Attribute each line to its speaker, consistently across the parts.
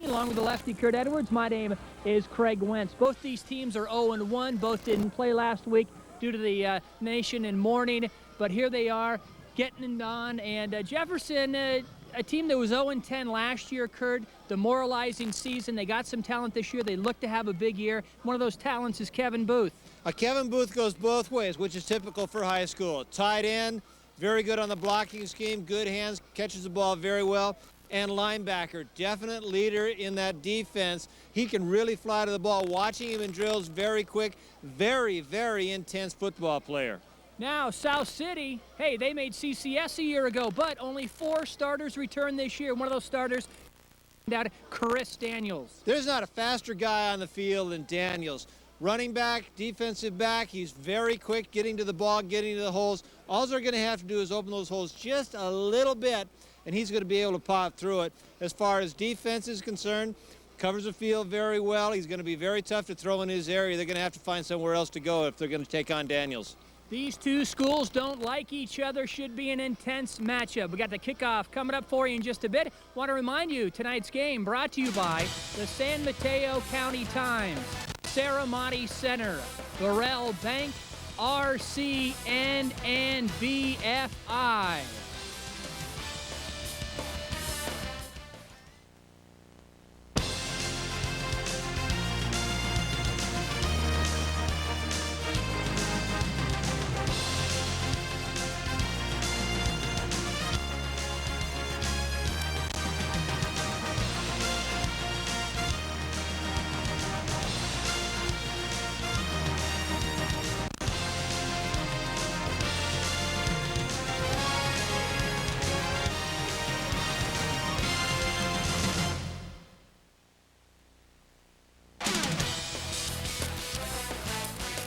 Speaker 1: Along with the lefty Kurt Edwards, my name is Craig Wentz. Both these teams are 0-1. Both didn't play last week due to the nation in mourning, but here they are getting it on. And Jefferson, a team that was 0-10 last year, Kurt, demoralizing season. They got some talent this year. They look to have a big year. One of those talents is Kevin Booth.
Speaker 2: Kevin Booth goes both ways, which is typical for high school. Tight end, very good on the blocking scheme, good hands, catches the ball very well. And linebacker, definite leader in that defense. He can really fly to the ball. Watching him in drills, very quick, very, very intense football player.
Speaker 1: Now, South City, hey, they made CCS a year ago, but only 4 starters returned this year. One of those starters, Chris Daniels.
Speaker 2: There's not a faster guy on the field than Daniels. Running back, defensive back, he's very quick getting to the ball, getting to the holes. All they're going to have to do is open those holes just a little bit, and he's going to be able to pop through it. As far as defense is concerned, covers the field very well. He's going to be very tough to throw in his area. They're going to have to find somewhere else to go if they're going to take on Daniels.
Speaker 1: These two schools don't like each other. Should be an intense matchup. We got the kickoff coming up for you in just a bit. Want to remind you, tonight's game brought to you by the San Mateo County Times, Saramati Center, Burrell Bank, RCN, and BFI.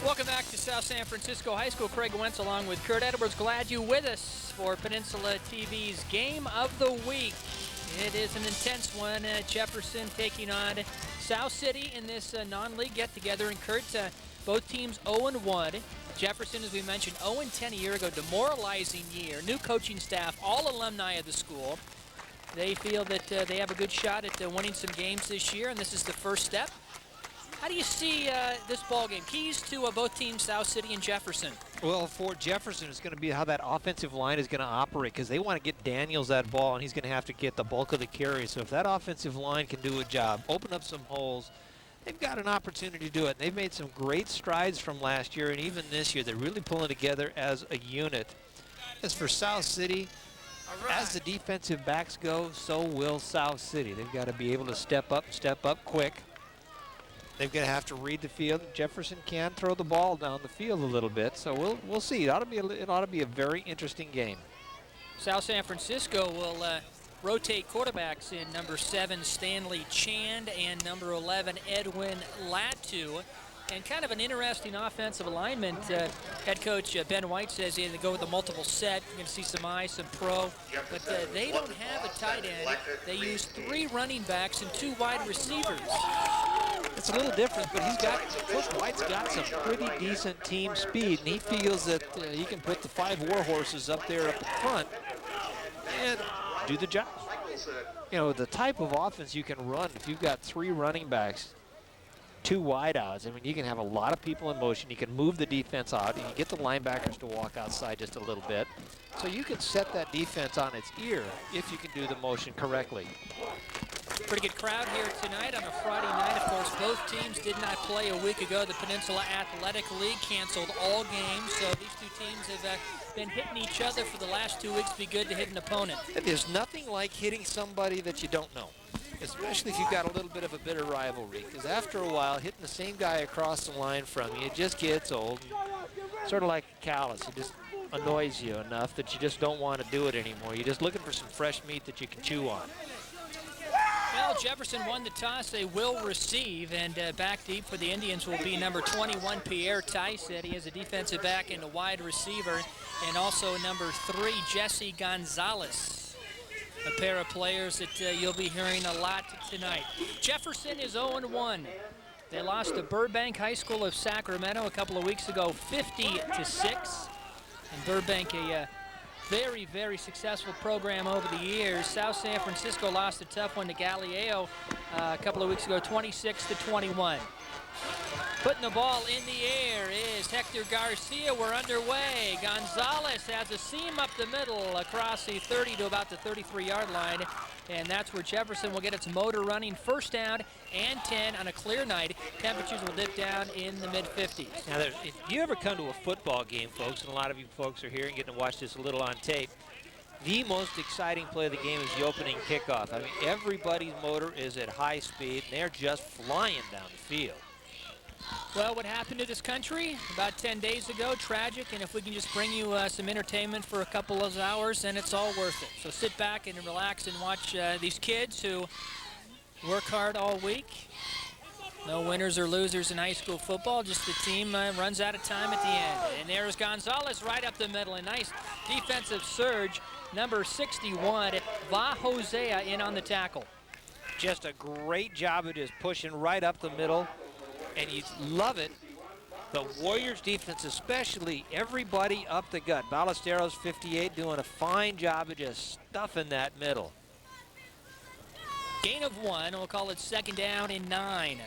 Speaker 1: Welcome back to South San Francisco High School. Craig Wentz along with Kurt Edwards. Glad you with us for Peninsula TV's Game of the Week. It is an intense one. Jefferson taking on South City in this non-league get-together. And Kurt, both teams 0-1. Jefferson, as we mentioned, 0-10 a year ago. Demoralizing year. New coaching staff, all alumni of the school. They feel that they have a good shot at winning some games this year, and this is the first step. How do you see this ball game? Keys to both teams, South City and Jefferson.
Speaker 3: Well, for Jefferson, it's going to be how that offensive line is going to operate, because they want to get Daniels that ball, and he's going to have to get the bulk of the carry. So if that offensive line can do a job, open up some holes, they've got an opportunity to do it. They've made some great strides from last year, and even this year, they're really pulling together as a unit. As for South City, as the defensive backs go, so will South City. They've got to be able to step up quick. They're going to have to read the field. Jefferson can throw the ball down the field a little bit, so we'll see. It ought to be a very interesting game.
Speaker 1: South San Francisco will rotate quarterbacks in number 7 Stanley Chand and number 11 Edwin Latu. And kind of an interesting offensive alignment. Head coach Ben White says he's going to go with a multiple set. You're going to see some I, some pro. But they don't have a tight end. They use 3 running backs and 2 wide receivers.
Speaker 3: It's a little different, but Coach White's got some pretty decent team speed, and he feels that he can put the 5 war horses up there up front and do the job. You know, the type of offense you can run if you've got 3 running backs, 2 wideouts. I mean, you can have a lot of people in motion. You can move the defense out. You can get the linebackers to walk outside just a little bit. So you can set that defense on its ear if you can do the motion correctly.
Speaker 1: Pretty good crowd here tonight on a Friday night. Of course, both teams did not play a week ago. The Peninsula Athletic League canceled all games, so these two teams have been hitting each other for the last 2 weeks. Be good to hit an opponent.
Speaker 3: And there's nothing like hitting somebody that you don't know, especially if you've got a little bit of a bitter rivalry, because after a while, hitting the same guy across the line from you, it just gets old. Sort of like a callus. It just annoys you enough that you just don't want to do it anymore. You're just looking for some fresh meat that you can chew on.
Speaker 1: Well, Jefferson won the toss. They will receive, and back deep for the Indians will be number 21, Pierre Tyset. He is a defensive back and a wide receiver, and also number 3, Jesse Gonzalez. A pair of players that you'll be hearing a lot tonight. Jefferson is 0-1. They lost to Burbank High School of Sacramento a couple of weeks ago, 50-6. And Burbank, a very, very successful program over the years. South San Francisco lost a tough one to Galileo a couple of weeks ago, 26-21. Putting the ball in the air is Hector Garcia. We're underway. Gonzalez has a seam up the middle across the 30 to about the 33-yard line. And that's where Jefferson will get its motor running. First down and 10 on a clear night. Temperatures will dip down in the mid-50s.
Speaker 3: Now, if you ever come to a football game, folks, and a lot of you folks are here and getting to watch this a little on tape, the most exciting play of the game is the opening kickoff. I mean, everybody's motor is at high speed, and they're just flying down the field.
Speaker 1: Well, what happened to this country about 10 days ago, tragic, and if we can just bring you some entertainment for a couple of hours, then it's all worth it. So sit back and relax and watch these kids who work hard all week. No winners or losers in high school football, just the team runs out of time at the end. And there's Gonzalez right up the middle, a nice defensive surge. Number 61, Va Hosea in on the tackle.
Speaker 3: Just a great job of just pushing right up the middle. And you love it. The Warriors defense, especially everybody up the gut. Ballesteros, 58, doing a fine job of just stuffing that middle.
Speaker 1: Gain of 1, we'll call it second down and 9.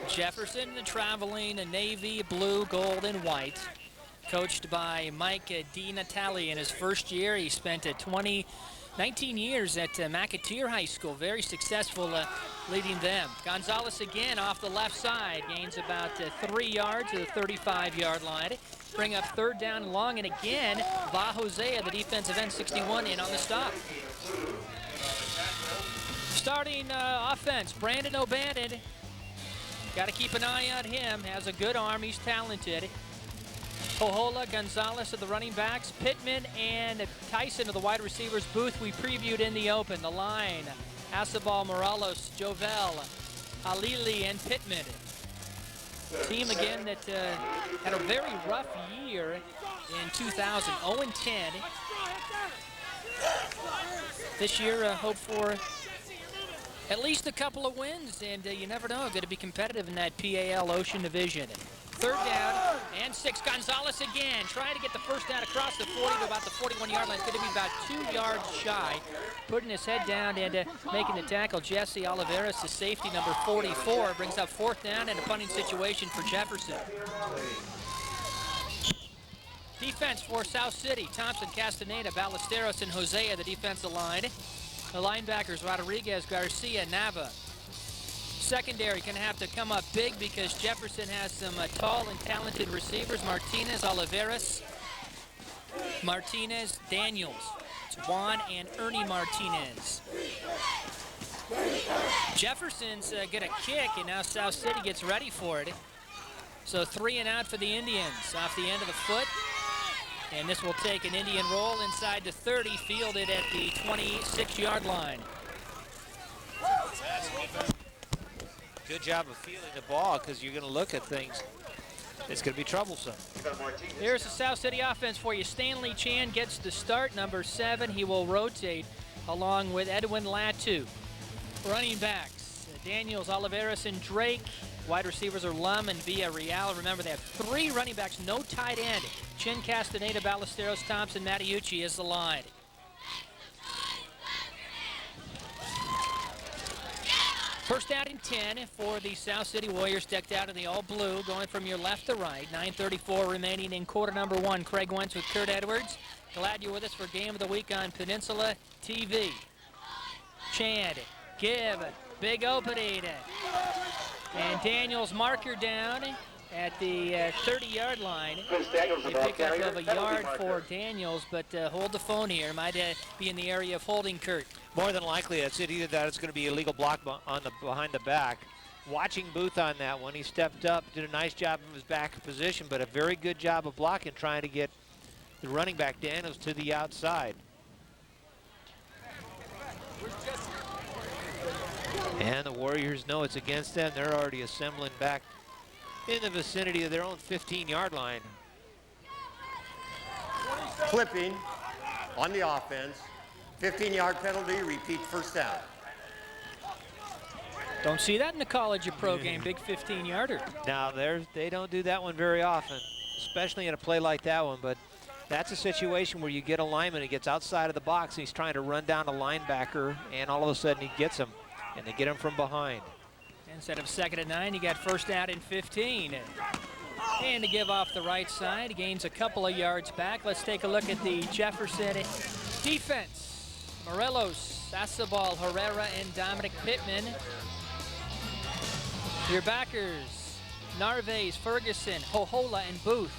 Speaker 1: Jefferson, the traveling navy, blue, gold, and white. Coached by Mike DiNatale in his first year. He spent 19 years at McAteer High School. Very successful leading them. Gonzalez again off the left side. Gains about 3 yards to the 35-yard line. Bring up third down and long. And again, Va Hosea, the defensive end, 61, in on the stop. Starting offense, Brandon O'Bannon. Got to keep an eye on him. Has a good arm. He's talented. Pohola, Gonzalez of the running backs, Pittman and Tyson of the wide receivers. Booth we previewed in the open. The line, Asabal, Morelos, Jovel, Halili, and Pittman. Team again that had a very rough year in 2000, 0-10. This year, hope for at least a couple of wins, and you never know, going to be competitive in that PAL Ocean Division. Third down and 6. Gonzalez again, trying to get the first down across the 40 to about the 41-yard line. It's going to be about 2 yards shy. Putting his head down and making the tackle, Jesse Oliveras, the safety, number 44. Brings up fourth down and a punting situation for Jefferson. Defense for South City, Thompson, Castaneda, Ballesteros, and Hosea, the defensive line. The linebackers, Rodriguez, Garcia, Nava. Secondary going to have to come up big because Jefferson has some tall and talented receivers. Martinez, Oliveras, Martinez, Daniels. It's Juan and Ernie Martinez. Jefferson's going to kick, and now South City gets ready for it. So 3 and out for the Indians off the end of the foot. And this will take an Indian roll inside the 30, fielded at the 26-yard line.
Speaker 3: Good job of fielding the ball because you're going to look at things. It's going to be troublesome.
Speaker 1: Here's the South City offense for you. Stanley Chan gets the start, number 7. He will rotate along with Edwin Latu. Running backs, Daniels, Oliveras, and Drake. Wide receivers are Lum and Villarreal. Remember, they have 3 running backs, no tight end. Chin, Castaneda, Ballesteros, Thompson, Mattiucci is the line. First down and 10 for the South City Warriors, decked out in the all blue, going from your left to right. 9:34 remaining in quarter number 1. Craig Wentz with Kurt Edwards. Glad you're with us for Game of the Week on Peninsula TV. Chand, give, big opening. And Daniels marker down at the 30-yard line. A pickup of a yard for Daniels, but hold the phone here. Might be in the area of holding, Kurt.
Speaker 3: More than likely, that's it. Either that, it's going to be a legal block on the behind the back. Watching Booth on that one, he stepped up, did a nice job of his back position, but a very good job of blocking, trying to get the running back Daniels to the outside. And the Warriors know it's against them. They're already assembling back in the vicinity of their own 15-yard line.
Speaker 4: Clipping on the offense. 15-yard penalty, repeat first down.
Speaker 1: Don't see that in the college or pro game, big 15-yarder.
Speaker 3: Now, they don't do that one very often, especially in a play like that one, but That's a situation where you get a lineman who gets outside of the box and he's trying to run down a linebacker, and all of a sudden he gets him, and they get him from behind.
Speaker 1: Instead of 2nd and 9, you got 1st out and 15. And to give off the right side, gains a couple of yards back. Let's take a look at the Jefferson defense. Morelos, Sasabal, Herrera, and Dominic Pittman. Your backers, Narvaez, Ferguson, Hohola, and Booth.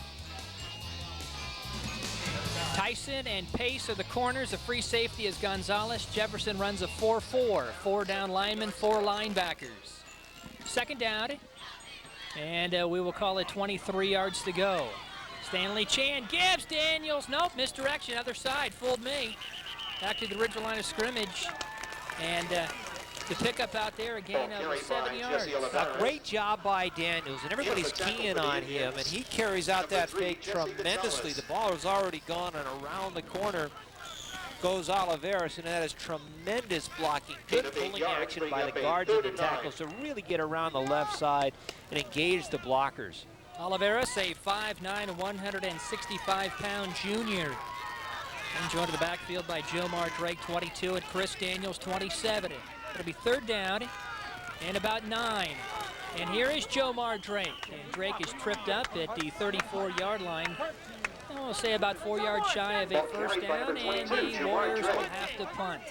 Speaker 1: Tyson and Pace are the corners. The free safety is Gonzalez. Jefferson runs a 4-4. 4 down linemen, 4 linebackers. 2nd down, and we will call it 23 yards to go. Stanley Chan gives Daniels. Nope, misdirection, other side, fooled me. Back to the original line of scrimmage, and the pickup out there, a gain of 7 yards.
Speaker 3: A great job by Daniels, and everybody's keying on him, and he carries out that fake tremendously. The ball is already gone, and around the corner goes Oliveras, and that is tremendous blocking. Good pulling action by the guards and the tackles to really get around the left side and engage the blockers.
Speaker 1: Oliveras, a 5'9", 165-pound junior. And joined to the backfield by Jomar Drake, 22, and Chris Daniels, 27. It'll be 3rd down and about 9. And here is Jomar Drake. And Drake is tripped up at the 34-yard line. We'll say about 4 yards shy of a 1st down, and the Warriors will have to punt.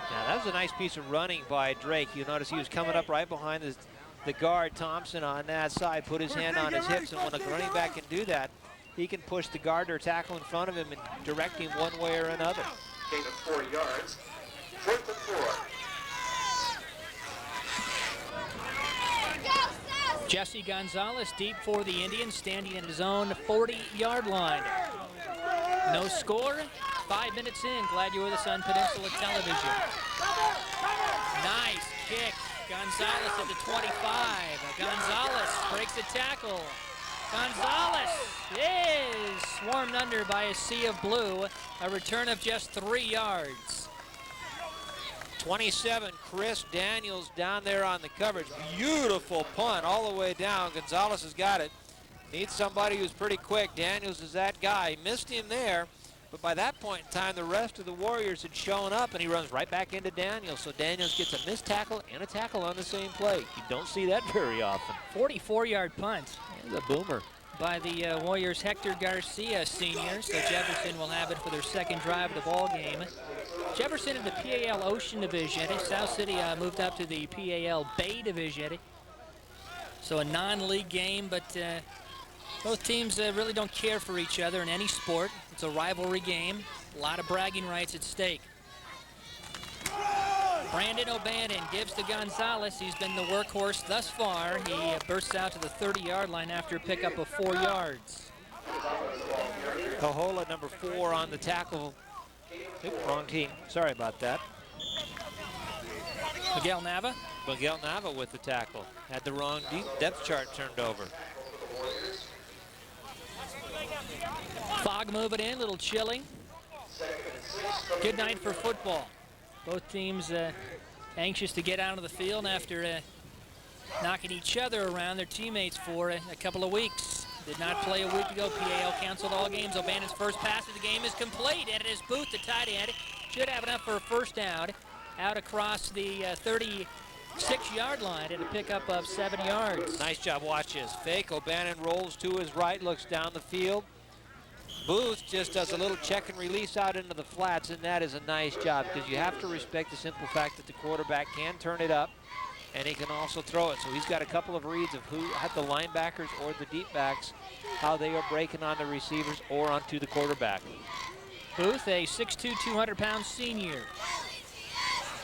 Speaker 3: Now that was a nice piece of running by Drake. You'll notice he was coming up right behind the guard, Thompson, on that side, put his hand on his hips, and when a running back can do that, he can push the guard or tackle in front of him and direct him one way or another.
Speaker 5: Gain of 4 yards. 4th and 4.
Speaker 1: Jesse Gonzalez deep for the Indians, standing at his own 40-yard line. No score, 5 minutes in. Glad you're with us on Peninsula Television. Nice kick. Gonzalez at the 25. Gonzalez breaks the tackle. Gonzalez is swarmed under by a sea of blue. A return of just 3 yards.
Speaker 3: 27, Chris Daniels down there on the coverage. Beautiful punt all the way down. Gonzalez has got it. Needs somebody who's pretty quick. Daniels is that guy. He missed him there, but by that point in time, the rest of the Warriors had shown up, and he runs right back into Daniels. So Daniels gets a missed tackle and a tackle on the same play. You don't see that very often.
Speaker 1: 44-yard punt.
Speaker 3: It's a boomer.
Speaker 1: By the Warriors' Hector Garcia Sr., so Jefferson will have it for their 2nd drive of the ball game. Jefferson in the PAL Ocean Division. South City moved up to the PAL Bay Division. So a non-league game, but both teams really don't care for each other in any sport. It's a rivalry game. A lot of bragging rights at stake. Brandon O'Bannon gives to Gonzalez. He's been the workhorse thus far. He bursts out to the 30-yard line after a pickup of 4 yards.
Speaker 3: Kohola, number 4 on the tackle. Oops, wrong team. Sorry about that.
Speaker 1: Miguel Nava.
Speaker 3: Miguel Nava with the tackle. Had the wrong depth chart turned over.
Speaker 1: Fog moving in, a little chilly. Good night for football. Both teams anxious to get out of the field after knocking each other around, their teammates, for a couple of weeks. Did not play a week ago. PAL canceled all games. O'Bannon's first pass of the game is complete, and it is Booth, the tight end. Should have enough for a 1st down. Out across the 36-yard line and a pickup of 7 yards.
Speaker 3: Nice job. Watch this. Fake. O'Bannon rolls to his right, looks down the field. Booth just does a little check and release out into the flats, and that is a nice job because you have to respect the simple fact that the quarterback can turn it up and he can also throw it. So he's got a couple of reads of who had the linebackers or the deep backs, how they are breaking on the receivers or onto the quarterback.
Speaker 1: Booth, a 6'2", 200-pound senior.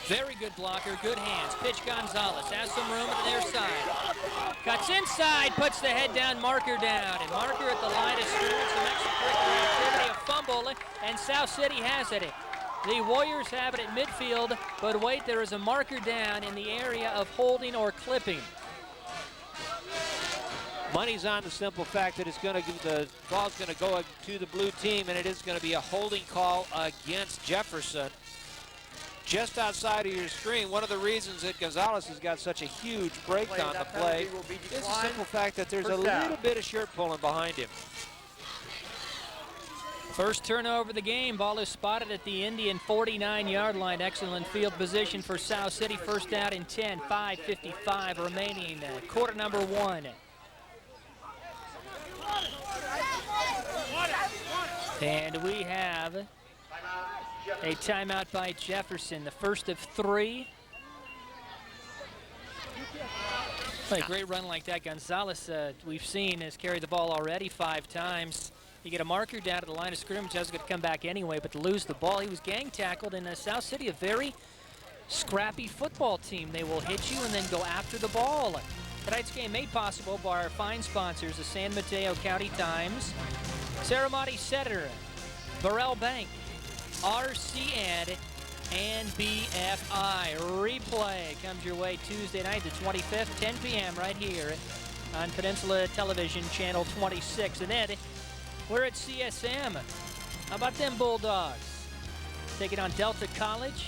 Speaker 1: Very good blocker, good hands. Pitch Gonzalez, has some room to their side. Cuts inside, puts the head down, marker down. And marker at the line of scrimmage, some extracurricular activity, a fumble, and South City has it. The Warriors have it at midfield, but wait, there is a marker down in the area of holding or clipping.
Speaker 3: Money's on the simple fact that the ball's going to go to the blue team, and it is going to be a holding call against Jefferson. Just outside of your screen, one of the reasons that Gonzalez has got such a huge break on the play is the simple fact that there's a little bit of shirt pulling behind him.
Speaker 1: First turnover of the game. Ball is spotted at the Indian 49-yard line. Excellent field position for South City. First down and 10. 5:55 remaining. Quarter number 1. And we have a timeout by Jefferson, the first of 3. A great run like that. Gonzalez, we've seen, has carried the ball already 5 times. You get a marker down at the line of scrimmage, that's going to come back anyway, but to lose the ball, he was gang tackled. And South City, a very scrappy football team. They will hit you and then go after the ball. Tonight's game made possible by our fine sponsors, the San Mateo County Times, Saramati Setter, Burrell Bank, RCN, and BFI. Replay comes your way Tuesday night, the 25th, 10 p.m. right here on Peninsula Television, Channel 26. And then we're at CSM. How about them Bulldogs? Taking on Delta College.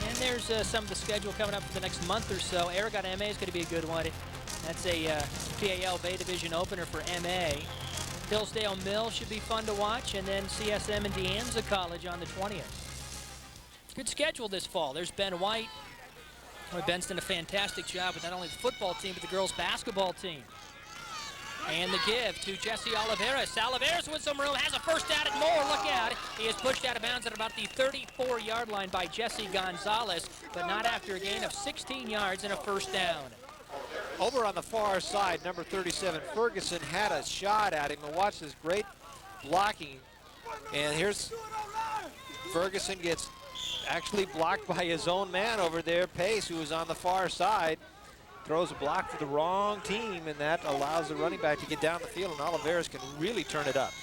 Speaker 1: And there's some of the schedule coming up for the next month or so. Aragon MA is going to be a good one. That's a PAL Bay Division opener for MA. Hillsdale Mill should be fun to watch, and then CSM and De Anza College on the 20th. Good schedule this fall. There's Ben White. Ben's done a fantastic job with not only the football team, but the girls' basketball team. And the give to Jesse Oliveras. Oliveras with some room, has a first down and more. Look out. He is pushed out of bounds at about the 34-yard line by Jesse Gonzalez, but not after a gain of 16 yards and a first down.
Speaker 3: Over on the far side, number 37, Ferguson had a shot at him, and watch this great blocking. And here's Ferguson gets actually blocked by his own man over there, Pace, who is on the far side. Throws a block for the wrong team, and that allows the running back to get down the field, and Oliveras can really turn it up.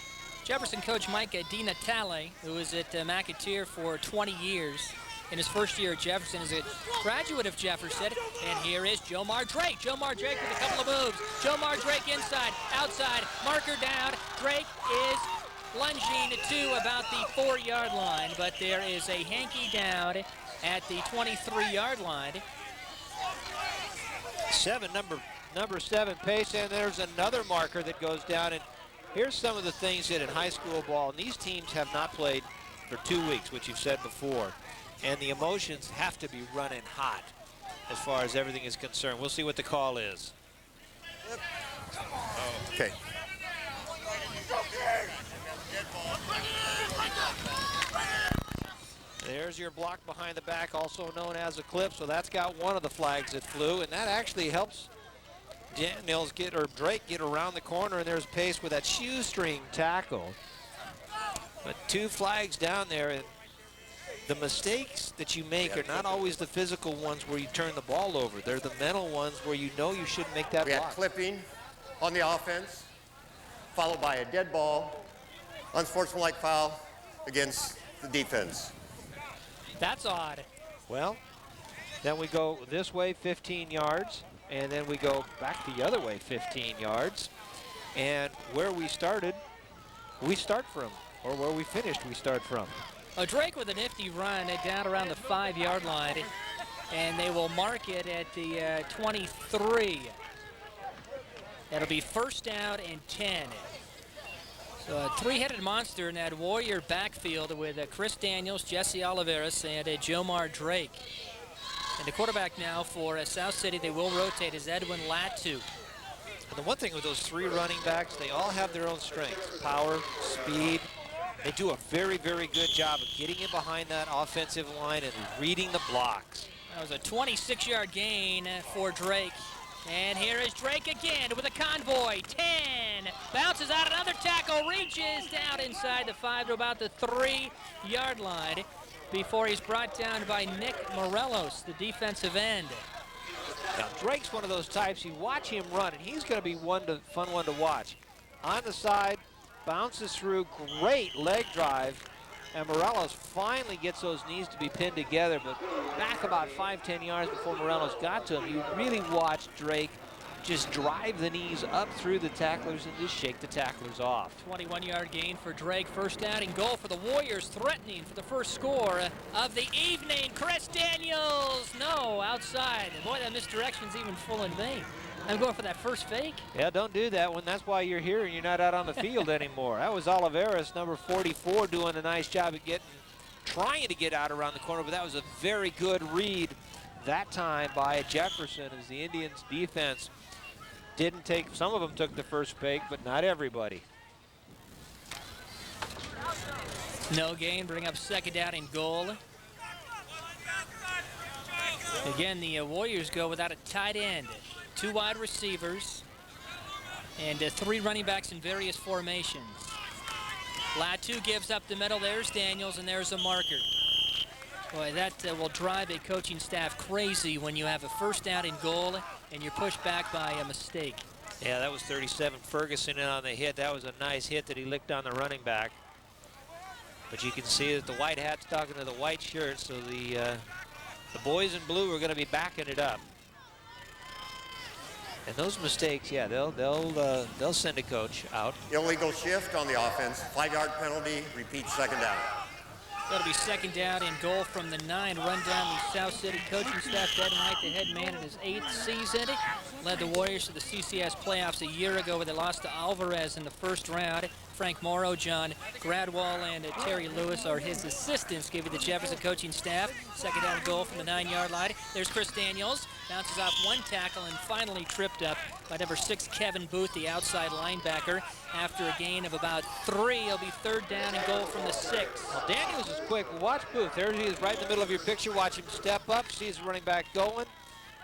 Speaker 1: Jefferson coach Mike DiNatale, who was at McAteer for 20 years. In his first year at Jefferson, is a graduate of Jefferson. And here is Jomar Drake. Jomar Drake with a couple of moves. Jomar Drake inside, outside, marker down. Drake is lunging to about the 4-yard line, but there is a hanky down at the 23-yard line. Number 7 Pace, and there's another marker that goes down. And here's some of the things that in high school ball, and these teams have not played for 2 weeks, which you've said before, and the emotions have to be running hot as far as everything is concerned. We'll see what the call is.
Speaker 4: Okay.
Speaker 3: There's your block behind the back, also known as a clip. So that's got one of the flags that flew, and that actually helps Daniels Drake get around the corner, and there's Pace with that shoestring tackle. But 2 flags down there, and the mistakes that you make are not always the physical ones where you turn the ball over. They're the mental ones where you know you shouldn't make that block.
Speaker 4: We had clipping on the offense, followed by a dead ball, unsportsmanlike foul against the defense.
Speaker 1: That's odd.
Speaker 3: Well, then we go this way 15 yards, and then we go back the other way 15 yards. And where we started, we start from. Or where we finished, we start from.
Speaker 1: Drake with a nifty run down around the 5-yard line, and they will mark it at the 23. That'll be first down and 10. So a 3-headed monster in that Warrior backfield with Chris Daniels, Jesse Oliveras, and Jomar Drake. And the quarterback now for South City, they will rotate, is Edwin Latu.
Speaker 3: And the one thing with those 3 running backs, they all have their own strengths. Power, speed. They do a very, very good job of getting in behind that offensive line and reading the blocks.
Speaker 1: That was a 26-yard gain for Drake. And here is Drake again with a convoy. 10. Bounces out another tackle. Reaches down inside the 5 to about the 3-yard line before he's brought down by Nick Morelos, the defensive end.
Speaker 3: Now, Drake's one of those types, you watch him run, and he's going to be fun one to watch. On the side, bounces through, great leg drive. And Morelos finally gets those knees to be pinned together, but back about 5-10 yards before Morelos got to him, you really watched Drake just drive the knees up through the tacklers and just shake the tacklers off.
Speaker 1: 21-yard gain for Drake. First down and goal for the Warriors, threatening for the first score of the evening. Chris Daniels, no, outside. Boy, that misdirection's even full in vain. I'm going for that first fake.
Speaker 3: Yeah, don't do that one. That's why you're here and you're not out on the field anymore. That was Oliveras, number 44, doing a nice job of trying to get out around the corner, but that was a very good read that time by Jefferson, as the Indians defense didn't take, some of them took the first fake, but not everybody.
Speaker 1: No gain, bring up second down and goal. Again, the Warriors go without a tight end, 2 wide receivers, and 3 running backs in various formations. Latu gives up the middle. There's Daniels, and there's a marker. Boy, that will drive a coaching staff crazy when you have a first down and goal and you're pushed back by a mistake.
Speaker 3: Yeah, that was 37 Ferguson in on the hit. That was a nice hit that he licked on the running back. But you can see that the white hat's talking to the white shirt, so the boys in blue are going to be backing it up. And those mistakes, yeah, they'll send a coach out.
Speaker 4: Illegal shift on the offense, 5-yard penalty, repeat second down.
Speaker 1: That'll be second down and goal from the 9. Run down the South City coaching staff. Ben White, the head man in his 8th season. Led the Warriors to the CCS playoffs a year ago, where they lost to Alvarez in the first round. Frank Morrow, John Gradwell, and Terry Lewis are his assistants. Gave you the Jefferson coaching staff. Second down and goal from the 9-yard line. There's Chris Daniels. Bounces off 1 tackle and finally tripped up by number 6, Kevin Booth, the outside linebacker. After a gain of about 3, it'll be third down and goal from the 6.
Speaker 3: Well, Daniels is quick. Well, watch Booth. There he is right in the middle of your picture. Watch him step up. See his running back going.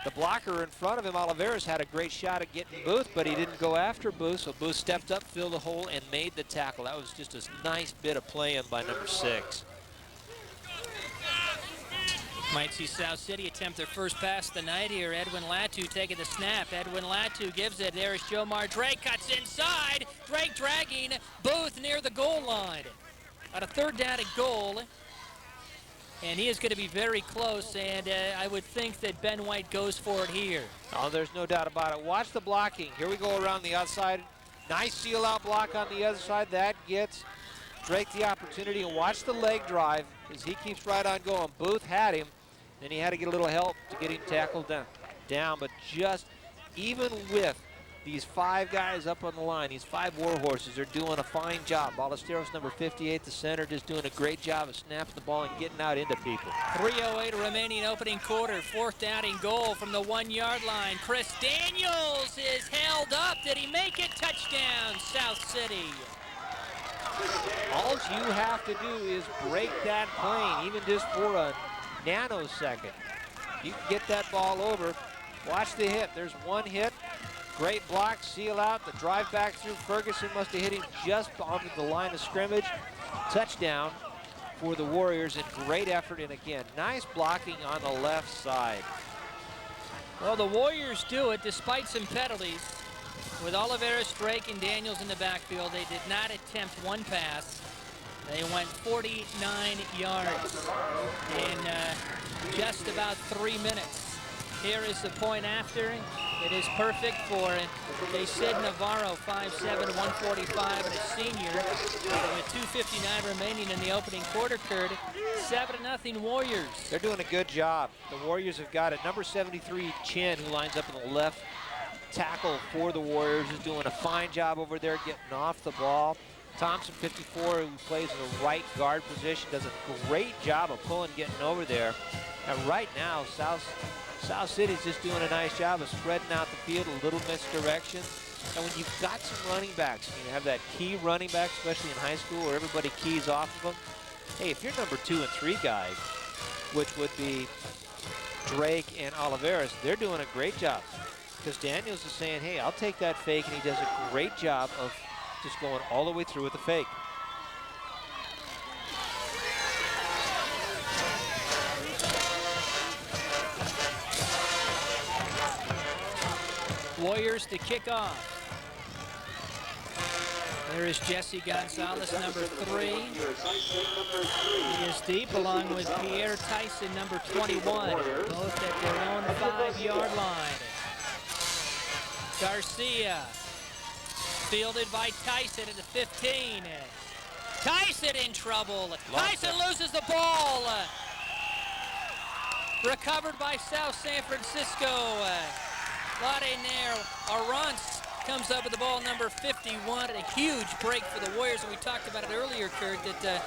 Speaker 3: The blocker in front of him, Oliveras, had a great shot at getting Booth, but he didn't go after Booth, so Booth stepped up, filled the hole, and made the tackle. That was just a nice bit of playing by number 6.
Speaker 1: Might see South City attempt their first pass of the night here. Edwin Latu taking the snap. Edwin Latu gives it. There's Jomar Drake, cuts inside. Drake dragging Booth near the goal line. At a third down and goal. And he is going to be very close, and I would think that Ben White goes for it here.
Speaker 3: Oh, there's no doubt about it. Watch the blocking. Here we go around the outside. Nice seal-out block on the other side. That gets Drake the opportunity, and watch the leg drive as he keeps right on going. Booth had him, then he had to get a little help to get him tackled down. But just even with these 5 guys up on the line, these 5 war horses are doing a fine job. Ballesteros, number 58, the center, just doing a great job of snapping the ball and getting out into people.
Speaker 1: 3:08 remaining opening quarter. Fourth down and goal from the 1-yard line. Chris Daniels is held up. Did he make it? Touchdown, South City.
Speaker 3: All you have to do is break that plane, even just for a nanosecond. You can get that ball over. Watch the hit. There's 1 hit. Great block, seal out, the drive back through. Ferguson must have hit him just onto the line of scrimmage. Touchdown for the Warriors, and great effort, and again, nice blocking on the left side.
Speaker 1: Well, the Warriors do it despite some penalties. With Oliveras, Drake, and Daniels in the backfield, they did not attempt 1 pass. They went 49 yards in just about 3 minutes. Here is the point after. It is perfect for Sid Navarro, 5'7", 145, and a senior. With 2:59 remaining in the opening quarter, Kurt. 7-0 Warriors.
Speaker 3: They're doing a good job. The Warriors have got it. Number 73, Chin, who lines up in the left tackle for the Warriors, is doing a fine job over there getting off the ball. Thompson, 54, who plays in the right guard position, does a great job of pulling, getting over there. And right now, South City's just doing a nice job of spreading out the field, a little misdirection. And when you've got some running backs, you have that key running back, especially in high school where everybody keys off of them. Hey, if you're number 2 and 3 guys, which would be Drake and Oliveras, they're doing a great job. Because Daniels is saying, hey, I'll take that fake, and he does a great job of just going all the way through with the fake.
Speaker 1: Warriors to kick off. There is Jesse Gonzalez, number 3. He is deep, along with Pierre Tyson, number 21, both at their own 5-yard line. Garcia, fielded by Tyson at the 15. Tyson in trouble. Tyson loses the ball. Recovered by South San Francisco. Ladener Arantz comes up with the ball, number 51. A huge break for the Warriors, and we talked about it earlier, Kurt, that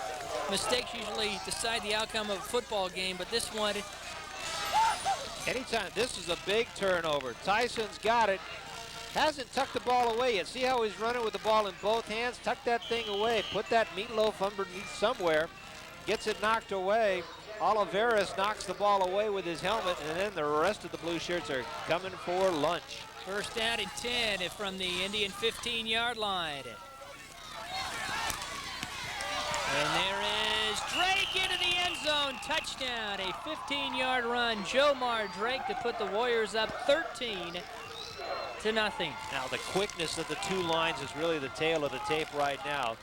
Speaker 1: mistakes usually decide the outcome of a football game, but this one...
Speaker 3: Anytime, this is a big turnover. Tyson's got it. Hasn't tucked the ball away yet. See how he's running with the ball in both hands? Tuck that thing away. Put that meatloaf underneath somewhere. Gets it knocked away. Oliveras knocks the ball away with his helmet, and then the rest of the blue shirts are coming for lunch.
Speaker 1: First down and 10 from the Indian 15-yard line. And there is Drake into the end zone. Touchdown, a 15-yard run. Jomar Drake to put the Warriors up 13-0.
Speaker 3: Now the quickness of the two lines is really the tail of the tape right now.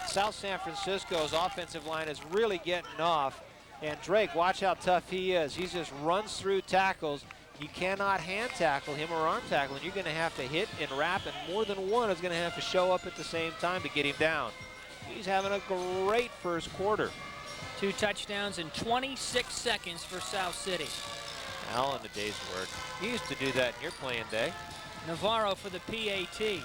Speaker 3: South San Francisco's offensive line is really getting off. And Drake, watch how tough he is. He just runs through tackles. You cannot hand tackle him or arm tackle, and you're going to have to hit and wrap, and more than one is going to have to show up at the same time to get him down. He's having a great first quarter.
Speaker 1: 2 touchdowns in 26 seconds for South City.
Speaker 3: Al in the day's work. You used to do that in your playing day.
Speaker 1: Navarro for the PAT.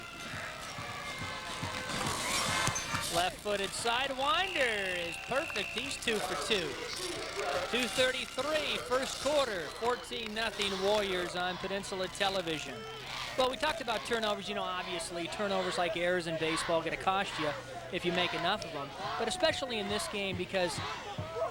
Speaker 1: Left-footed sidewinder is perfect. He's 2 for 2. 2:33 first quarter. 14-0 Warriors on Peninsula Television. Well, we talked about turnovers. You know, obviously, turnovers like errors in baseball are going to cost you if you make enough of them. But especially in this game, because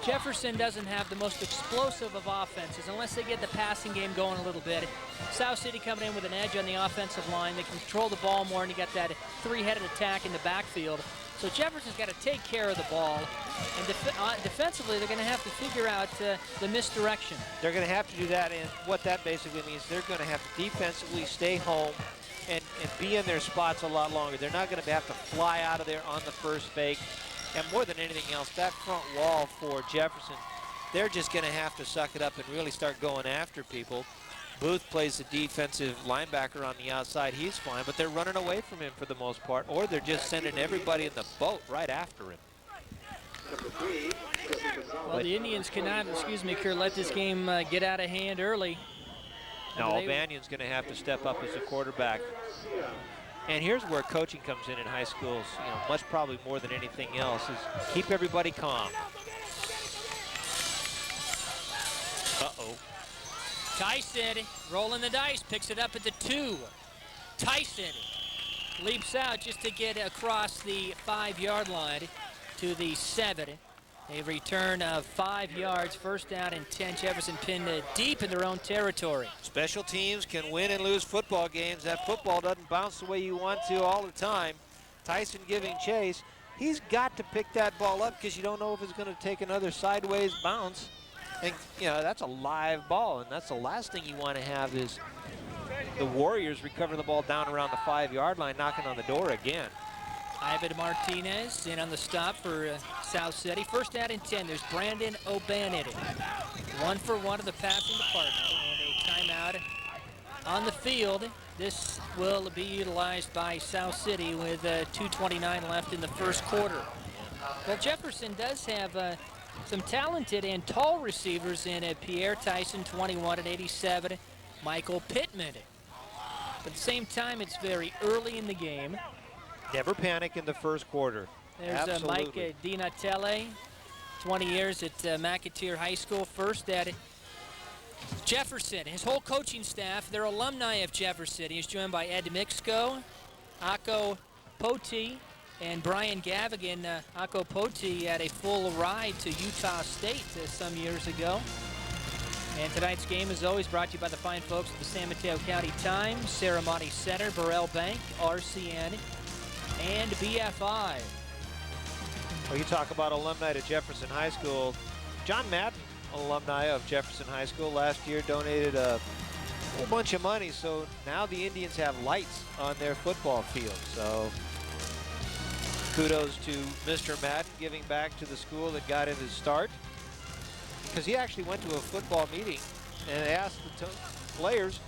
Speaker 1: Jefferson doesn't have the most explosive of offenses unless they get the passing game going a little bit. South City coming in with an edge on the offensive line. They can control the ball more, and you got that 3-headed attack in the backfield. So Jefferson's got to take care of the ball, and defensively they're going to have to figure out the misdirection.
Speaker 3: They're going to have to do that, and what that basically means, they're going to have to defensively stay home and be in their spots a lot longer. They're not going to have to fly out of there on the first fake. And more than anything else, that front wall for Jefferson, they're just going to have to suck it up and really start going after people. Booth plays the defensive linebacker on the outside. He's fine, but they're running away from him for the most part, or they're just sending everybody in the boat right after him.
Speaker 1: Well, the Indians cannot, Kurt, let this game get out of hand early.
Speaker 3: No, Banyan's going to have to step up as a quarterback. And here's where coaching comes in high schools, you know, much probably more than anything else, is keep everybody calm. Uh-oh.
Speaker 1: Tyson rolling the dice, picks it up at the 2. Tyson leaps out just to get across the 5-yard line to the 7. A return of 5 yards, first down and 10. Jefferson pinned deep in their own territory.
Speaker 3: Special teams can win and lose football games. That football doesn't bounce the way you want to all the time. Tyson giving chase. He's got to pick that ball up because you don't know if it's going to take another sideways bounce. And, you know, that's a live ball, and that's the last thing you want to have is the Warriors recover the ball down around the 5-yard line, knocking on the door again.
Speaker 1: Ivan Martinez in on the stop for South City. First down and 10. There's Brandon O'Bannon. 1 for 1 of the passing department, and a timeout on the field. This will be utilized by South City with 2:29 left in the first quarter. Well, Jefferson does have some talented and tall receivers in Pierre Tyson, 21 and 87, Michael Pittman. But at the same time, it's very early in the game.
Speaker 3: Never panic in the first quarter.
Speaker 1: There's Mike DiNatale, 20 years at McAteer High School. First at Jefferson. His whole coaching staff, they're alumni of Jefferson. He's joined by Ed Mixco, Akko Poti, and Brian Gavigan. Akko Poti had a full ride to Utah State some years ago. And tonight's game is always brought to you by the fine folks at the San Mateo County Times, Ceremony Center, Burrell Bank, RCN, and BFI.
Speaker 3: Well, you talk about alumni to Jefferson High School. John Madden, alumni of Jefferson High School, last year donated a whole bunch of money, so now the Indians have lights on their football field. So kudos to Mr. Madden giving back to the school that got him his start, because he actually went to a football meeting and asked the players,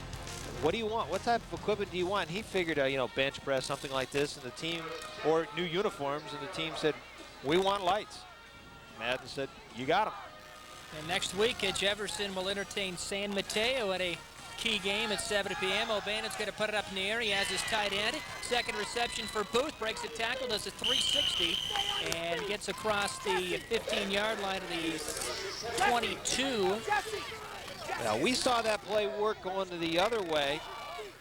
Speaker 3: what do you want? What type of equipment do you want? And he figured, you know, bench press, something like this, and the team, or new uniforms, and the team said, we want lights. Madden said, you got them.
Speaker 1: And next week, Jefferson will entertain San Mateo at a key game at 7 p.m. O'Bannon's going to put it up in the air. He has his tight end. Second reception for Booth. Breaks a tackle, does a 360, and gets across the 15-yard line to the 22.
Speaker 3: Now, we saw that play work going to the other way.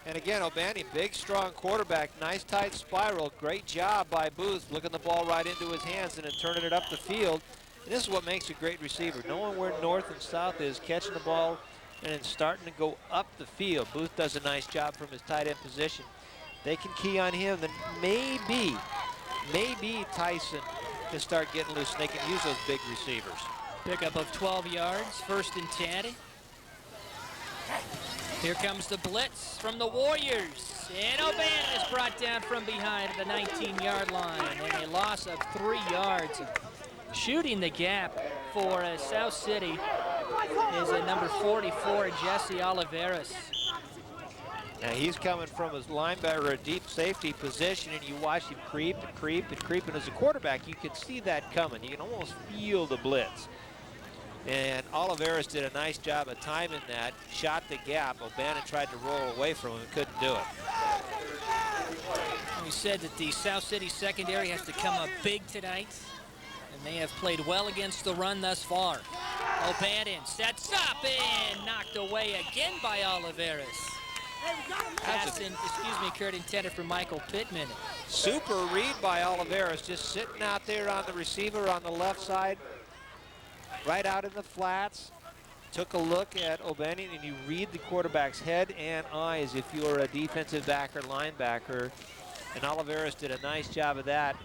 Speaker 3: And again, O'Bannon, big, strong quarterback, nice tight spiral. Great job by Booth, looking the ball right into his hands and then turning it up the field. And this is what makes a great receiver, knowing where north and south is, catching the ball, and then starting to go up the field. Booth does a nice job from his tight end position. They can key on him, then maybe Tyson can start getting loose, and they can use those big receivers.
Speaker 1: Pickup of 12 yards, 1st and 10. Here comes the blitz from the Warriors. And O'Bannon is brought down from behind at the 19-yard line. And a loss of 3 yards. Shooting the gap for South City is number 44, Jesse Oliveras.
Speaker 3: Now he's coming from his linebacker, a deep safety position, and you watch him creep and creep and creep. And as a quarterback, you can see that coming. You can almost feel the blitz. And Oliveras did a nice job of timing that, shot the gap. O'Bannon tried to roll away from him and couldn't do it.
Speaker 1: We said that the South City secondary has to come up big tonight, and they have played well against the run thus far. O'Bannon sets up and knocked away again by Oliveras. Pass in, Kurt, intended for Michael Pittman.
Speaker 3: Super read by Oliveras, just sitting out there on the receiver on the left side, right out in the flats. Took a look at O'Bannon, and you read the quarterback's head and eyes if you're a defensive back or linebacker. And Oliveras did a nice job of that.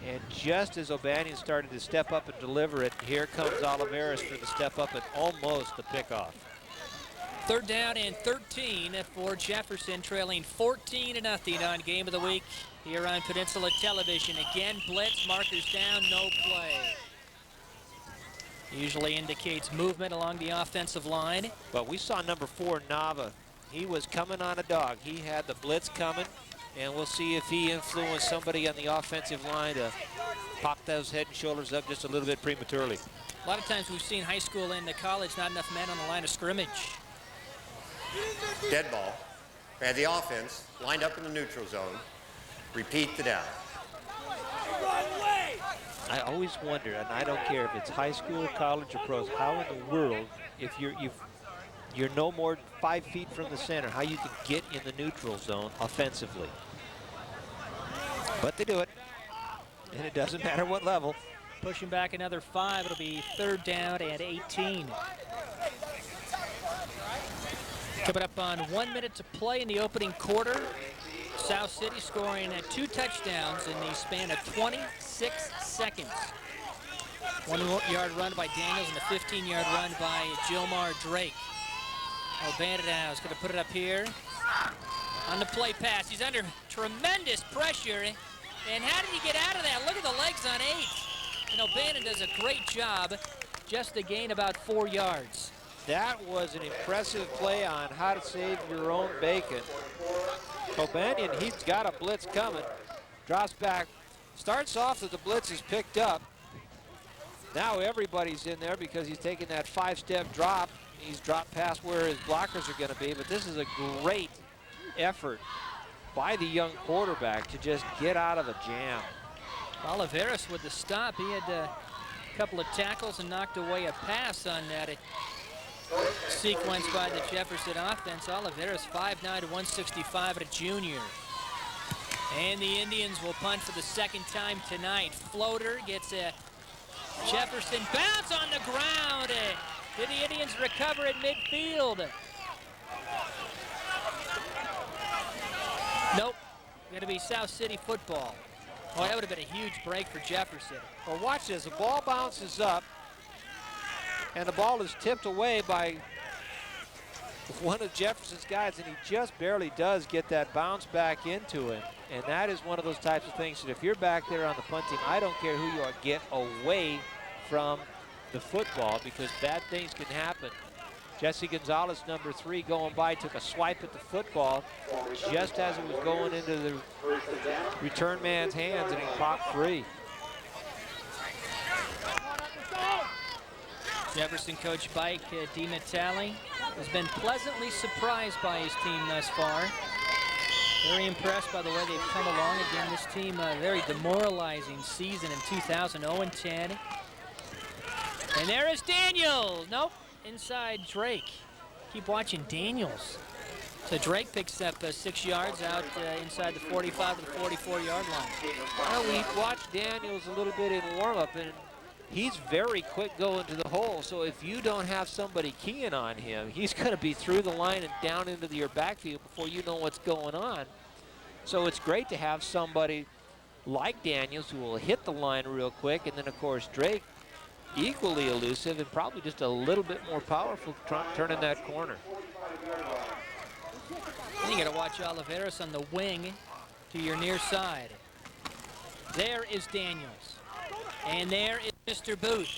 Speaker 3: And just as O'Bannon started to step up and deliver it, here comes Oliveras for the step up and almost the pickoff.
Speaker 1: 3rd down and 13 for Jefferson, trailing 14-0 on Game of the Week here on Peninsula Television. Again, blitz, markers down, no play. Usually indicates movement along the offensive line.
Speaker 3: But we saw number 4, Nava. He was coming on a dog. He had the blitz coming, and we'll see if he influenced somebody on the offensive line to pop those head and shoulders up just a little bit prematurely.
Speaker 1: A lot of times we've seen high school and college, not enough men on the line of scrimmage.
Speaker 4: Dead ball. And the offense lined up in the neutral zone. Repeat the down.
Speaker 3: I always wonder, and I don't care if it's high school, college, or pros, how in the world, if you're no more than 5 feet from the center, how you can get in the neutral zone offensively. But they do it, and it doesn't matter what level.
Speaker 1: Pushing back another 5, it'll be 3rd down and 18. Coming up on 1 minute to play in the opening quarter. South City scoring 2 touchdowns in the span of 26 seconds. 1-yard run by Daniels and a 15-yard run by Jomar Drake. O'Bannon now is going to put it up here on the play pass. He's under tremendous pressure. And how did he get out of that? Look at the legs on 8. And O'Bannon does a great job just to gain about 4 yards.
Speaker 3: That was an impressive play on how to save your own bacon. O'Bannon, he's got a blitz coming. Drops back. Starts off that the blitz is picked up. Now everybody's in there because he's taking that 5-step drop. He's dropped past where his blockers are going to be, but this is a great effort by the young quarterback to just get out of a jam.
Speaker 1: Oliveras with the stop. He had a couple of tackles and knocked away a pass on that sequence by the Jefferson offense. Oliveras 5'9", 165 at a junior. And the Indians will punt for the 2nd time tonight. Floater gets a Jefferson bounce on the ground. Did the Indians recover at midfield? Nope. Going to be South City football. Oh, that would have been a huge break for Jefferson.
Speaker 3: Well, watch this. The ball bounces up, and the ball is tipped away by one of Jefferson's guys, and he just barely does get that bounce back into him. And that is one of those types of things that if you're back there on the punt team, I don't care who you are, get away from the football because bad things can happen Jesse Gonzalez, number 3, going by, took a swipe at the football just as it was going into the return man's hands, and he popped free.
Speaker 1: Jefferson coach Mike DiMattei has been pleasantly surprised by his team thus far. Very impressed by the way they've come along. Again, this team, a very demoralizing season in 2000, 0-10. And there is Daniels. Nope, inside Drake. Keep watching Daniels. So Drake picks up 6 yards out inside the 45 to the 44-yard line.
Speaker 3: Well, we watched Daniels a little bit in warm-up, and he's very quick going to the hole. So if you don't have somebody keying on him, he's going to be through the line and down into your backfield before you know what's going on. So it's great to have somebody like Daniels who will hit the line real quick. And then, of course, Drake, equally elusive and probably just a little bit more powerful turning that corner.
Speaker 1: And you got to watch Oliveros on the wing to your near side. There is Daniels. And there is Mr. Booth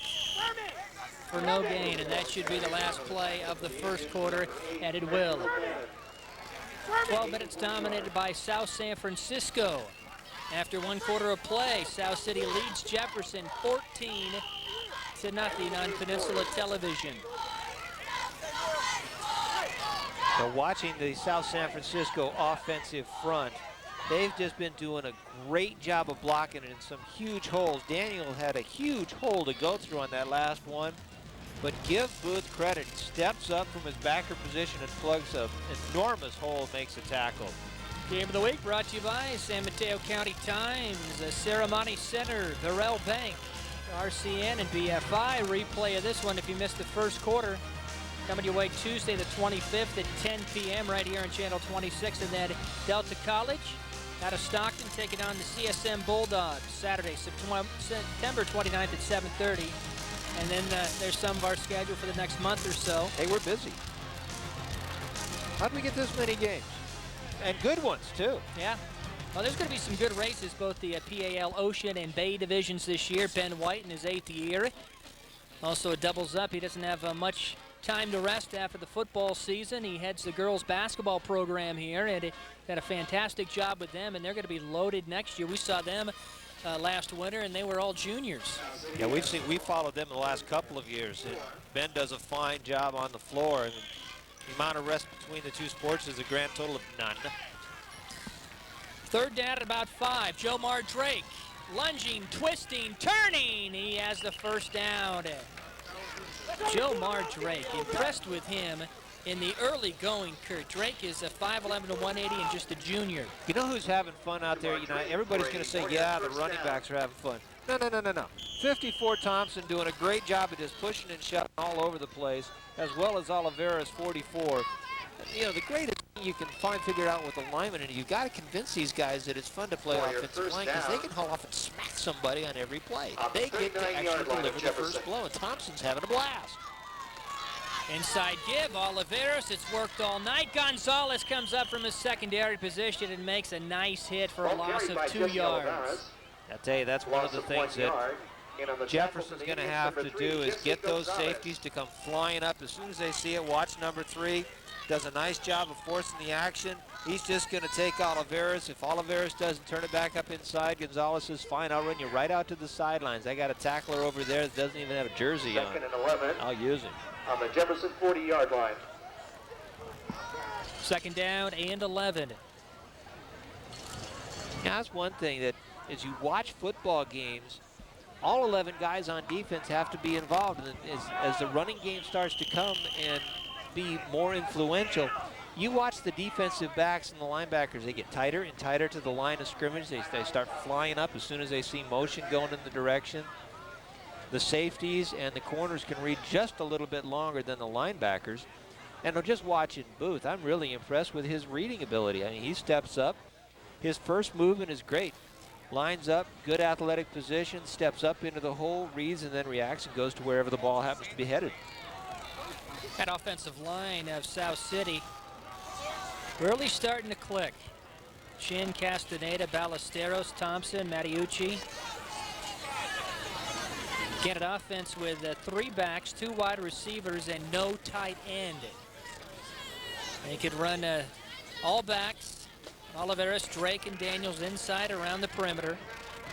Speaker 1: for no gain, and that should be the last play of the first quarter, and it will. 12 minutes dominated by South San Francisco. After 1 quarter of play, South City leads Jefferson 14-0 on Peninsula Television.
Speaker 3: So watching the South San Francisco offensive front, they've just been doing a great job of blocking it in some huge holes. Daniel had a huge hole to go through on that last one, but give Booth credit. He steps up from his backer position and plugs an enormous hole, makes a tackle.
Speaker 1: Game of the week brought to you by San Mateo County Times, Ceremony Center, Burrell Bank, RCN, and BFI. Replay of this one if you missed the first quarter. Coming your way Tuesday the 25th at 10 p.m. right here on Channel 26. And then Delta College out of Stockton taking on the CSM Bulldogs Saturday, September 29th at 7:30. And then there's some of our schedule for the next month or so.
Speaker 3: Hey, we're busy. How did we get this many games? And good ones, too.
Speaker 1: Yeah. Well, there's going to be some good races, both the PAL Ocean and Bay divisions this year. Ben White in his 8th year. Also, it doubles up. He doesn't have much time to rest after the football season. He heads the girls basketball program here, and it did a fantastic job with them, and they're going to be loaded next year. We saw them last winter, and they were all juniors.
Speaker 3: Yeah, we followed them in the last couple of years. And Ben does a fine job on the floor, and the amount of rest between the two sports is a grand total of none.
Speaker 1: 3rd down at about 5. Jomar Drake lunging, twisting, turning. He has the first down. Jomar Drake, impressed with him in the early going, Kurt. Drake is a 5'11" to 180 and just a junior.
Speaker 3: You know who's having fun out there? You know, everybody's going to say, yeah, the running backs are having fun. No. 54 Thompson doing a great job of just pushing and shoving all over the place, as well as Oliveros 44. You know, the greatest thing you can figure out with alignment, and you've got to convince these guys that it's fun to play offensive line, because they can haul off and smack somebody on every play. They get to actually deliver the first blow, and Thompson's having a blast.
Speaker 1: Inside give, Oliveros, it's worked all night. Gonzalez comes up from his secondary position and makes a nice hit for a loss of 2 yards.
Speaker 3: I tell you, that's one of the things that Jefferson's going to have to do is get those safeties to come flying up as soon as they see it. Watch number 3. Does a nice job of forcing the action. He's just going to take Oliveros. If Oliveros doesn't turn it back up inside, Gonzalez says, fine, I'll run you right out to the sidelines. I got a tackler over there that doesn't even have a jersey on.
Speaker 5: 2nd and 11.
Speaker 3: I'll use him.
Speaker 5: On the Jefferson 40-yard line.
Speaker 1: 2nd down and 11.
Speaker 3: Now, that's one thing that as you watch football games, all 11 guys on defense have to be involved. And as the running game starts to come and be more influential, you watch the defensive backs and the linebackers. They get tighter and tighter to the line of scrimmage. They start flying up as soon as they see motion going in the direction. The safeties and the corners can read just a little bit longer than the linebackers. And just watching Booth, I'm really impressed with his reading ability. I mean, he steps up. His first movement is great. Lines up, good athletic position, steps up into the hole, reads, and then reacts and goes to wherever the ball happens to be headed.
Speaker 1: That offensive line of South City really starting to click. Chin, Castaneda, Ballesteros, Thompson, Mattiucci. Canada offense with 3 backs, 2 wide receivers, and no tight end. They could run all backs. Oliveris, Drake, and Daniels inside around the perimeter.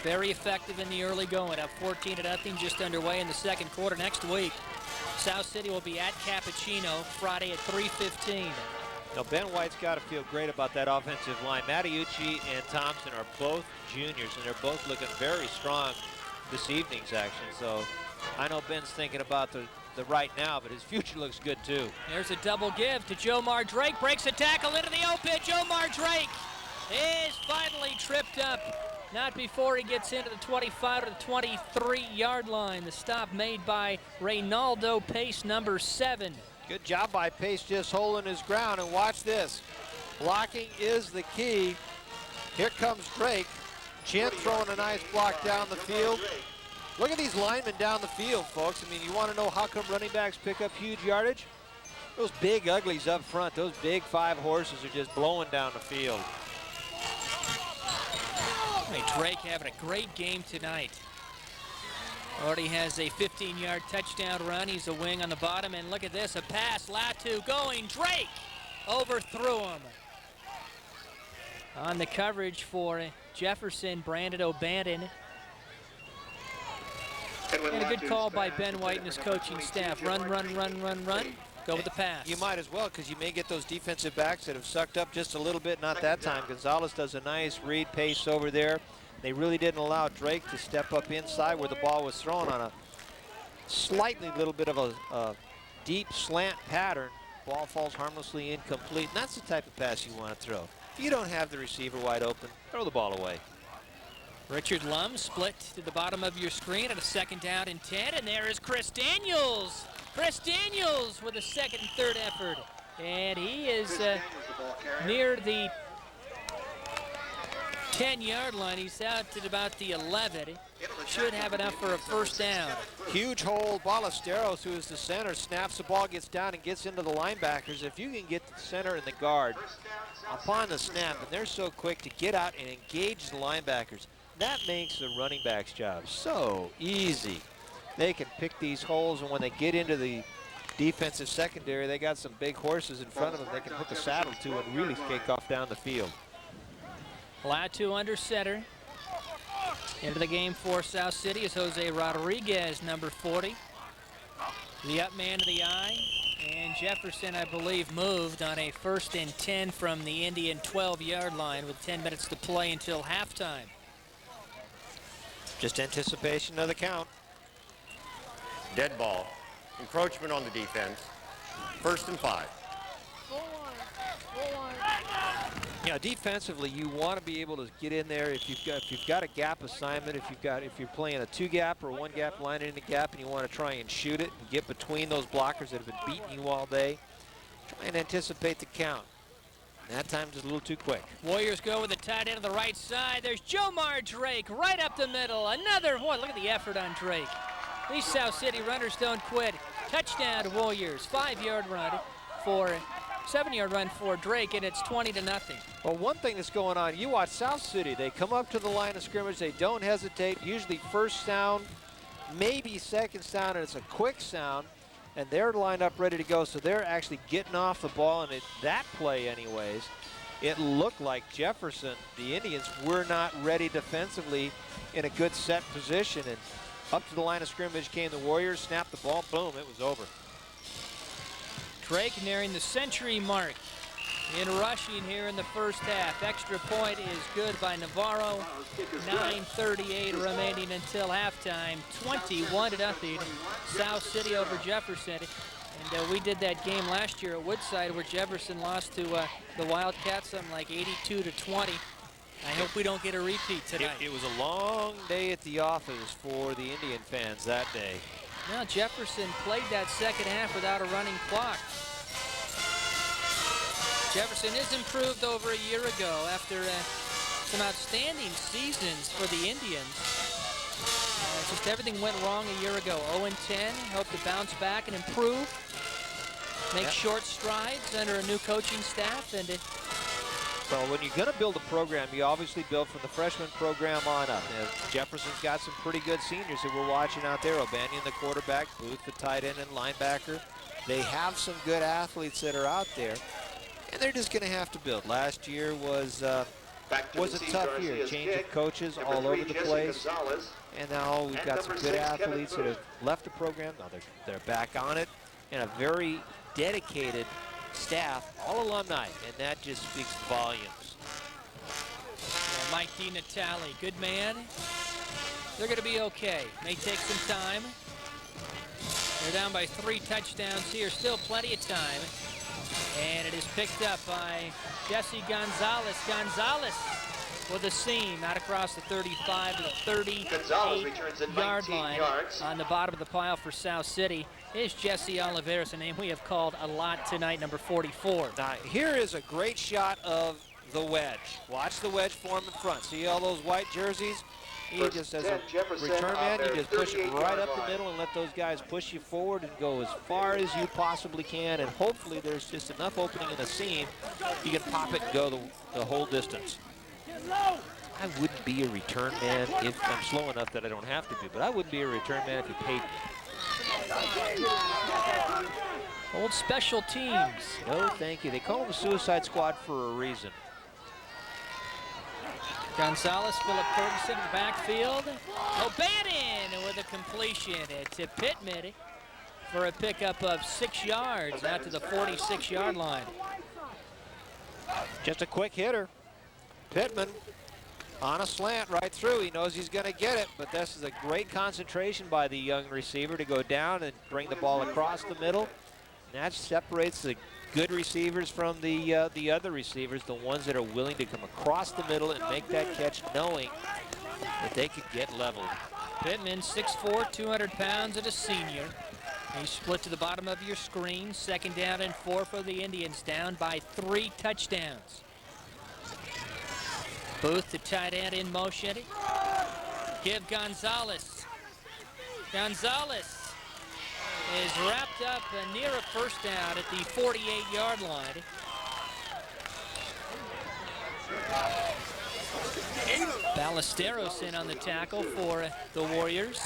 Speaker 1: Very effective in the early going. Up 14-0, just underway in the second quarter. Next week, South City will be at Cappuccino Friday at 3:15.
Speaker 3: Now, Ben White's got to feel great about that offensive line. Mattiucci and Thompson are both juniors, and they're both looking very strong this evening's action. So I know Ben's thinking about the right now, but his future looks good too.
Speaker 1: There's a double give to Jomar Drake. Breaks a tackle into the O-pitch. Jomar Drake is finally tripped up. Not before he gets into the 25 to the 23-yard line. The stop made by Reynaldo Pace, number 7.
Speaker 3: Good job by Pace just holding his ground, and watch this. Blocking is the key. Here comes Drake. Chin throwing a nice block down the field. Look at these linemen down the field, folks. I mean, you want to know how come running backs pick up huge yardage? Those big uglies up front, those big 5 horses are just blowing down the field.
Speaker 1: Hey, Drake having a great game tonight. Already has a 15-yard touchdown run. He's a wing on the bottom, and look at this, a pass. Latu going, Drake overthrew him. On the coverage for Jefferson, Brandon O'Bannon. And a good call by Ben White and his coaching staff. Run, run, run, run, run. Go with the pass.
Speaker 3: You might as well, because you may get those defensive backs that have sucked up just a little bit. Not that time. Gonzalez does a nice read Pace over there. They really didn't allow Drake to step up inside where the ball was thrown on a slightly little bit of a deep slant pattern. Ball falls harmlessly incomplete. And that's the type of pass you want to throw. If you don't have the receiver wide open, throw the ball away.
Speaker 1: Richard Lum split to the bottom of your screen at a 2nd down and 10, and there is Chris Daniels. Chris Daniels with a 2nd and 3rd effort, and he is near the 10-yard line. He's out at about the 11. Should have enough for a 1st down.
Speaker 3: Huge hole. Ballesteros, who is the center, snaps the ball, gets down, and gets into the linebackers. If you can get the center and the guard upon the snap, and they're so quick to get out and engage the linebackers, that makes the running back's job so easy. They can pick these holes, and when they get into the defensive secondary, they got some big horses in front of them they can hook a saddle to and really take off down the field.
Speaker 1: Latu under center. Into the game for South City is Jose Rodriguez, number 40. The up man to the eye. And Jefferson, I believe, moved on a 1st and 10 from the Indian 12-yard line with 10 minutes to play until halftime.
Speaker 3: Just anticipation of the count.
Speaker 4: Dead ball. Encroachment on the defense. 1st and 5.
Speaker 3: Yeah, defensively, you want to be able to get in there if you've got a gap assignment, if you're playing a 2-gap or 1-gap line in the gap, and you want to try and shoot it and get between those blockers that have been beating you all day. Try and anticipate the count. And that time just a little too quick.
Speaker 1: Warriors go with the tight end on the right side. There's Jomar Drake right up the middle. Another one. Look at the effort on Drake. These South City runners don't quit. Touchdown to Warriors. 5-yard run for 7-yard run for Drake, and it's 20-0.
Speaker 3: Well, one thing that's going on, you watch South City, they come up to the line of scrimmage, they don't hesitate, usually 1st sound, maybe 2nd sound, and it's a quick sound, and they're lined up ready to go, so they're actually getting off the ball, and that play anyways, it looked like Jefferson, the Indians, were not ready defensively in a good set position, and up to the line of scrimmage came the Warriors, snapped the ball, boom, it was over.
Speaker 1: Drake nearing the century mark in rushing here in the 1st half. Extra point is good by Navarro. 9:38 remaining until halftime. 21-0. South City over Jefferson. And we did that game last year at Woodside where Jefferson lost to the Wildcats, something like 82-20. I hope we don't get a repeat tonight.
Speaker 3: It was a long day at the office for the Indian fans that day.
Speaker 1: Now Jefferson played that 2nd half without a running clock. Jefferson is improved over a year ago after some outstanding seasons for the Indians. Just everything went wrong a year ago. 0-10, hope to bounce back and improve. Make short strides under a new coaching staff, and
Speaker 3: So when you're going to build a program, you obviously build from the freshman program on up. Now, Jefferson's got some pretty good seniors that we're watching out there. O'Banion, the quarterback, Booth, the tight end and linebacker. They have some good athletes that are out there, and they're just going to have to build. Last year was a tough year. Change of coaches all over the place. And now we've got some good athletes that have left the program. Now they're back on it, and a very dedicated staff, all alumni, and that just speaks volumes.
Speaker 1: Yeah, Mike DiNatale, good man. They're going to be okay. May take some time. They're down by 3 touchdowns here. Still plenty of time. And it is picked up by Jesse Gonzalez. Gonzalez with a seam out across the 35 to the 38-yard line on the bottom of the pile for South City is Jesse Oliveras, a name we have called a lot tonight, number 44.
Speaker 3: Now, here is a great shot of the wedge. Watch the wedge form in front. See all those white jerseys? He just, as a return man, you just push it right up the middle and let those guys push you forward and go as far as you possibly can, and hopefully there's just enough opening in the seam you can pop it and go the whole distance. I wouldn't be a return man if I'm slow enough that I don't have to be, but I wouldn't be a return man if you paid me.
Speaker 1: Old special teams.
Speaker 3: No, thank you. They call them the Suicide Squad for a reason.
Speaker 1: Gonzalez, Philip Ferguson in the backfield. O'Bannon with a completion to Pittman for a pickup of 6 yards out to the 46-yard line.
Speaker 3: Just a quick hitter. Pittman on a slant right through. He knows he's going to get it, but this is a great concentration by the young receiver to go down and bring the ball across the middle. And that separates the good receivers from the other receivers, the ones that are willing to come across the middle and make that catch knowing that they could get leveled.
Speaker 1: Pittman, 6'4", 200 pounds, and a senior. He's split to the bottom of your screen. 2nd down and 4 for the Indians, down by 3 touchdowns. Booth, the tight end, in motion. Give Gonzalez. Gonzalez is wrapped up near a first down at the 48-yard line. Ballesteros in on the tackle for the Warriors.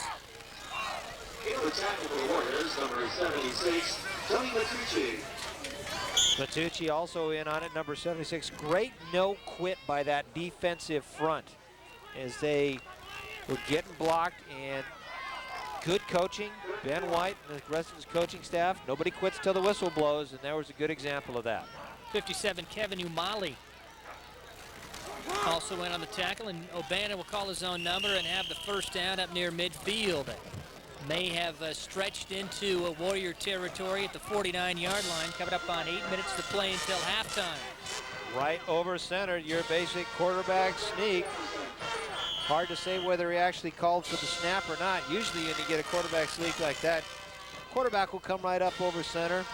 Speaker 5: In the tackle for the Warriors, number 76, Tony Matucci.
Speaker 3: Matucci also in on it, number 76. Great no quit by that defensive front as they were getting blocked, and good coaching. Ben White and the rest of his coaching staff. Nobody quits till the whistle blows, and there was a good example of that.
Speaker 1: 57, Kevin Umali also in on the tackle, and O'Bannon will call his own number and have the first down up near midfield. May have stretched into a Warrior territory at the 49-yard line, coming up on 8 minutes to play until halftime.
Speaker 3: Right over center, your basic quarterback sneak. Hard to say whether he actually called for the snap or not. Usually when you get a quarterback sneak like that, quarterback will come right up over center,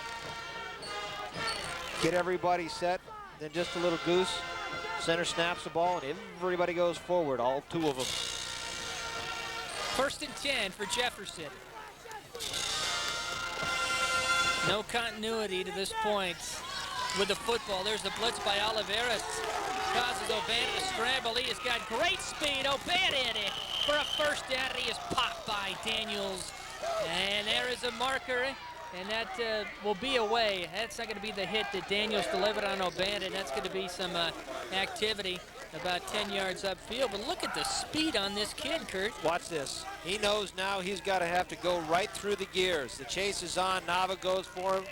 Speaker 3: get everybody set, then just a little goose. Center snaps the ball, and everybody goes forward, all 2 of them.
Speaker 1: 1st and 10 for Jefferson. No continuity to this point with the football. There's the blitz by Oliveras. Causes O'Bannon to scramble. He has got great speed. O'Bannon for a first down. He is popped by Daniels. And there is a marker, and that will be away. That's not going to be the hit that Daniels delivered on O'Bannon. That's going to be some activity about 10 yards upfield. But look at the speed on this kid, Kurt.
Speaker 3: Watch this. He knows now he's got to have to go right through the gears. The chase is on. Nava goes for him.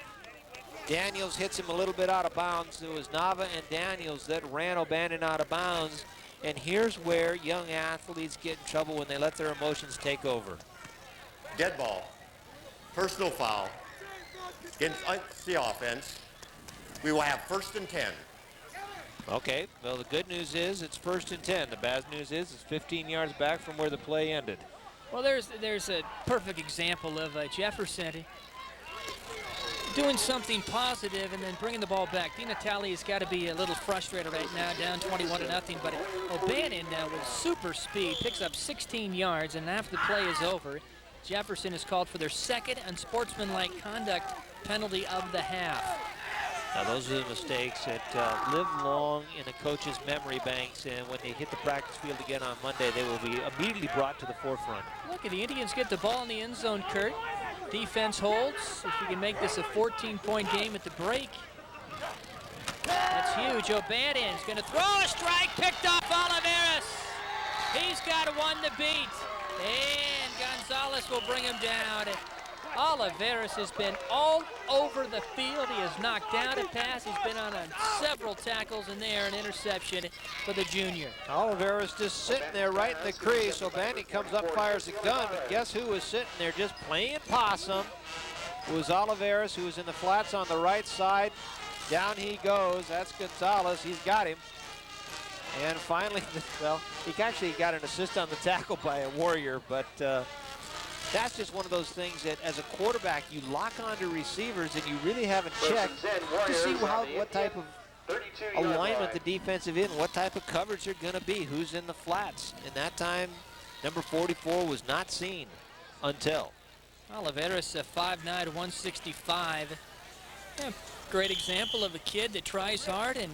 Speaker 3: Daniels hits him a little bit out of bounds. It was Nava and Daniels that ran O'Bannon out of bounds. And here's where young athletes get in trouble when they let their emotions take over.
Speaker 4: Dead ball. Personal foul. Against the offense. We will have 1st and 10.
Speaker 3: Okay, well, the good news is it's 1st and 10. The bad news is it's 15 yards back from where the play ended.
Speaker 1: Well, there's a perfect example of Jefferson doing something positive and then bringing the ball back. DiNatale has got to be a little frustrated right now, down 21-0, but O'Bannon with super speed picks up 16 yards, and after the play is over, Jefferson is called for their 2nd unsportsmanlike conduct penalty of the half.
Speaker 3: Now those are the mistakes that live long in a coach's memory banks, and when they hit the practice field again on Monday, they will be immediately brought to the forefront.
Speaker 1: Look at the Indians get the ball in the end zone, Kurt. Defense holds. If you can make this a 14-point game at the break, that's huge. O'Bannon's going to throw a strike, picked off Oliveras. He's got one to beat, and Gonzalez will bring him down. Oliveras has been all over the field. He has knocked down a pass. He's been on several tackles in there, an interception for the junior.
Speaker 3: Oliveras just sitting there right in the crease. O'Bannon comes up, fires a gun, but guess who was sitting there just playing possum? It was Oliveras, who was in the flats on the right side. Down he goes. That's Gonzalez. He's got him. And finally, well, he actually got an assist on the tackle by a Warrior, but that's just one of those things that as a quarterback you lock onto receivers and you really haven't checked to see what type of alignment the defensive end, what type of coverage they're going to be, who's in the flats. And that time, number 44 was not seen until.
Speaker 1: Oliveras, 5'9", 165. Yeah, great example of a kid that tries hard and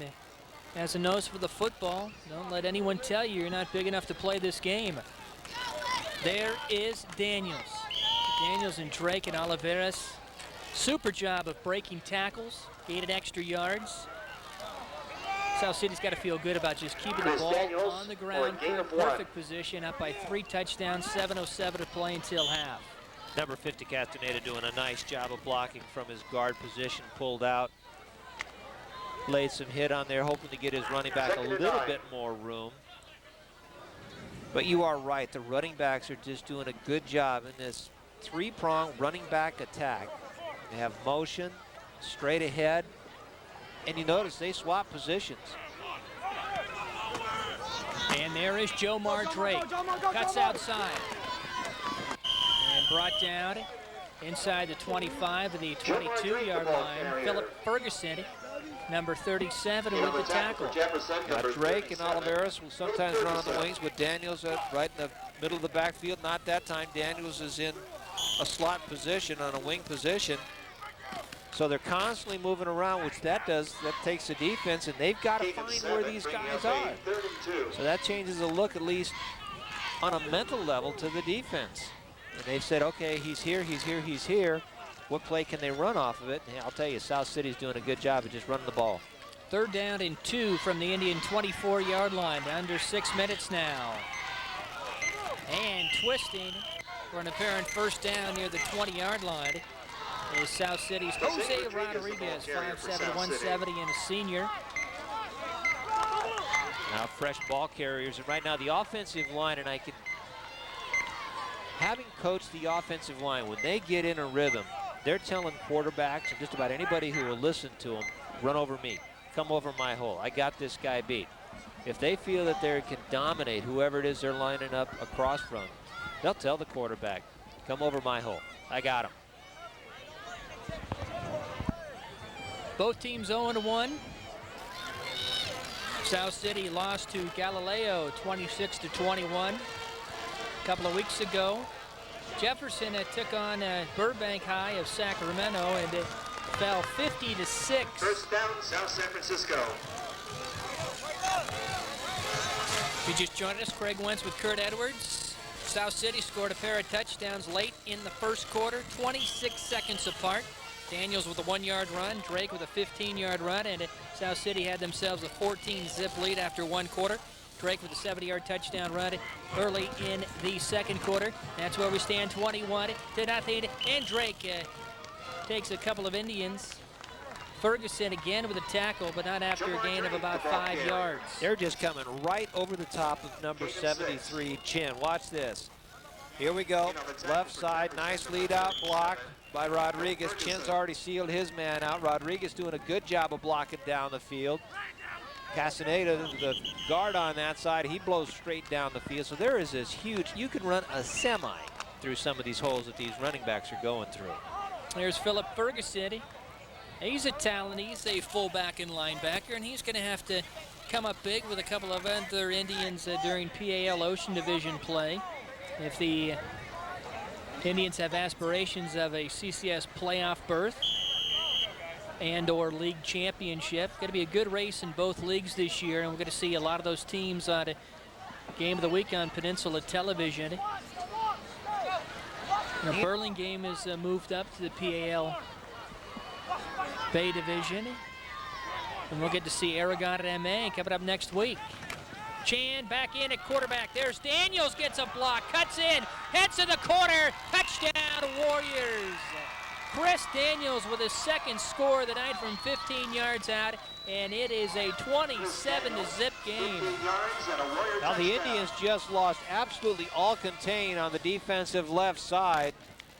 Speaker 1: has a nose for the football. Don't let anyone tell you you're not big enough to play this game. There is Daniels. Daniels and Drake and Oliveras. Super job of breaking tackles, gained extra yards. South City's got to feel good about just keeping the ball on the ground. Perfect position, up by 3 touchdowns, 7:07 to play until half.
Speaker 3: Number 50, Castaneda, doing a nice job of blocking from his guard position, pulled out. Laid some hit on there, hoping to get his running back a little bit more room. But you are right, the running backs are just doing a good job in this 3-prong running back attack. They have motion, straight ahead, and you notice they swap positions.
Speaker 1: And there is Jomar Drake, cuts outside. And brought down inside the 25 of the 22-yard line. Philip Ferguson, number 37, with the tackle.
Speaker 3: Drake and Oliveras will sometimes run on the wings, but Daniels right in the middle of the backfield. Not that time. Daniels is in a slot position, on a wing position. So they're constantly moving around, which that takes the defense, and they've got to find where these guys are. So that changes the look, at least on a mental level, to the defense. And they've said, okay, he's here, he's here, he's here. What play can they run off of it? And I'll tell you, South City's doing a good job of just running the ball.
Speaker 1: 3rd down and 2 from the Indian 24-yard line. Under 6 minutes now. And twisting for an apparent first down near the 20-yard line is South City's Jose Rodriguez, 5'7", 170, and a senior.
Speaker 3: Now fresh ball carriers, and right now the offensive line, and having coached the offensive line, when they get in a rhythm, they're telling quarterbacks and just about anybody who will listen to them, run over me, come over my hole, I got this guy beat. If they feel that they can dominate whoever it is they're lining up across from, they'll tell the quarterback, come over my hole, I got him.
Speaker 1: Both teams 0-1. South City lost to Galileo 26-21 a couple of weeks ago. Jefferson took on Burbank High of Sacramento, and it fell 50-6.
Speaker 5: First down, South San Francisco.
Speaker 1: If you just joined us, Craig Wentz with Kurt Edwards. South City scored a pair of touchdowns late in the first quarter, 26 seconds apart. Daniels with a 1-yard run, Drake with a 15-yard run, and South City had themselves a 14-zip lead after 1 quarter. Drake with a 70-yard touchdown run early in the second quarter. That's where we stand, 21-0, and Drake takes a couple of Indians. Ferguson again with a tackle, but not after a gain of about 5 yards.
Speaker 3: They're just coming right over the top of number 73, Chin. Watch this. Here we go, left side, nice lead out block by Rodriguez. Chin's already sealed his man out. Rodriguez doing a good job of blocking down the field. Castaneda, the guard on that side, he blows straight down the field. So there is this huge, you can run a semi through some of these holes that these running backs are going through.
Speaker 1: There's Philip Ferguson. He's a talent, he's a fullback and linebacker, and he's going to have to come up big with a couple of other Indians during PAL Ocean Division play. If the Indians have aspirations of a CCS playoff berth. and/or league championship. Going to be a good race in both leagues this year, and we're going to see a lot of those teams on Game of the Week on Peninsula Television. Now, Burlingame is moved up to the PAL Bay Division, and we'll get to see Aragon at MA coming up next week. Chan back in at quarterback. There's Daniels, gets a block, cuts in, heads to the corner, touchdown Warriors. Chris Daniels with his second score of the night from 15 yards out, and it is a 27-0 game.
Speaker 3: Now the Indians just lost absolutely all contain on the defensive left side.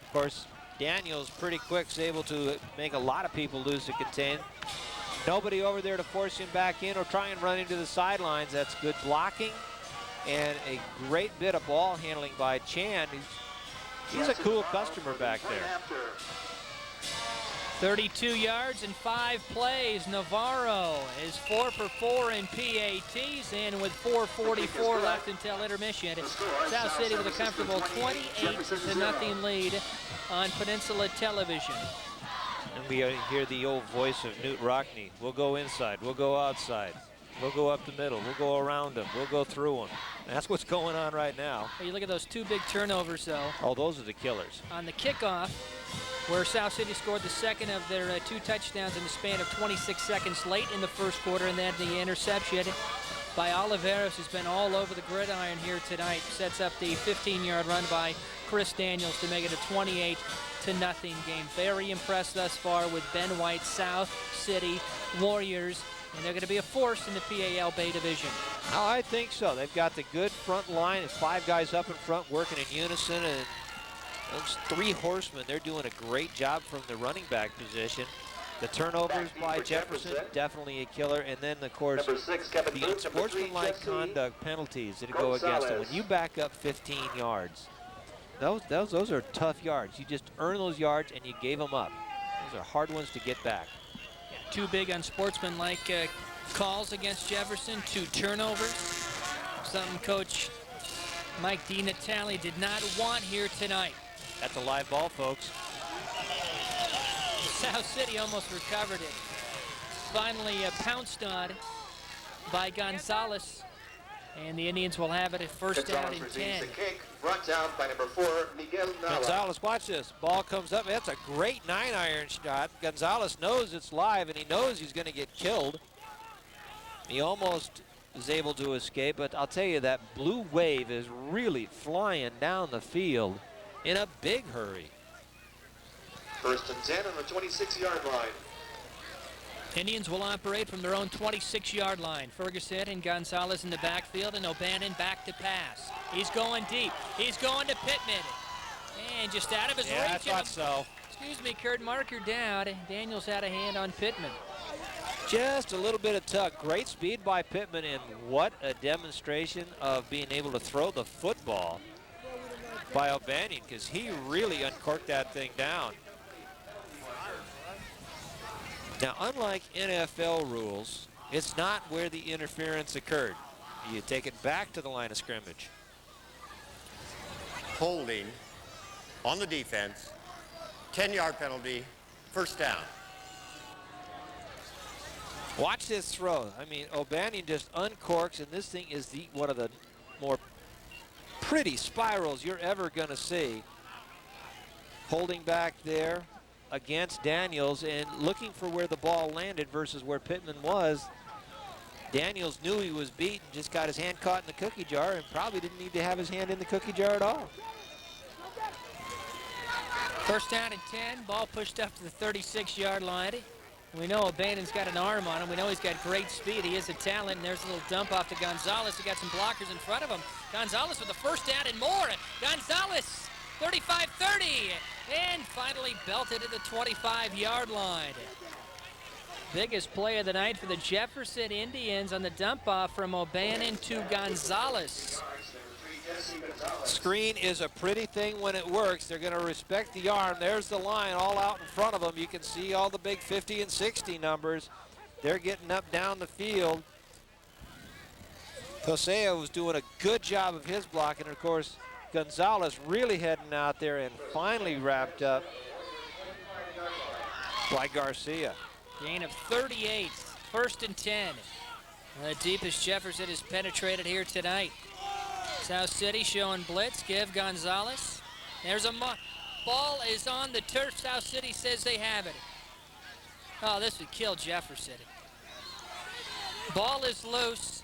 Speaker 3: Of course, Daniels pretty quick is able to make a lot of people lose the contain. Nobody over there to force him back in or try and run into the sidelines. That's good blocking and a great bit of ball handling by Chan. He's a cool customer back there.
Speaker 1: 32 yards in 5 plays. Navarro is 4 for 4 in PATs, and with 4:44 left until intermission, South City with a comfortable 28-0 lead on Peninsula Television.
Speaker 3: And we hear the old voice of Newt Rockney. We'll go inside, we'll go outside, we'll go up the middle, we'll go around them, we'll go through them. That's what's going on right now.
Speaker 1: You look at those 2 big turnovers, though.
Speaker 3: Oh, those are the killers.
Speaker 1: On the kickoff, where South City scored the second of their 2 touchdowns in the span of 26 seconds late in the first quarter, and then the interception by Oliveros, who's been all over the gridiron here tonight, sets up the 15-yard run by Chris Daniels to make it a 28-0 game. Very impressed thus far with Ben White's South City Warriors, and they're going to be a force in the PAL Bay Division.
Speaker 3: Oh, I think so. They've got the good front line. It's 5 guys up in front working in unison, and those 3 horsemen, they're doing a great job from the running back position. The turnovers by Jefferson, definitely a killer. And then, of course, the unsportsmanlike conduct penalties that go against them. When you back up 15 yards, those are tough yards. You just earn those yards and you gave them up. Those are hard ones to get back.
Speaker 1: Yeah, 2 big unsportsmanlike calls against Jefferson, 2 turnovers. Something Coach Mike DiNatale did not want here tonight.
Speaker 3: That's a live ball, folks.
Speaker 1: South City almost recovered it. Finally pounced on by Gonzalez, and the Indians will have it at first down and 10.
Speaker 5: The kick brought down by number 4, Miguel Nava.
Speaker 3: Gonzalez, watch this. Ball comes up. That's a great 9-iron shot. Gonzalez knows it's live, and he knows he's going to get killed. He almost is able to escape, but I'll tell you, that blue wave is really flying down the field in a big hurry.
Speaker 5: First and 10 on the 26-yard line.
Speaker 1: Indians will operate from their own 26-yard line. Ferguson and Gonzalez in the backfield, and O'Bannon back to pass. He's going deep. He's going to Pittman. And just out of his reach.
Speaker 3: I thought so.
Speaker 1: Excuse me, Kurt, marker down. Daniels had a hand on Pittman.
Speaker 3: Just a little bit of tuck. Great speed by Pittman, and what a demonstration of being able to throw the football by O'Bannon, because he really uncorked that thing down. Now, unlike NFL rules, it's not where the interference occurred. You take it back to the line of scrimmage.
Speaker 4: Holding on the defense, 10-yard penalty, first down.
Speaker 3: Watch this throw. I mean, O'Bannon just uncorks, and this thing is one of the more pretty spirals you're ever going to see. Holding back there against Daniels and looking for where the ball landed versus where Pittman was. Daniels knew he was beaten, just got his hand caught in the cookie jar, and probably didn't need to have his hand in the cookie jar at all.
Speaker 1: First down and 10, ball pushed up to the 36-yard line. We know O'Bannon's got an arm on him. We know he's got great speed. He is a talent, and there's a little dump off to Gonzalez. He got some blockers in front of him. Gonzalez with the first down and more. Gonzalez, 35-30, and finally belted at the 25-yard line. Biggest play of the night for the Jefferson Indians on the dump off from O'Bannon to Gonzalez.
Speaker 3: Screen is a pretty thing when it works. They're going to respect the arm. There's the line all out in front of them. You can see all the big 50 and 60 numbers. They're getting up down the field. Hosea was doing a good job of his blocking. Of course, Gonzalez really heading out there and finally wrapped up by Garcia.
Speaker 1: Gain of 38, 1st and 10. The deepest Jefferson has penetrated here tonight. South City showing blitz, give Gonzalez. There's a ball is on the turf. South City says they have it. Oh, this would kill Jefferson. Ball is loose.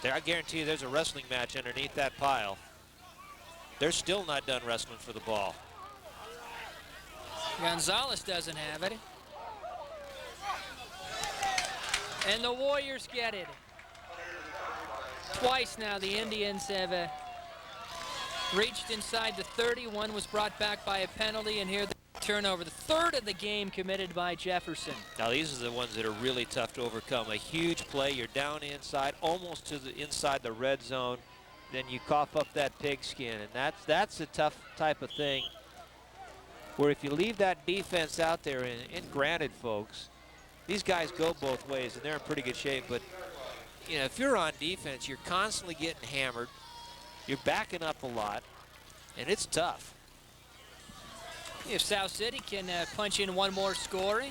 Speaker 3: There, I guarantee you there's a wrestling match underneath that pile. They're still not done wrestling for the ball.
Speaker 1: Gonzalez doesn't have it. And the Warriors get it. Twice now the Indians have reached inside the 30. One was brought back by a penalty, and here the turnover. The 3rd of the game committed by Jefferson.
Speaker 3: Now these are the ones that are really tough to overcome. A huge play, you're down inside, almost to the inside the red zone. Then you cough up that pigskin, and that's a tough type of thing. Where if you leave that defense out there, and granted, folks, these guys go both ways, and they're in pretty good shape. But you know, if you're on defense, you're constantly getting hammered. You're backing up a lot, and it's tough.
Speaker 1: If South City can punch in one more score.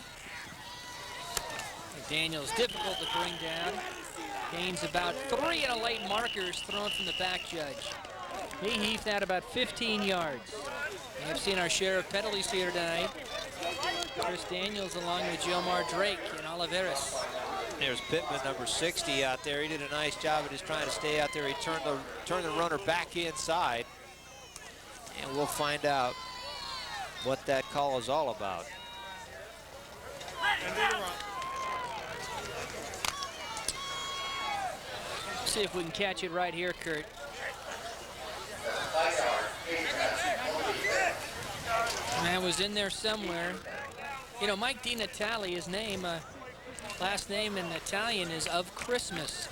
Speaker 1: Daniels difficult to bring down. Gains about 3 and a late markers thrown from the back judge. He heaved out about 15 yards. We have seen our share of penalties here tonight. Chris Daniels along with Jomar Drake and Oliveris.
Speaker 3: There's Pittman, number 60 out there. He did a nice job of just trying to stay out there. He turned the runner back inside. And we'll find out what that call is all about.
Speaker 1: See if we can catch it right here, Kurt. Man was in there somewhere. You know, Mike DiNatale, his name, last name in Italian is of Christmas.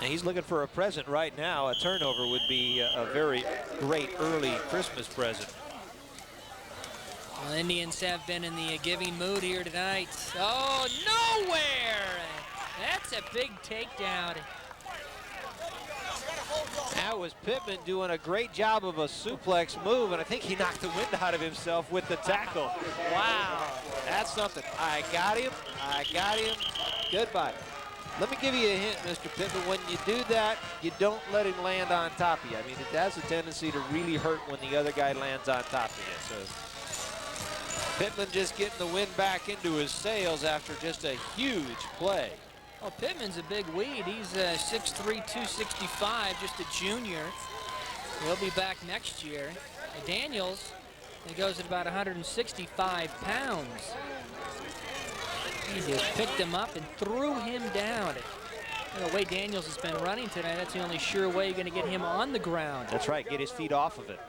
Speaker 3: And he's looking for a present right now. A turnover would be a very great early Christmas present.
Speaker 1: Well, Indians have been in the giving mood here tonight. Oh, nowhere! That's a big takedown.
Speaker 3: That was Pittman doing a great job of a suplex move, and I think he knocked the wind out of himself with the tackle. Wow, that's something. I got him. Goodbye. Let me give you a hint, Mr. Pittman. When you do that, you don't let him land on top of you. I mean, it has a tendency to really hurt when the other guy lands on top of you. So Pittman just getting the wind back into his sails after just a huge play.
Speaker 1: Well, Pittman's a big weed. He's 6'3", 265, just a junior. He'll be back next year. Daniels, he goes at about 165 pounds. He just picked him up and threw him down. The way Daniels has been running tonight, that's the only sure way you're going to get him on the ground.
Speaker 3: That's right, get his feet off of it.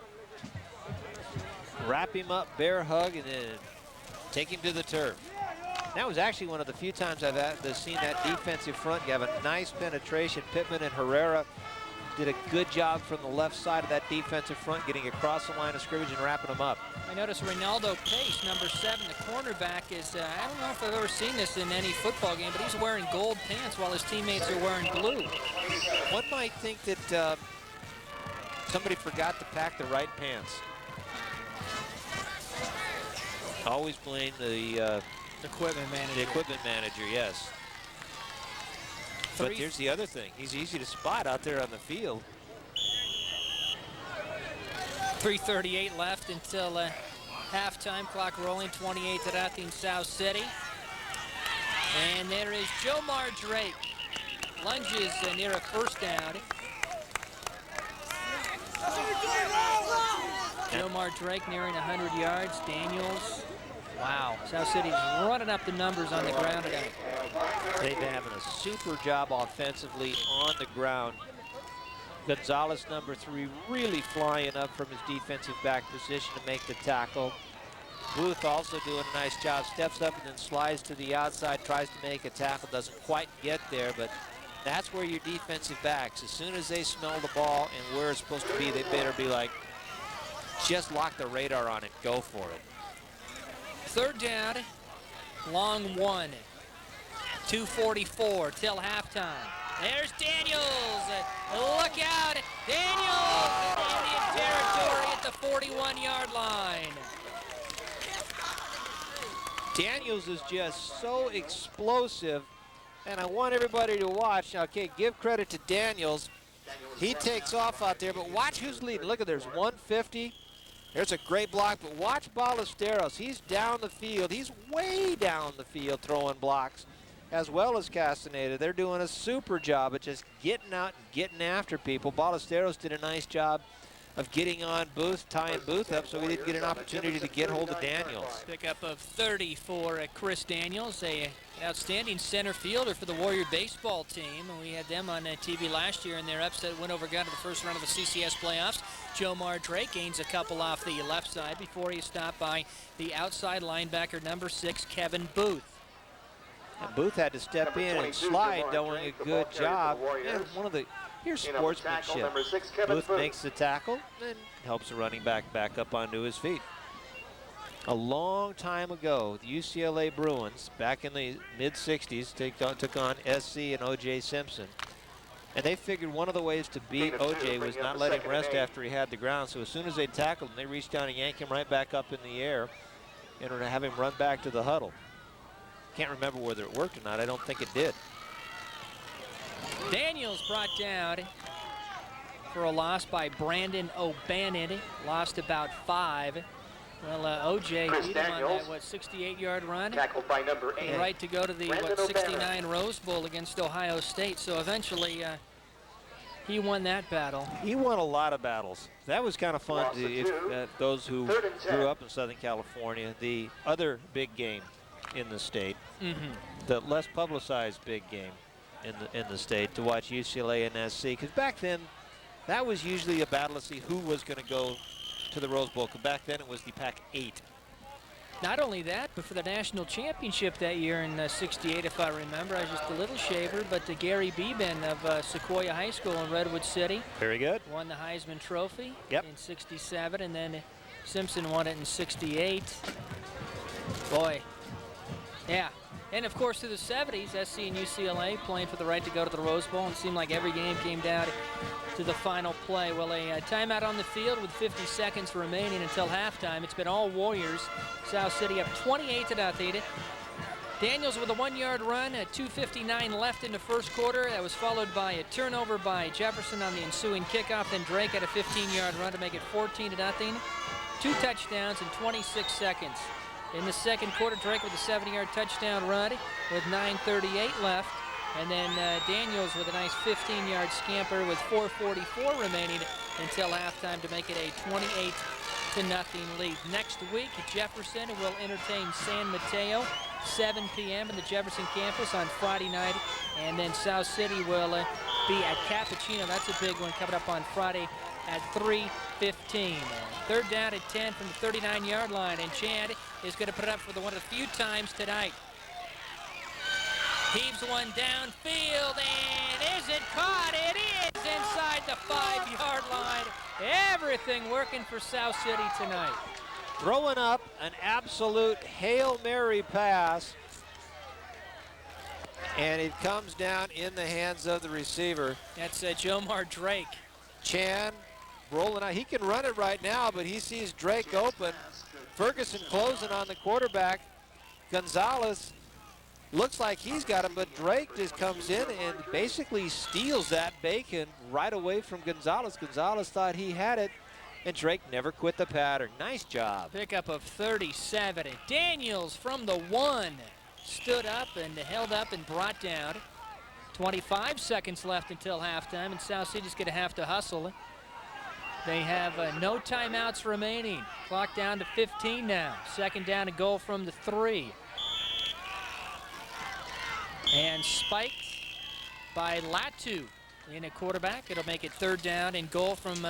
Speaker 3: Wrap him up, bear hug, and then take him to the turf. That was actually one of the few times I've seen that defensive front. You have a nice penetration. Pittman and Herrera did a good job from the left side of that defensive front, getting across the line of scrimmage and wrapping them up.
Speaker 1: I noticed Reynaldo Pace, number 7, the cornerback, is, I don't know if I've ever seen this in any football game, but he's wearing gold pants while his teammates are wearing blue.
Speaker 3: One might think that somebody forgot to pack the right pants. Always blame the
Speaker 1: equipment manager.
Speaker 3: The equipment manager, yes. But here's the other thing. He's easy to spot out there on the field.
Speaker 1: 3:38 left until halftime. Clock rolling, 28-0 South City. And there is Jomar Drake. Lunges near a first down. Jomar Drake nearing 100 yards. Daniels. Wow, South City's running up the numbers on the ground tonight.
Speaker 3: They've been having a super job offensively on the ground. Gonzalez, number 3, really flying up from his defensive back position to make the tackle. Booth also doing a nice job, steps up and then slides to the outside, tries to make a tackle, doesn't quite get there, but that's where your defensive backs, as soon as they smell the ball and where it's supposed to be, they better be like, just lock the radar on it, go for it.
Speaker 1: 3rd down, long 1. 2:44 till halftime. There's Daniels. Look out. Daniels in Indian territory at the 41-yard line.
Speaker 3: Daniels is just so explosive, and I want everybody to watch. Okay, give credit to Daniels. He takes off out there, but watch who's leading. Look at, there's 150. There's a great block, but watch Ballesteros. He's down the field. He's way down the field throwing blocks, as well as Castaneda. They're doing a super job at just getting out and getting after people. Ballesteros did a nice job of getting on Booth, tying Booth up, so he didn't get an opportunity to get hold of Daniels.
Speaker 1: Pickup of 30 for Chris Daniels, an outstanding center fielder for the Warrior baseball team. We had them on TV last year in their upset win over got to the first round of the CCS playoffs. Jomar Drake gains a couple off the left side before he's stopped by the outside linebacker number 6, Kevin Booth.
Speaker 3: And Booth had to step in and slide, doing a good job. And one of the, here's sportsmanship. Booth makes the tackle and helps the running back up onto his feet. A long time ago, the UCLA Bruins, back in the mid-60s, took on SC and O.J. Simpson. And they figured one of the ways to beat O.J. was not let him rest after he had the ground. So as soon as they tackled him, they reached down and yanked him right back up in the air in order to have him run back to the huddle. Can't remember whether it worked or not. I don't think it did.
Speaker 1: Daniels brought down for a loss by Brandon O'Bannon. Lost about 5. Well, OJ beat him on that, 68-yard run.
Speaker 5: Tackled by number 8.
Speaker 1: Right to go to the, 69 Rose Bowl against Ohio State. So eventually he won that battle.
Speaker 3: He won a lot of battles. That was kind of fun to those who grew up in Southern California. The other big game in the state, the less publicized big game in the state, to watch UCLA and SC, because back then that was usually a battle to see who was going to go to the Rose Bowl. Back then it was the Pac-8.
Speaker 1: Not only that, but for the national championship that year in '68, if I remember, I was just a little shaver, but Gary Beeben of Sequoia High School in Redwood City,
Speaker 3: very good,
Speaker 1: won the Heisman Trophy
Speaker 3: in
Speaker 1: '67, and then Simpson won it in '68. Boy, yeah. And of course, through the '70s, SC and UCLA playing for the right to go to the Rose Bowl, and it seemed like every game came down to the final play. Well, a timeout on the field with 50 seconds remaining until halftime. It's been all Warriors. South City up 28-0. Daniels with a 1-yard run, 2:59 left in the first quarter. That was followed by a turnover by Jefferson on the ensuing kickoff. Then Drake had a 15-yard run to make it 14-0. 2 touchdowns in 26 seconds. In the second quarter, Drake with a 70-yard touchdown run with 9:38 left. And then Daniels with a nice 15-yard scamper with 4:44 remaining until halftime to make it a 28-0 lead. Next week, Jefferson will entertain San Mateo, 7 p.m. in the Jefferson campus on Friday night. And then South City will be at Cappuccino. That's a big one coming up on Friday at 3:15. Third down at 10 from the 39-yard line. And Chad is going to put it up for the one of the few times tonight. Heaves one downfield, and is it caught? It is inside the 5-yard line. Everything working for South City tonight.
Speaker 3: Throwing up an absolute Hail Mary pass, and it comes down in the hands of the receiver.
Speaker 1: That's Jomar Drake.
Speaker 3: Chan rolling out. He can run it right now, but he sees Drake open. Ferguson closing on the quarterback. Gonzalez looks like he's got him, but Drake just comes in and basically steals that bacon right away from Gonzalez. Gonzalez thought he had it, and Drake never quit the pattern. Nice job.
Speaker 1: Pickup of 37. Daniels from the 1 stood up and held up and brought down. 25 seconds left until halftime, and South City's going to have to hustle. They have no timeouts remaining. Clock down to 15 now. Second down and goal from the 3. And spiked by Latu in a quarterback. It'll make it third down and goal from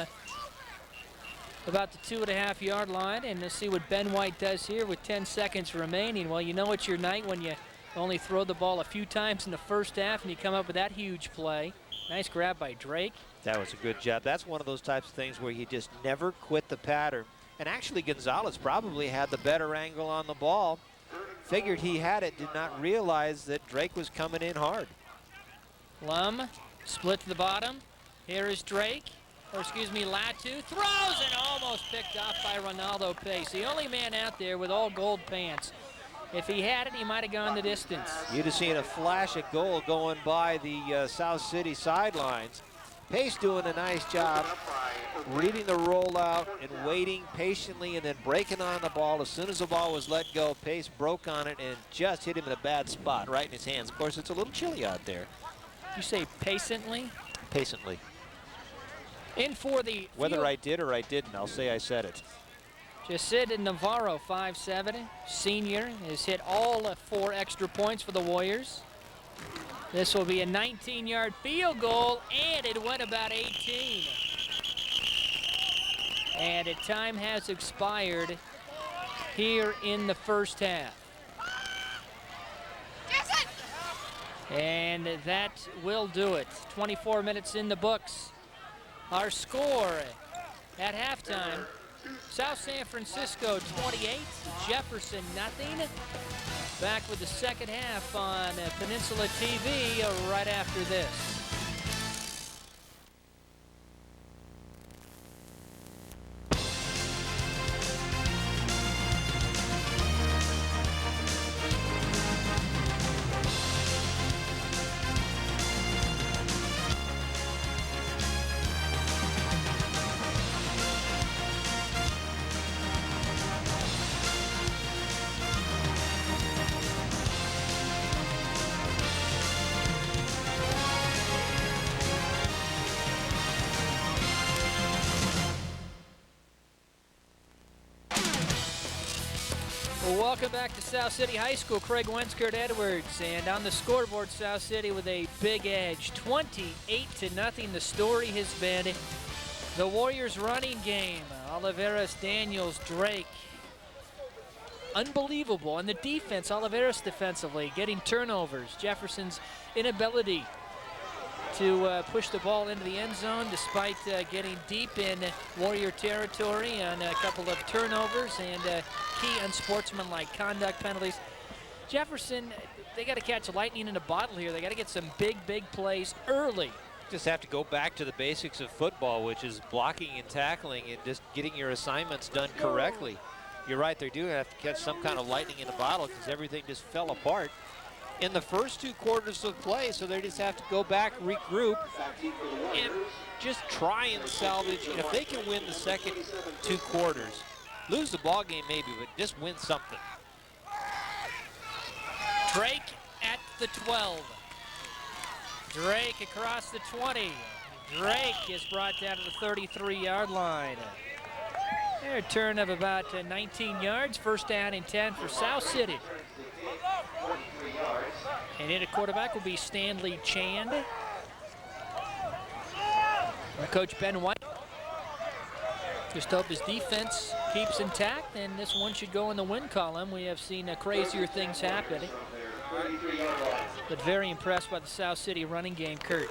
Speaker 1: about the 2.5-yard line. And let's see what Ben White does here with 10 seconds remaining. Well, you know it's your night when you only throw the ball a few times in the first half and you come up with that huge play. Nice grab by Drake.
Speaker 3: That was a good job. That's one of those types of things where he just never quit the pattern. And actually Gonzalez probably had the better angle on the ball. Figured he had it, did not realize that Drake was coming in hard.
Speaker 1: Lum, split to the bottom. Here is Drake, or excuse me, Latu. Throws and almost picked off by Ronaldo Pace. The only man out there with all gold pants. If he had it, he might have gone the distance.
Speaker 3: You'd have seen a flash of goal going by the South City sidelines. Pace doing a nice job reading the rollout and waiting patiently and then breaking on the ball. As soon as the ball was let go, Pace broke on it and just hit him in a bad spot right in his hands. Of course, it's a little chilly out there.
Speaker 1: You say patiently?
Speaker 3: Patiently.
Speaker 1: In for the
Speaker 3: Whether
Speaker 1: field.
Speaker 3: I did or I didn't, I'll say I said it.
Speaker 1: Jasid Navarro, 5'7", senior, has hit all 4 extra points for the Warriors. This will be a 19-yard field goal, and it went about 18. And time has expired here in the first half. And that will do it. 24 minutes in the books. Our score at halftime, South San Francisco 28, Jefferson nothing. Back with the second half on Peninsula TV right after this. Well, welcome back to South City High School. Craig Wentz, Kurt Edwards, and on the scoreboard, South City with a big edge, 28-0. The story has been the Warriors' running game. Oliveras, Daniels, Drake. Unbelievable. And the defense, Oliveras defensively, getting turnovers. Jefferson's inability to push the ball into the end zone despite getting deep in Warrior territory on a couple of turnovers and key unsportsmanlike conduct penalties. Jefferson, they got to catch lightning in a bottle here. They got to get some big plays early.
Speaker 3: Just have to go back to the basics of football, which is blocking and tackling and just getting your assignments done correctly. You're right, they do have to catch some kind of lightning in a bottle because everything just fell apart in the first 2 quarters of play, so they just have to go back, regroup, and just try and salvage. And if they can win the second 2 quarters, lose the ball game maybe, but just win something.
Speaker 1: Drake at the 12. Drake across the 20. Drake is brought down to the 33-yard line. A return of about 19 yards, first down and 10 for South City. And in at quarterback will be Stanley Chand. Our coach Ben White. Just hope his defense keeps intact, and this one should go in the win column. We have seen crazier things happen. But very impressed by the South City running game, Kurt.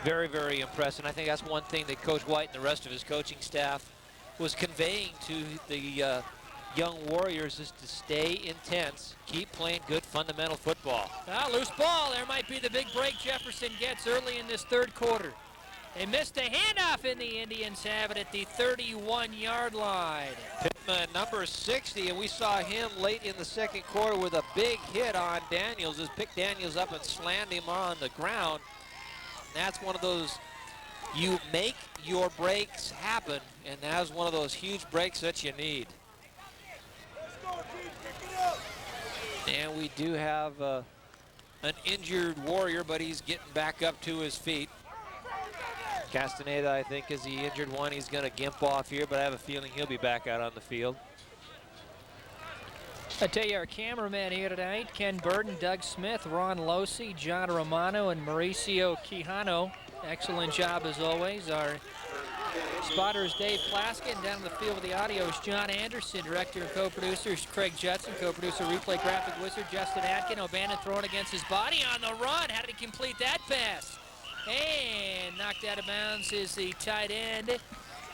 Speaker 3: Very impressed, and I think that's one thing that Coach White and the rest of his coaching staff was conveying to the young Warriors is to stay intense, keep playing good fundamental football.
Speaker 1: Loose ball. There might be the big break Jefferson gets early in this third quarter. They missed a handoff, and the Indians have it at the 31-yard line.
Speaker 3: Pittman, number 60, and we saw him late in the second quarter with a big hit on Daniels. Just picked Daniels up and slammed him on the ground. And that's one of those, you make your breaks happen, and that was one of those huge breaks that you need. And we do have an injured Warrior, but he's getting back up to his feet. Castaneda, I think, is the injured one. He's going to gimp off here, but I have a feeling he'll be back out on the field.
Speaker 1: I tell you, our cameraman here tonight, Ken Burton, Doug Smith, Ron Losi, John Romano, and Mauricio Quijano. Excellent job as always. Our spotter is Dave Plaskett, and down in the field with the audio is John Anderson. Director and co-producer is Craig Judson. Co-producer, replay graphic wizard Justin Atkin. O'Bannon throwing against his body on the run. How did he complete that pass? And knocked out of bounds is the tight end,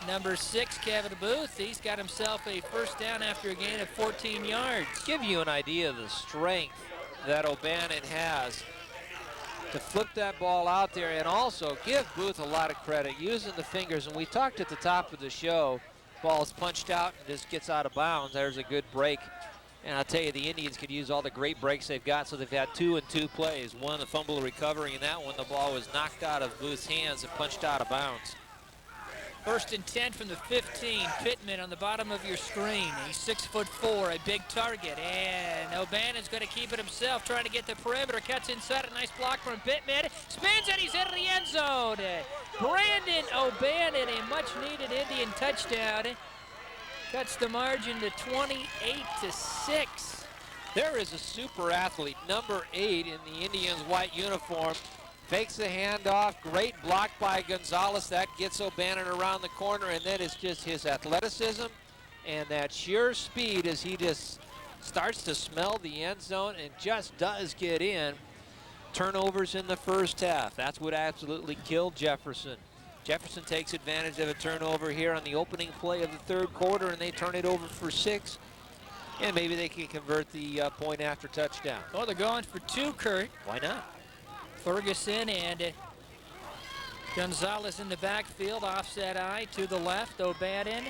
Speaker 1: number 6, Kevin Booth. He's got himself a first down after a gain of 14 yards.
Speaker 3: Give you an idea of the strength that O'Bannon has to flip that ball out there, and also give Booth a lot of credit using the fingers. And we talked at the top of the show, ball's punched out and just gets out of bounds. There's a good break. And I'll tell you, the Indians could use all the great breaks they've got, so they've had 2 and 2 plays. One, the fumble recovery, and that one, the ball was knocked out of Booth's hands and punched out of bounds.
Speaker 1: 1st and 10 from the 15. Pittman on the bottom of your screen. He's 6'4", a big target. And O'Bannon's going to keep it himself, trying to get the perimeter. Cuts inside, a nice block from Pittman. Spins and he's into the end zone. Brandon O'Bannon, a much-needed Indian touchdown. Cuts the margin to 28-6.
Speaker 3: There is a super athlete, number 8 in the Indians' white uniform. Fakes the handoff, great block by Gonzalez. That gets O'Bannon around the corner, and then it's just his athleticism and that sheer speed as he just starts to smell the end zone and just does get in. Turnovers in the first half. That's what absolutely killed Jefferson. Jefferson takes advantage of a turnover here on the opening play of the 3rd quarter, and they turn it over for 6. And maybe they can convert the point after touchdown.
Speaker 1: Oh, they're going for 2, Kurt.
Speaker 3: Why not?
Speaker 1: Ferguson and Gonzalez in the backfield, offset eye to the left. O'Bannon,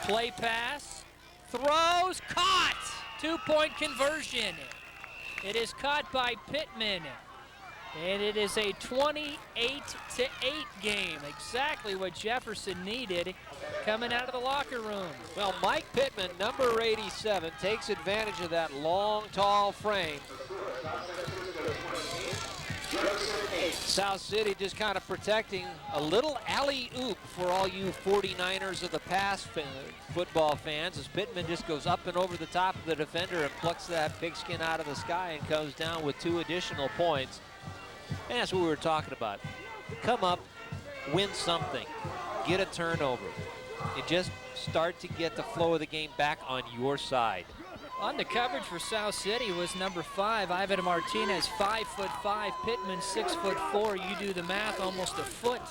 Speaker 1: play pass, throws, caught! 2-point conversion. It is caught by Pittman. And it is a 28-8 game. Exactly what Jefferson needed coming out of the locker room.
Speaker 3: Well, Mike Pittman, number 87, takes advantage of that long, tall frame. South City just kind of protecting a little alley-oop for all you 49ers of the past football fans, as Pittman just goes up and over the top of the defender and plucks that pigskin out of the sky and comes down with 2 additional points. And that's what we were talking about. Come up, win something, get a turnover. You just start to get the flow of the game back on your side.
Speaker 1: On the coverage for South City was number 5, Ivan Martinez, 5'5", Pittman 6'4". You do the math, almost a foot.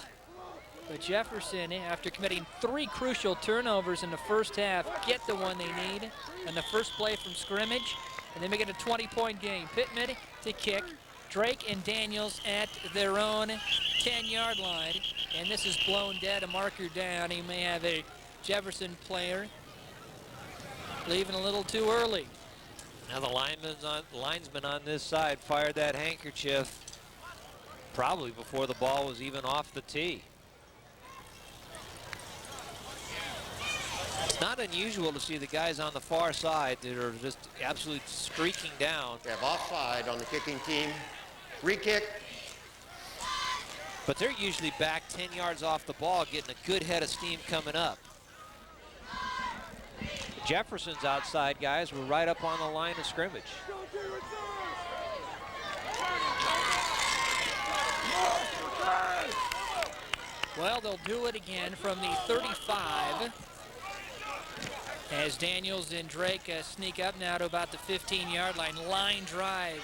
Speaker 1: But Jefferson, after committing 3 crucial turnovers in the first half, get the one they need on the first play from scrimmage, and they make it a 20-point game. Pittman to kick. Drake and Daniels at their own 10-yard line, and this is blown dead, a marker down. He may have a Jefferson player leaving a little too early.
Speaker 3: Now the linesman on this side fired that handkerchief probably before the ball was even off the tee. It's not unusual to see the guys on the far side that are just absolutely streaking down.
Speaker 4: We have offside on the kicking team. Re-kick.
Speaker 3: But they're usually back 10 yards off the ball, getting a good head of steam coming up. Jefferson's outside guys were right up on the line of scrimmage.
Speaker 1: Well, they'll do it again from the 35. As Daniels and Drake sneak up now to about the 15-yard line. Line drive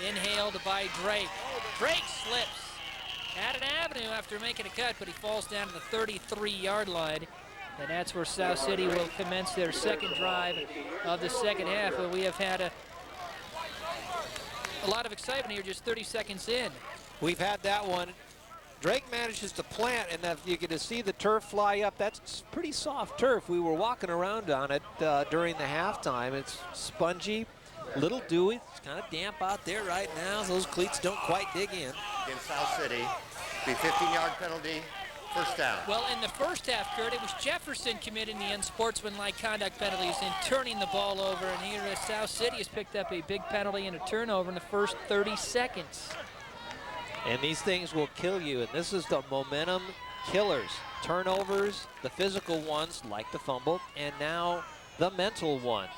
Speaker 1: inhaled by Drake. Drake slips at an avenue after making a cut, but he falls down to the 33-yard line. And that's where South City will commence their second drive of the second half. But we have had a lot of excitement here just 30 seconds in.
Speaker 3: We've had that one. Drake manages to plant, and if you get to see the turf fly up, that's pretty soft turf. We were walking around on it during the halftime. It's spongy, a little dewy. It's kind of damp out there right now. Those cleats don't quite dig in.
Speaker 4: Against South City, be 15-yard penalty, first down.
Speaker 1: Well, in the first half, Kurt, it was Jefferson committing the unsportsmanlike conduct penalties and turning the ball over. And here South City has picked up a big penalty and a turnover in the first 30 seconds.
Speaker 3: And these things will kill you, and this is the momentum killers. Turnovers, the physical ones, like the fumble, and now the mental ones.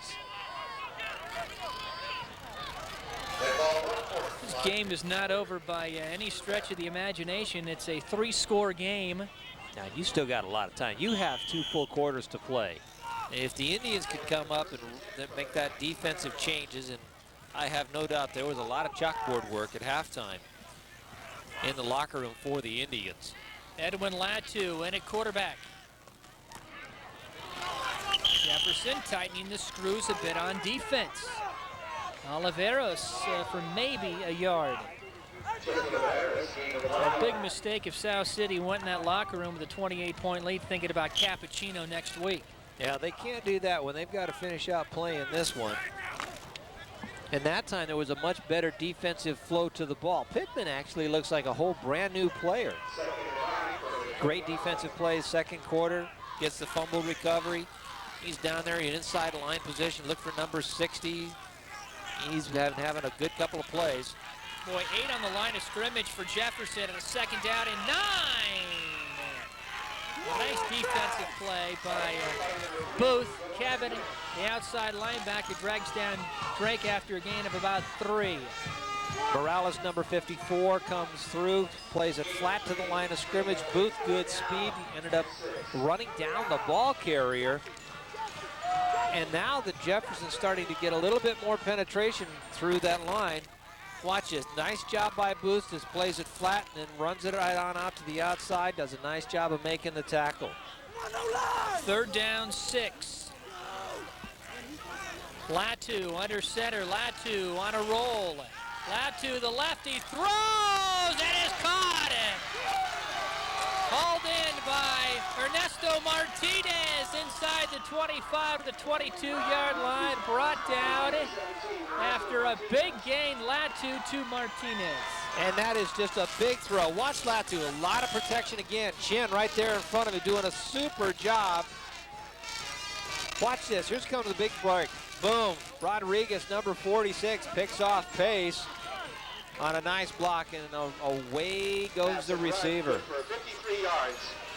Speaker 1: This game is not over by any stretch of the imagination. It's a 3-score game.
Speaker 3: Now, you still got a lot of time. You have 2 full quarters to play. If the Indians could come up and make that defensive changes, and I have no doubt there was a lot of chalkboard work at halftime in the locker room for the Indians.
Speaker 1: Edwin Latu in at quarterback. Jefferson tightening the screws a bit on defense. Oliveros for maybe a yard. A big mistake if South City went in that locker room with a 28-point lead thinking about Cappuccino next week.
Speaker 3: Yeah, they can't do that when they've got to finish out playing this one. And that time there was a much better defensive flow to the ball. Pittman actually looks like a whole brand new player. Great defensive plays, second quarter, gets the fumble recovery. He's down there in inside line position. Look for number 60. He's having a good couple of plays.
Speaker 1: Boy, 8 on the line of scrimmage for Jefferson, and a second down and 9. A nice defensive play by Booth. Kevin, the outside linebacker, drags down Drake after a gain of about 3.
Speaker 3: Morales, number 54, comes through, plays it flat to the line of scrimmage. Booth, good speed. He ended up running down the ball carrier. And now the Jefferson's starting to get a little bit more penetration through that line. Watch this. Nice job by Booth. Just plays it flat and then runs it right on out to the outside. Does a nice job of making the tackle.
Speaker 1: 3rd down, 6. Latu under center. Latu on a roll. Latu, the lefty, throws, and is caught. Hauled in by Ernesto Martinez inside the 25 to the 22-yard line. Brought down after a big gain, Latu to Martinez.
Speaker 3: And that is just a big throw. Watch Latu, a lot of protection again. Chin right there in front of him doing a super job. Watch this, here's coming the big break. Boom, Rodriguez, number 46, picks off pace on a nice block, and away goes the receiver.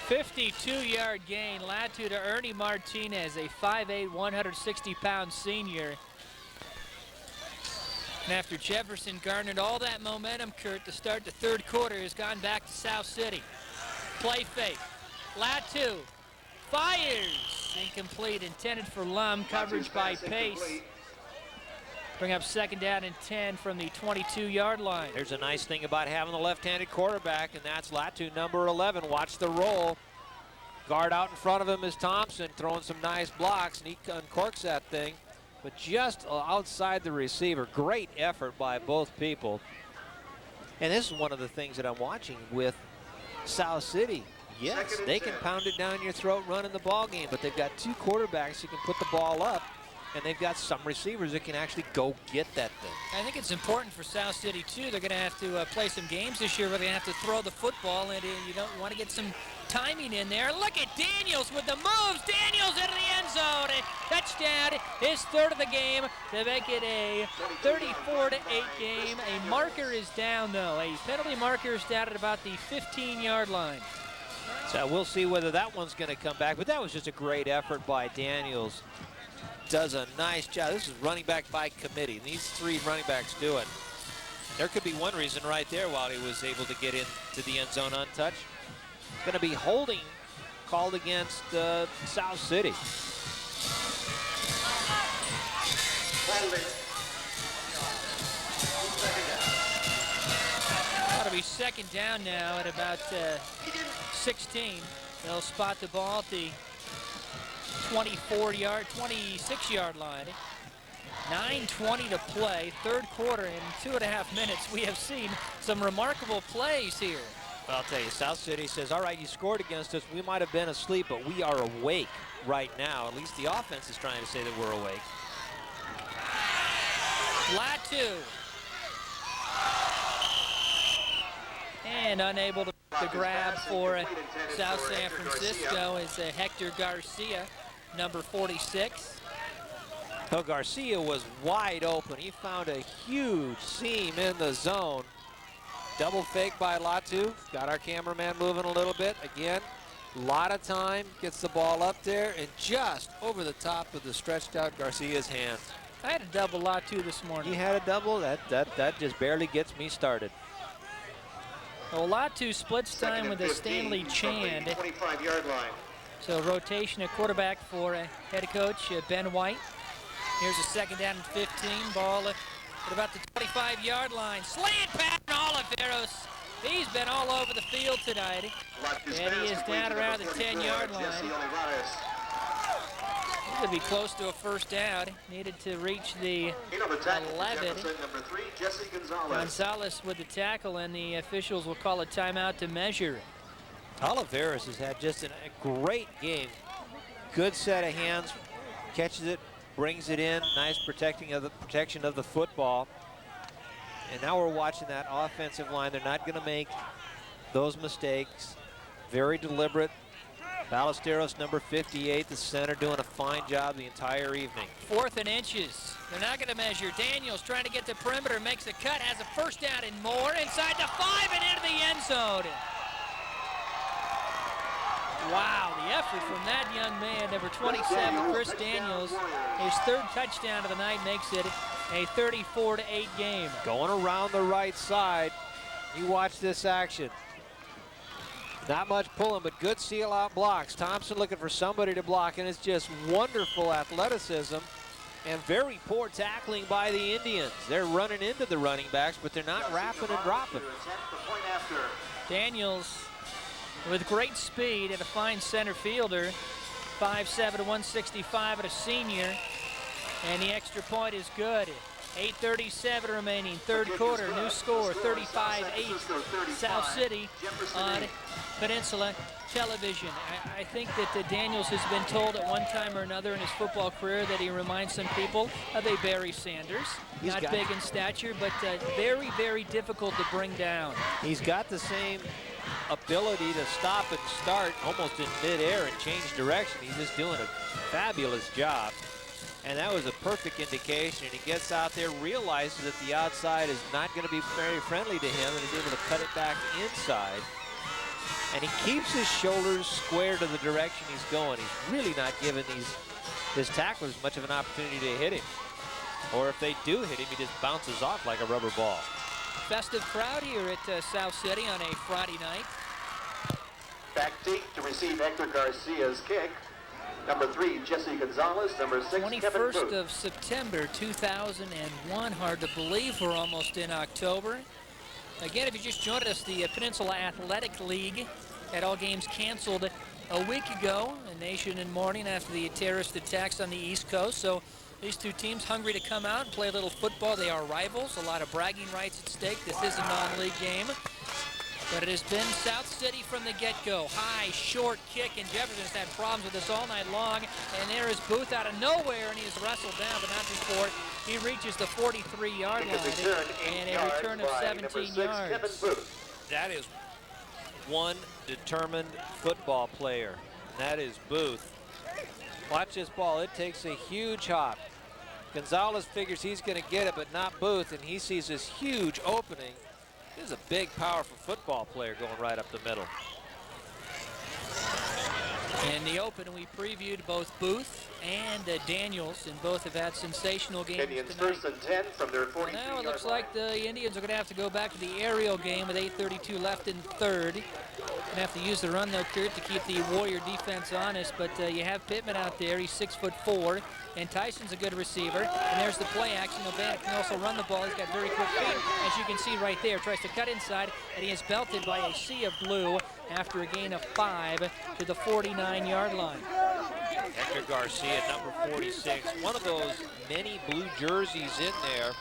Speaker 1: 52-yard gain. Latu to Ernie Martinez, a 5'8", 160-pound senior. And after Jefferson garnered all that momentum, Kurt, to start the 3rd quarter, has gone back to South City. Play fake. Latu fires. Incomplete, intended for Lum. Coverage by Pace. Bring up 2nd down and 10 from the 22-yard line.
Speaker 3: There's a nice thing about having the left-handed quarterback, and that's Latu, number 11. Watch the roll. Guard out in front of him is Thompson, throwing some nice blocks, and he uncorks that thing. But just outside the receiver. Great effort by both people. And this is one of the things that I'm watching with South City. Yes, they can pound it down your throat running the ball game, but they've got 2 quarterbacks who can put the ball up. And they've got some receivers that can actually go get that thing.
Speaker 1: I think it's important for South City, too. They're going to have to play some games this year where they're going to have to throw the football, and you don't want to get some timing in there. Look at Daniels with the moves. Daniels into the end zone. Touchdown, his 3rd of the game to make it a 34-8 game. A marker is down, though. A penalty marker is down at about the 15-yard line.
Speaker 3: So we'll see whether that one's going to come back. But that was just a great effort by Daniels. Does a nice job. This is running back by committee. These 3 running backs do it. There could be one reason right there while he was able to get into the end zone untouched. It's going to be holding called against South City.
Speaker 1: That'll be 2nd down now at about 16. They'll spot the ball at the 26-yard line. 9:20 to play, 3rd quarter. In 2.5 minutes, we have seen some remarkable plays here.
Speaker 3: Well, I'll tell you, South City says, all right, you scored against us. We might have been asleep, but we are awake right now. At least the offense is trying to say that we're awake.
Speaker 1: Latu. And unable to grab for South San Francisco is Hector Garcia, number 46.
Speaker 3: Well, Garcia was wide open. He found a huge seam in the zone. Double fake by Latu. Got our cameraman moving a little bit. Again, a lot of time. Gets the ball up there and just over the top of the stretched out Garcia's hands.
Speaker 1: I had a double Latu this morning.
Speaker 3: You had a double? That just barely gets me started.
Speaker 1: Well, Latu splits time with a Stanley Chand.
Speaker 5: 25-yard line.
Speaker 1: So rotation at quarterback for head coach Ben White. Here's a 2nd down and 15. Ball at about the 25-yard line. Slant pass from Oliveros. He's been all over the field tonight. And he is down around the 10-yard line. He could be close to a 1st down. Needed to reach the 11. Gonzalez with the tackle, and the officials will call a timeout to measure.
Speaker 3: Oliveros has had just a great game Good set of hands, catches it, brings it in. Nice protection of the football. And now we're watching that offensive line. They're not going to make those mistakes. Very deliberate. Ballesteros, number 58, the center, doing a fine job the entire evening.
Speaker 1: 4th and inches. They're not going to measure. Daniels trying to get the perimeter, makes a cut, has a first down and more. Inside the 5 and into the end zone. Wow, the effort from that young man, number 27, Chris Daniels. His 3rd touchdown of the night makes it a 34-8 game.
Speaker 3: Going around the right side. You watch this action. Not much pulling, but good seal-out blocks. Thompson looking for somebody to block, and it's just wonderful athleticism and very poor tackling by the Indians. They're running into the running backs, but they're not wrapping and dropping.
Speaker 1: Daniels with great speed and a fine center fielder. 5'7", 165 at a senior. And the extra point is good. 8:37 remaining, 3rd quarter. New score, 35-8, South City on Peninsula Television. I think that Daniels has been told at one time or another in his football career that he reminds some people of a Barry Sanders. Not big in stature, but very, very difficult to bring down.
Speaker 3: He's got the same ability to stop and start almost in midair and change direction. He's just doing a fabulous job. And that was a perfect indication. And he gets out there, realizes that the outside is not going to be very friendly to him, and he's able to cut it back inside. And he keeps his shoulders square to the direction he's going. He's really not giving his tacklers much of an opportunity to hit him. Or if they do hit him, he just bounces off like a rubber ball.
Speaker 1: Festive crowd here at South City on a Friday night.
Speaker 5: Back deep to receive Hector Garcia's kick. Number 3, Jesse Gonzalez. Number 6, Kevin
Speaker 1: 21st
Speaker 5: Booth.
Speaker 1: of September, 2001. Hard to believe we're almost in October. Again, if you just joined us, the Peninsula Athletic League had all games canceled a week ago, a nation in mourning after the terrorist attacks on the East Coast. So these two teams hungry to come out and play a little football. They are rivals, a lot of bragging rights at stake. This is a non-league game. But it has been South City from the get-go. High, short kick, and Jefferson's had problems with this all night long. And there is Booth out of nowhere, and he is wrestled down, but not before he reaches the 43-yard line. And a return of 17 yards.
Speaker 3: That is one determined football player. That is Booth. Watch this ball. It takes a huge hop. Gonzalez figures he's going to get it, but not Booth, and he sees this huge opening. This is a big, powerful football player going right up the middle.
Speaker 1: In the open, we previewed both Booth and Daniels, and both have had sensational games
Speaker 5: Indians
Speaker 1: tonight.
Speaker 5: 1st and 10 from their 43-yard line.
Speaker 1: Now it looks like the Indians are going to have to go back to the aerial game with 8:32 left in 3rd. Going to have to use the run, though, Kurt, to keep the Warrior defense honest. But you have Pittman out there. He's 6'4", and Tyson's a good receiver. And there's the play action. O'Bannon can also run the ball. He's got very quick feet, as you can see right there. Tries to cut inside, and he is belted by a sea of blue after a gain of 5 to the 49-yard line.
Speaker 3: Hector Garcia, number 46. One of those many blue jerseys in there.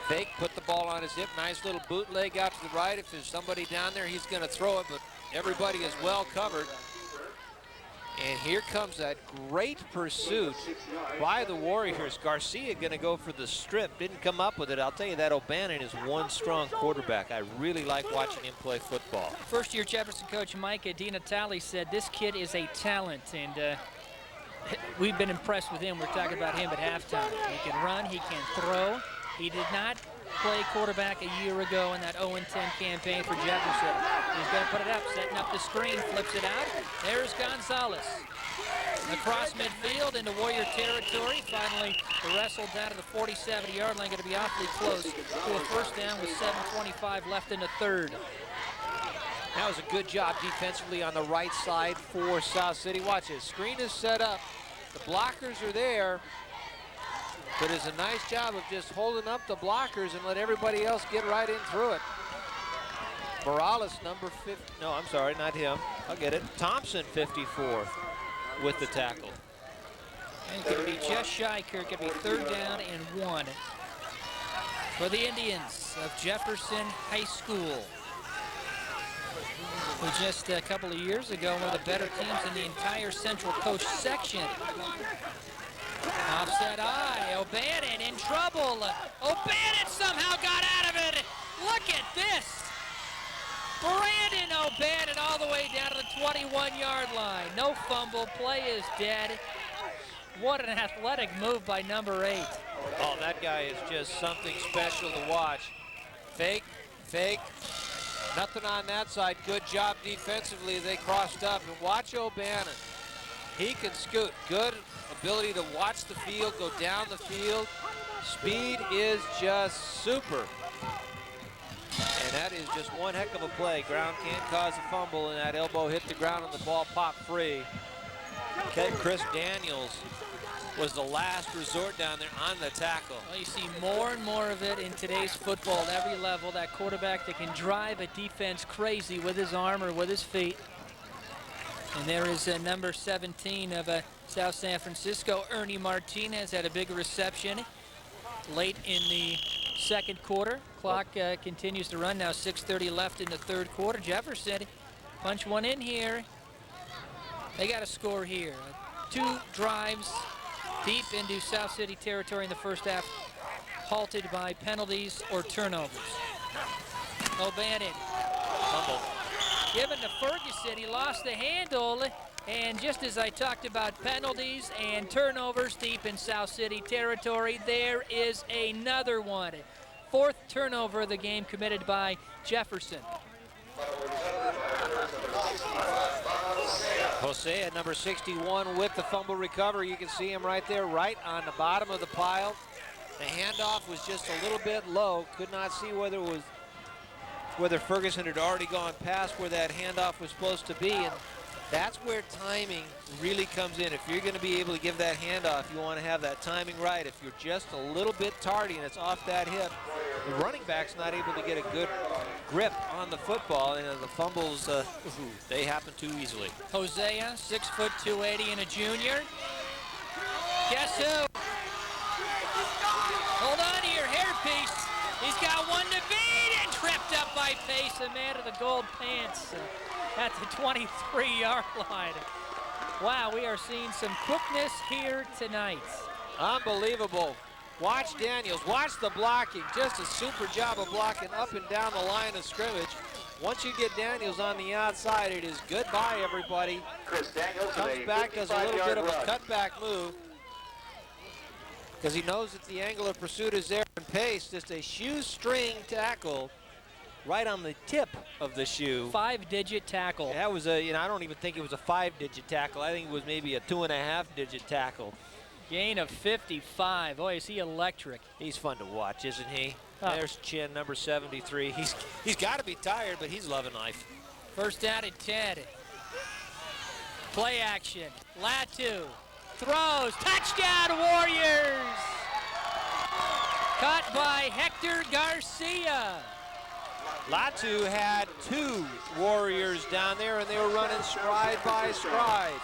Speaker 3: Fake, put the ball on his hip. Nice little bootleg out to the right. If there's somebody down there, he's going to throw it, but everybody is well covered. And here comes that great pursuit by the Warriors. Garcia going to go for the strip. Didn't come up with it. I'll tell you that O'Bannon is one strong quarterback. I really like watching him play football.
Speaker 1: First-year Jefferson coach Mike DiNatale said this kid is a talent, and we've been impressed with him. We're talking about him at halftime. He can run, he can throw. He did not play quarterback a year ago in that 0-10 campaign for Jefferson. He's going to put it up, setting up the screen, flips it out. There's Gonzalez. Across midfield into Warrior territory. Finally wrestled down to the 47-yard line. Going to be awfully close to a first down with 7:25 left in the 3rd.
Speaker 3: That was a good job defensively on the right side for South City. Watch it. Screen is set up. The blockers are there. But it's a nice job of just holding up the blockers and let everybody else get right in through it. Morales, number 50. No, I'm sorry, not him. I'll get it. Thompson, 54, with the tackle.
Speaker 1: And could be just shy, Kirk. Could be 3rd down and 1 for the Indians of Jefferson High School. who just a couple of years ago one of the better teams in the entire Central Coast section. Offset eye, O'Bannon in trouble. O'Bannon somehow got out of it. Look at this. Brandon O'Bannon all the way down to the 21-yard line. No fumble, play is dead. What an athletic move by number 8.
Speaker 3: Oh, that guy is just something special to watch. Fake, fake, nothing on that side. Good job defensively. They crossed up. And watch O'Bannon. He can scoot. Good ability to watch the field, go down the field. Speed is just super. And that is just one heck of a play. Ground can't cause a fumble, and that elbow hit the ground and the ball popped free. Okay, Chris Daniels was the last resort down there on the tackle.
Speaker 1: Well, you see more and more of it in today's football at every level. That quarterback that can drive a defense crazy with his arm or with his feet. And there is number 17 of South San Francisco, Ernie Martinez, had a big reception late in the second quarter. Clock continues to run now, 6:30 left in the third quarter. Jefferson punch one in here. They got a score here. 2 drives deep into South City territory in the first half, halted by penalties or turnovers. O'Bannon.
Speaker 3: Fumble.
Speaker 1: Given to Ferguson, he lost the handle, and just as I talked about penalties and turnovers deep in South City territory, there is another one. 4th turnover of the game committed by Jefferson.
Speaker 3: Jose at number 61 with the fumble recovery. You can see him right there, right on the bottom of the pile. The handoff was just a little bit low. Could not see whether Ferguson had already gone past where that handoff was supposed to be, and that's where timing really comes in. If you're going to be able to give that handoff, you want to have that timing right. If you're just a little bit tardy and it's off that hip, the running back's not able to get a good grip on the football, and the fumbles, they happen too easily.
Speaker 1: Hosea, 6 foot 280 and a junior. Guess who? Hold on to your hairpiece. He's got one to beat and tripped up by Pace, the man of the gold pants at the 23-yard line. Wow, we are seeing some quickness here tonight.
Speaker 3: Unbelievable. Watch Daniels, watch the blocking. Just a super job of blocking up and down the line of scrimmage. Once you get Daniels on the outside, it is goodbye, everybody.
Speaker 5: Chris Daniels
Speaker 3: Comes back, does a little bit of a cutback move, because he knows that the angle of pursuit is there, and Pace, just a shoestring tackle right on the tip of the shoe.
Speaker 1: 5-digit tackle.
Speaker 3: That was a, I don't even think it was a 5-digit tackle. I think it was maybe a 2.5-digit tackle.
Speaker 1: Gain of 55. Boy, is he electric.
Speaker 3: He's fun to watch, isn't he? There's Chin, number 73. He's got to be tired, but he's loving life.
Speaker 1: First down at 10. Play action. Latu throws. Touchdown, Warriors! Caught by Hector Garcia.
Speaker 3: Latu had 2 Warriors down there, and they were running stride by stride.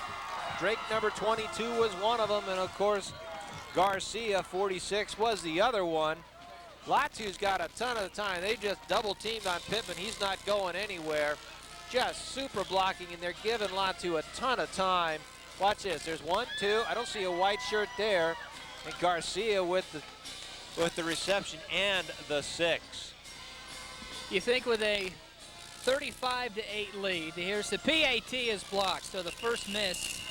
Speaker 3: Drake, number 22, was one of them, and of course, Garcia, 46, was the other one. Latu's got a ton of time. They just double-teamed on Pittman. He's not going anywhere. Just super blocking, and they're giving Latu a ton of time. Watch this. There's 1, 2. I don't see a white shirt there. And Garcia with the reception and the 6.
Speaker 1: You think with a 35-8 lead, here's the PAT is blocked, so the first miss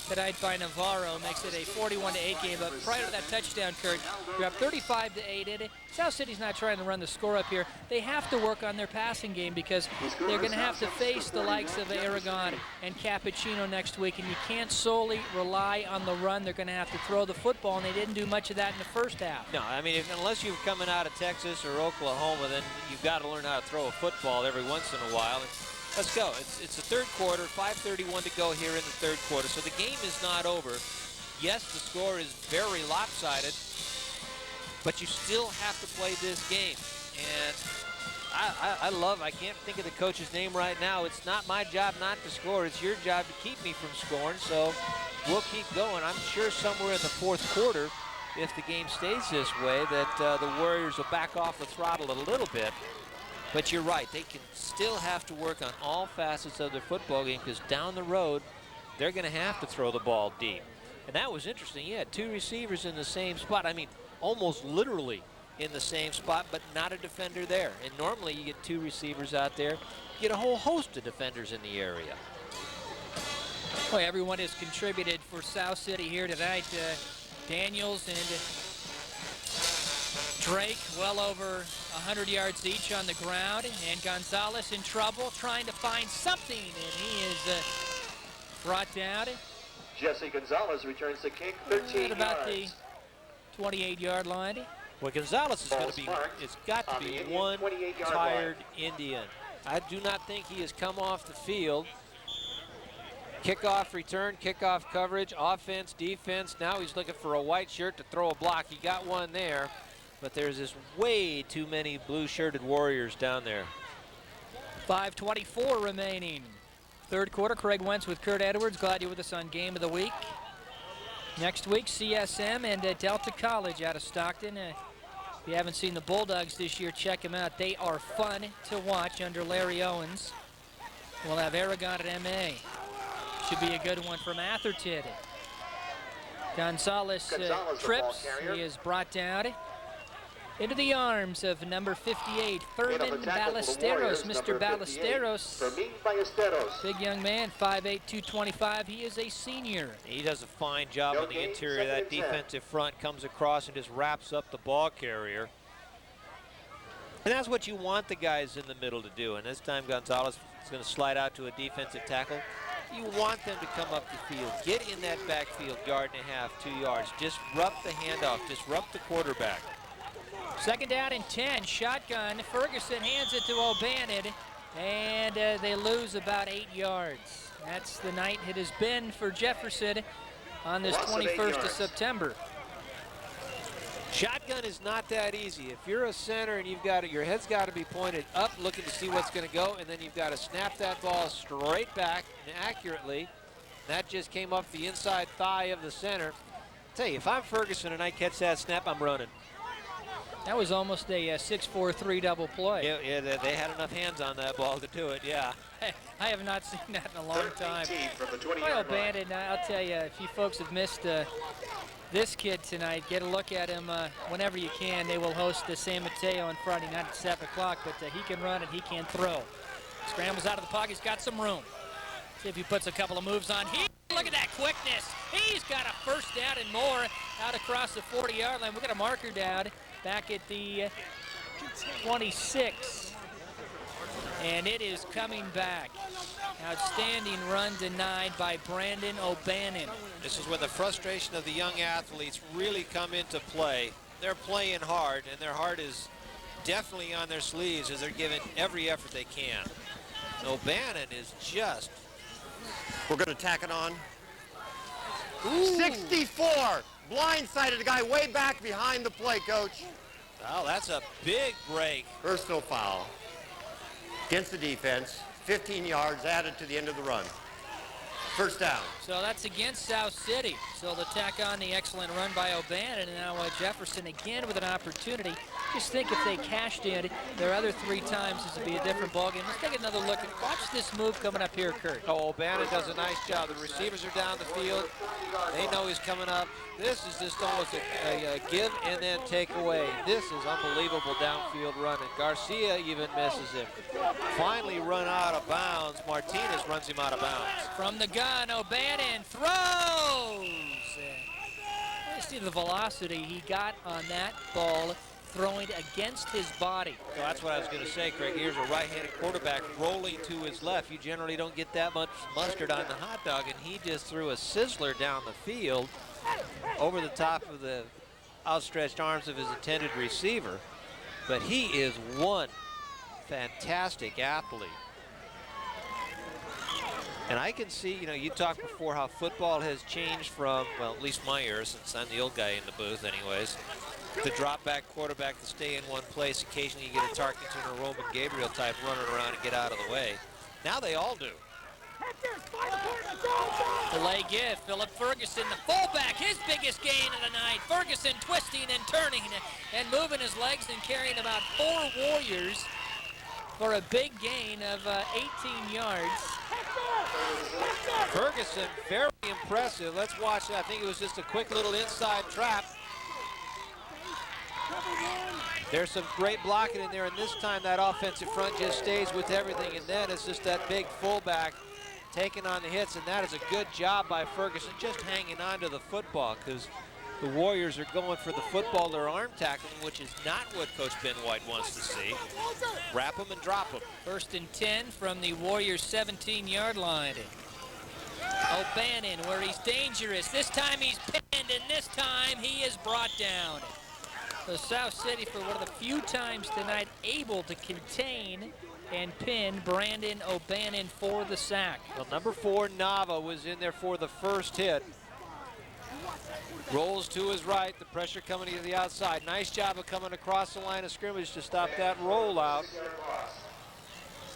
Speaker 1: tonight by Navarro makes it a 41-8 game. But prior to that touchdown, Kurt, you're up 35-8. South City's not trying to run the score up here. They have to work on their passing game because they're going to have to face the likes of Aragon and Cappuccino next week, and you can't solely rely on the run. They're going to have to throw the football, and they didn't do much of that in the first half.
Speaker 3: No, I mean, unless you're coming out of Texas or Oklahoma, then you've got to learn how to throw a football every once in a while. Let's go. It's the third quarter, 5:31 to go here in the third quarter. So the game is not over. Yes, the score is very lopsided, but you still have to play this game. And I can't think of the coach's name right now. It's not my job not to score. It's your job to keep me from scoring. So we'll keep going. I'm sure somewhere in the fourth quarter, if the game stays this way, that the Warriors will back off the throttle a little bit. But you're right, they can still have to work on all facets of their football game because down the road, they're going to have to throw the ball deep. And that was interesting. You had 2 receivers in the same spot. I mean, almost literally in the same spot, but not a defender there. And normally you get 2 receivers out there. You get a whole host of defenders in the area.
Speaker 1: Boy, everyone has contributed for South City here tonight. Daniels and Drake well over 100 yards each on the ground, and Gonzalez in trouble trying to find something, and he is brought down.
Speaker 5: Jesse Gonzalez returns the kick, 13
Speaker 1: at about
Speaker 5: yards.
Speaker 1: the 28-yard line.
Speaker 3: Well, Gonzalez is going to be, it's got to be one tired Indian. I do not think he has come off the field. Kickoff return, kickoff coverage, offense, defense. Now he's looking for a white shirt to throw a block. He got one there, but there's just way too many blue-shirted Warriors down there.
Speaker 1: 5:24 remaining. Third quarter, Craig Wentz with Kurt Edwards. Glad you're with us on Game of the Week. Next week, CSM and Delta College out of Stockton. If you haven't seen the Bulldogs this year, check them out. They are fun to watch under Larry Owens. We'll have Aragon at MA. Should be a good one from Atherton. Gonzalez trips. He is brought down into the arms of number 58, Thurman Ballesteros. Mr. Ballesteros, big young man, 5'8", 225. He is a senior.
Speaker 3: He does a fine job on the interior. That defensive front comes across and just wraps up the ball carrier. And that's what you want the guys in the middle to do. And this time Gonzalez is going to slide out to a defensive tackle. You want them to come up the field, get in that backfield, 1.5 yards, 2 yards. Disrupt the handoff, disrupt the quarterback.
Speaker 1: Second down and 10, shotgun. Ferguson hands it to O'Bannon, and they lose about 8 yards. That's the night it has been for Jefferson on this 21st of September.
Speaker 3: Shotgun is not that easy. If you're a center and you've got your head's got to be pointed up, looking to see what's going to go, and then you've got to snap that ball straight back and accurately. That just came up the inside thigh of the center. I tell you, if I'm Ferguson and I catch that snap, I'm running.
Speaker 1: That was almost a 6-4-3 double play.
Speaker 3: Yeah, they had enough hands on that ball to do it, yeah.
Speaker 1: I have not seen that in a long time. Well, Bandit, I'll tell you, if you folks have missed this kid tonight, get a look at him whenever you can. They will host San Mateo on Friday night at 7 o'clock, but he can run and he can throw. Scrambles out of the pocket, he's got some room. See if he puts a couple of moves on here. Look at that quickness. He's got a first down and more out across the 40-yard line. We've got a marker down back at the 26. And it is coming back. Outstanding run denied by Brandon O'Bannon.
Speaker 3: This is when the frustration of the young athletes really come into play. They're playing hard, and their heart is definitely on their sleeves as they're giving every effort they can. O'Bannon is just...
Speaker 4: We're going to tack it on. Ooh. 64! Blindsided the guy way back behind the play, Coach.
Speaker 3: Well, that's a big break.
Speaker 4: Personal foul against the defense. 15 yards added to the end of the run. First down.
Speaker 1: So that's against South City. So they'll tack on the excellent run by O'Bannon, and now Jefferson again with an opportunity. Just think if they cashed in their other 3 times, this would be a different ballgame. Let's take another look and watch this move coming up here, Kurt.
Speaker 3: Oh, O'Bannon does a nice job. The receivers are down the field. They know he's coming up. This is just almost a give and then take away. This is unbelievable downfield run, and Garcia even misses him. Finally run out of bounds. Martinez runs him out of bounds.
Speaker 1: From the gun, O'Bannon throws. You see the velocity he got on that ball throwing against his body.
Speaker 3: So that's what I was going to say, Craig. Here's a right-handed quarterback rolling to his left. You generally don't get that much mustard on the hot dog, and he just threw a sizzler down the field over the top of the outstretched arms of his intended receiver. But he is one fantastic athlete. And I can see, you know, you talked before how football has changed from, well, at least my era, since I'm the old guy in the booth anyways, the drop back quarterback to stay in one place. Occasionally you get a Tarkenton or Roman Gabriel type running around and get out of the way. Now they all do.
Speaker 1: Delay give, Philip Ferguson, the fullback, his biggest gain of the night. Ferguson twisting and turning and moving his legs and carrying about 4 Warriors for a big gain of 18 yards.
Speaker 3: Ferguson, very impressive. Let's watch it. I think it was just a quick little inside trap. There's some great blocking in there, and this time that offensive front just stays with everything, and then it's just that big fullback taking on the hits, and that is a good job by Ferguson, just hanging on to the football, because the Warriors are going for the football, their arm tackling, which is not what Coach Ben White wants to see. Wrap them and drop them.
Speaker 1: 1st and 10 from the Warriors' 17-yard line. O'Bannon, where he's dangerous. This time he's pinned, and this time he is brought down. So South City, for one of the few times tonight, able to contain and pin Brandon O'Bannon for the sack.
Speaker 3: Well, number 4, Nava, was in there for the first hit. Rolls to his right, the pressure coming to the outside. Nice job of coming across the line of scrimmage to stop that rollout.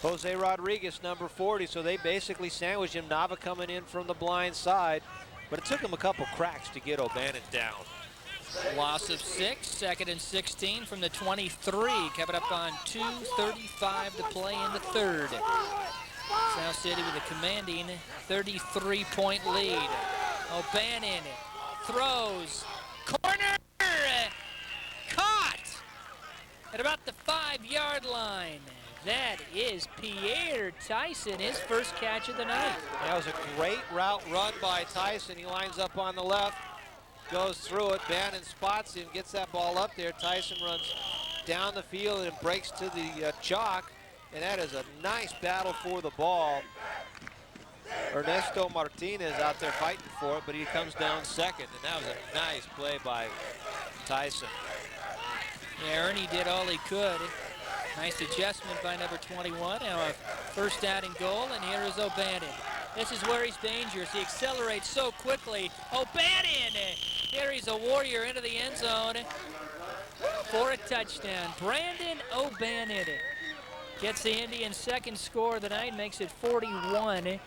Speaker 3: Jose Rodriguez, number 40, so they basically sandwiched him. Nava coming in from the blind side, but it took him a couple cracks to get O'Bannon down.
Speaker 1: Loss of 6, 2nd and 16 from the 23. Coming up on 2:35 to play in the 3rd. South City with a commanding 33-point lead. O'Bannon throws, corner, caught at about the 5-yard line. That is Pierre Tyson, his first catch of the night.
Speaker 3: That was a great route run by Tyson. He lines up on the left, goes through it. Bannon spots him, gets that ball up there. Tyson runs down the field and breaks to the chalk, and that is a nice battle for the ball. Ernesto Martinez out there fighting for it, but he comes down second, and that was a nice play by Tyson.
Speaker 1: Yeah, Ernie did all he could. Nice adjustment by number 21. Now a 1st down and goal, and here is O'Bannon. This is where he's dangerous. He accelerates so quickly. O'Bannon carries a Warrior into the end zone for a touchdown. Brandon O'Bannon gets the Indians' 2nd score of the night, makes it 41-14.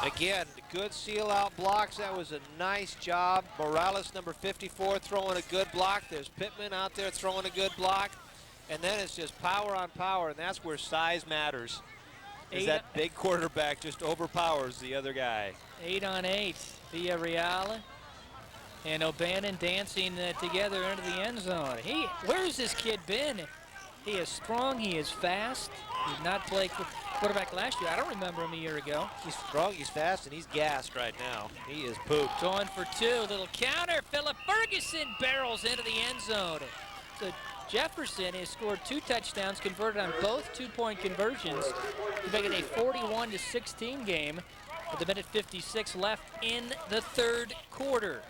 Speaker 3: Again, good seal-out blocks. That was a nice job. Morales, number 54, throwing a good block. There's Pittman out there throwing a good block. And then it's just power on power, and that's where size matters. Is that big quarterback just overpowers the other guy.
Speaker 1: 8 on 8. Villarreal and O'Bannon dancing together into the end zone. Where's this kid been? He is strong, he is fast. He did not play quarterback last year. I don't remember him a year ago.
Speaker 3: He's strong, he's fast, and he's gassed right now. He is pooped.
Speaker 1: Going for 2, little counter. Philip Ferguson barrels into the end zone. So Jefferson has scored 2 touchdowns, converted on both 2-point conversions to make it a 41-16 game with a minute 56 left in the 3rd quarter.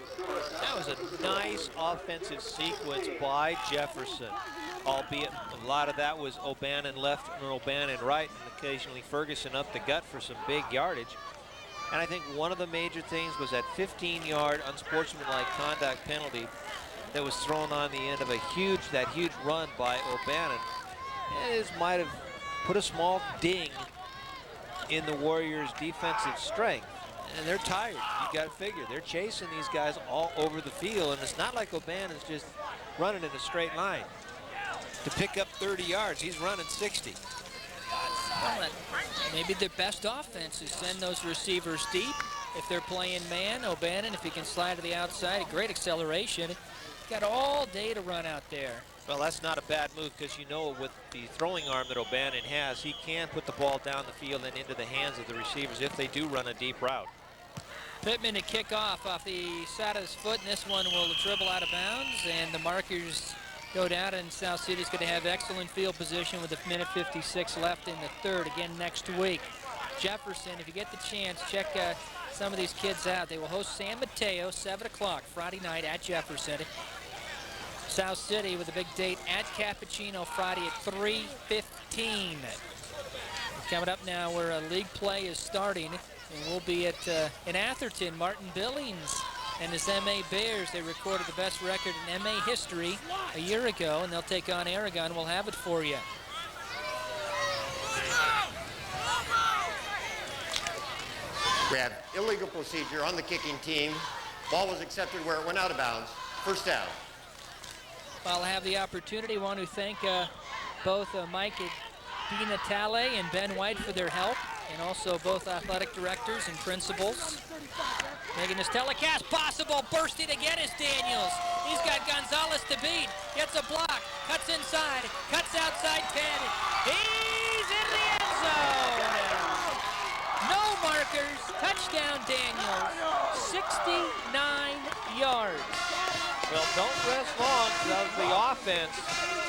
Speaker 3: That was a nice offensive sequence by Jefferson, albeit a lot of that was O'Bannon left and O'Bannon right, and occasionally Ferguson up the gut for some big yardage. And I think one of the major things was that 15-yard unsportsmanlike conduct penalty that was thrown on the end of that huge run by O'Bannon. It might have put a small ding in the Warriors' defensive strength. And they're tired. You got to figure. They're chasing these guys all over the field, and it's not like O'Bannon's just running in a straight line. To pick up 30 yards, he's running 60.
Speaker 1: Well, maybe their best offense is send those receivers deep. If they're playing man, O'Bannon, if he can slide to the outside, a great acceleration. Got all day to run out there.
Speaker 3: Well, that's not a bad move, because you know with the throwing arm that O'Bannon has, he can put the ball down the field and into the hands of the receivers if they do run a deep route.
Speaker 1: Pittman to kick off the side of his foot, and this one will dribble out of bounds, and the markers go down, and South City's going to have excellent field position with a minute 56 left in the 3rd again next week. Jefferson, if you get the chance, check some of these kids out. They will host San Mateo, 7 o'clock Friday night at Jefferson. South City with a big date at Cappuccino Friday at 3:15. Coming up now where league play is starting, and we'll be at in Atherton. Martin Billings and his MA Bears. They recorded the best record in MA history a year ago, and they'll take on Aragon. We'll have it for you.
Speaker 4: We have illegal procedure on the kicking team. Ball was accepted where it went out of bounds. 1st down.
Speaker 1: I'll have the opportunity. I want to thank both Mike DiNatale and Ben White for their help, and also both athletic directors and principals. Making this telecast possible. Bursting again is Daniels. He's got Gonzalez to beat. Gets a block. Cuts inside. Cuts outside 10. He's in the end zone. No markers. Touchdown Daniels. 69 yards.
Speaker 3: Well, don't rest long, because the offense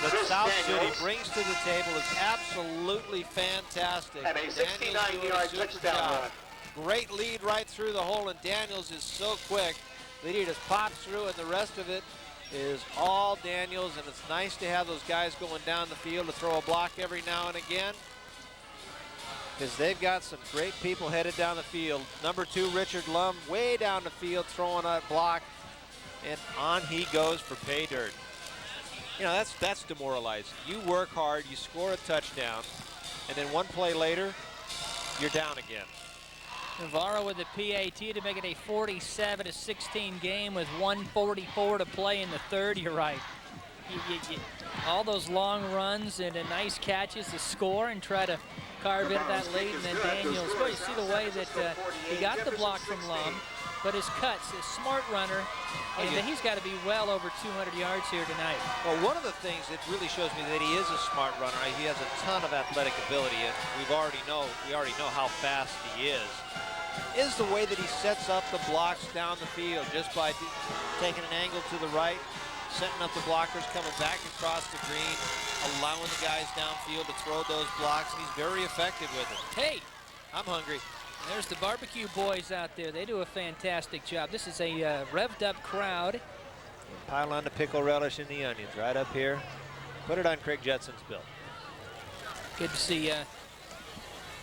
Speaker 3: that South City brings to the table is absolutely fantastic.
Speaker 5: And a 69-yard touchdown run.
Speaker 3: Great lead right through the hole, and Daniels is so quick that he just pops through, and the rest of it is all Daniels, and it's nice to have those guys going down the field to throw a block every now and again, because they've got some great people headed down the field. Number 2, Richard Lum, way down the field throwing a block, and on he goes for pay dirt. You know, that's demoralizing. You work hard, you score a touchdown, and then one play later, you're down again.
Speaker 1: Navarro with the PAT to make it a 47-16 game with 1:44 to play in the third. You're right. All those long runs and nice catches to score and try to carve into that lead. And then Daniels, well, you see the way that he got the block from Lum, but his cuts, his smart runner, and he's got to be well over 200 yards here tonight.
Speaker 3: Well, one of the things that really shows me that he is a smart runner, he has a ton of athletic ability, and we already know how fast he is the way that he sets up the blocks down the field just by taking an angle to the right, setting up the blockers, coming back across the green, allowing the guys downfield to throw those blocks, and he's very effective with it.
Speaker 1: Hey,
Speaker 3: I'm hungry.
Speaker 1: There's the barbecue boys out there. They do a fantastic job. This is a revved up crowd.
Speaker 3: Pile on the pickle relish and the onions right up here. Put it on Craig Jetson's bill.
Speaker 1: Good to see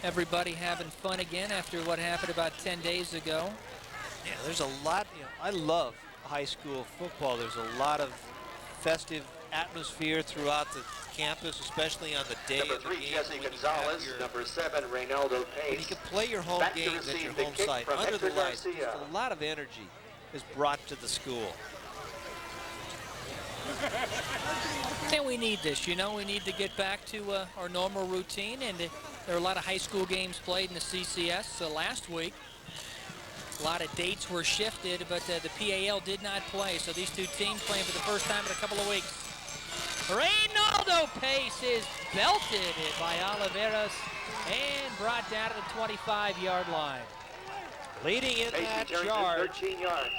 Speaker 1: everybody having fun again after what happened about 10 days ago.
Speaker 3: Yeah, there's a lot, I love high school football. There's a lot of festive atmosphere throughout the campus, especially on the day
Speaker 5: Number
Speaker 3: of the
Speaker 5: 3,
Speaker 3: game.
Speaker 5: Jesse Gonzalez. Number 7, Reynaldo Pace.
Speaker 3: When you can play your home games at your home site under the lights, just a lot of energy is brought to the school.
Speaker 1: And we need this, we need to get back to our normal routine, and there are a lot of high school games played in the CCS last week. A lot of dates were shifted, but the PAL did not play, so these two teams playing for the first time in a couple of weeks. Reynaldo Pace is belted by Oliveras and brought down to the 25-yard line.
Speaker 3: Leading in that charge
Speaker 5: 13 yards.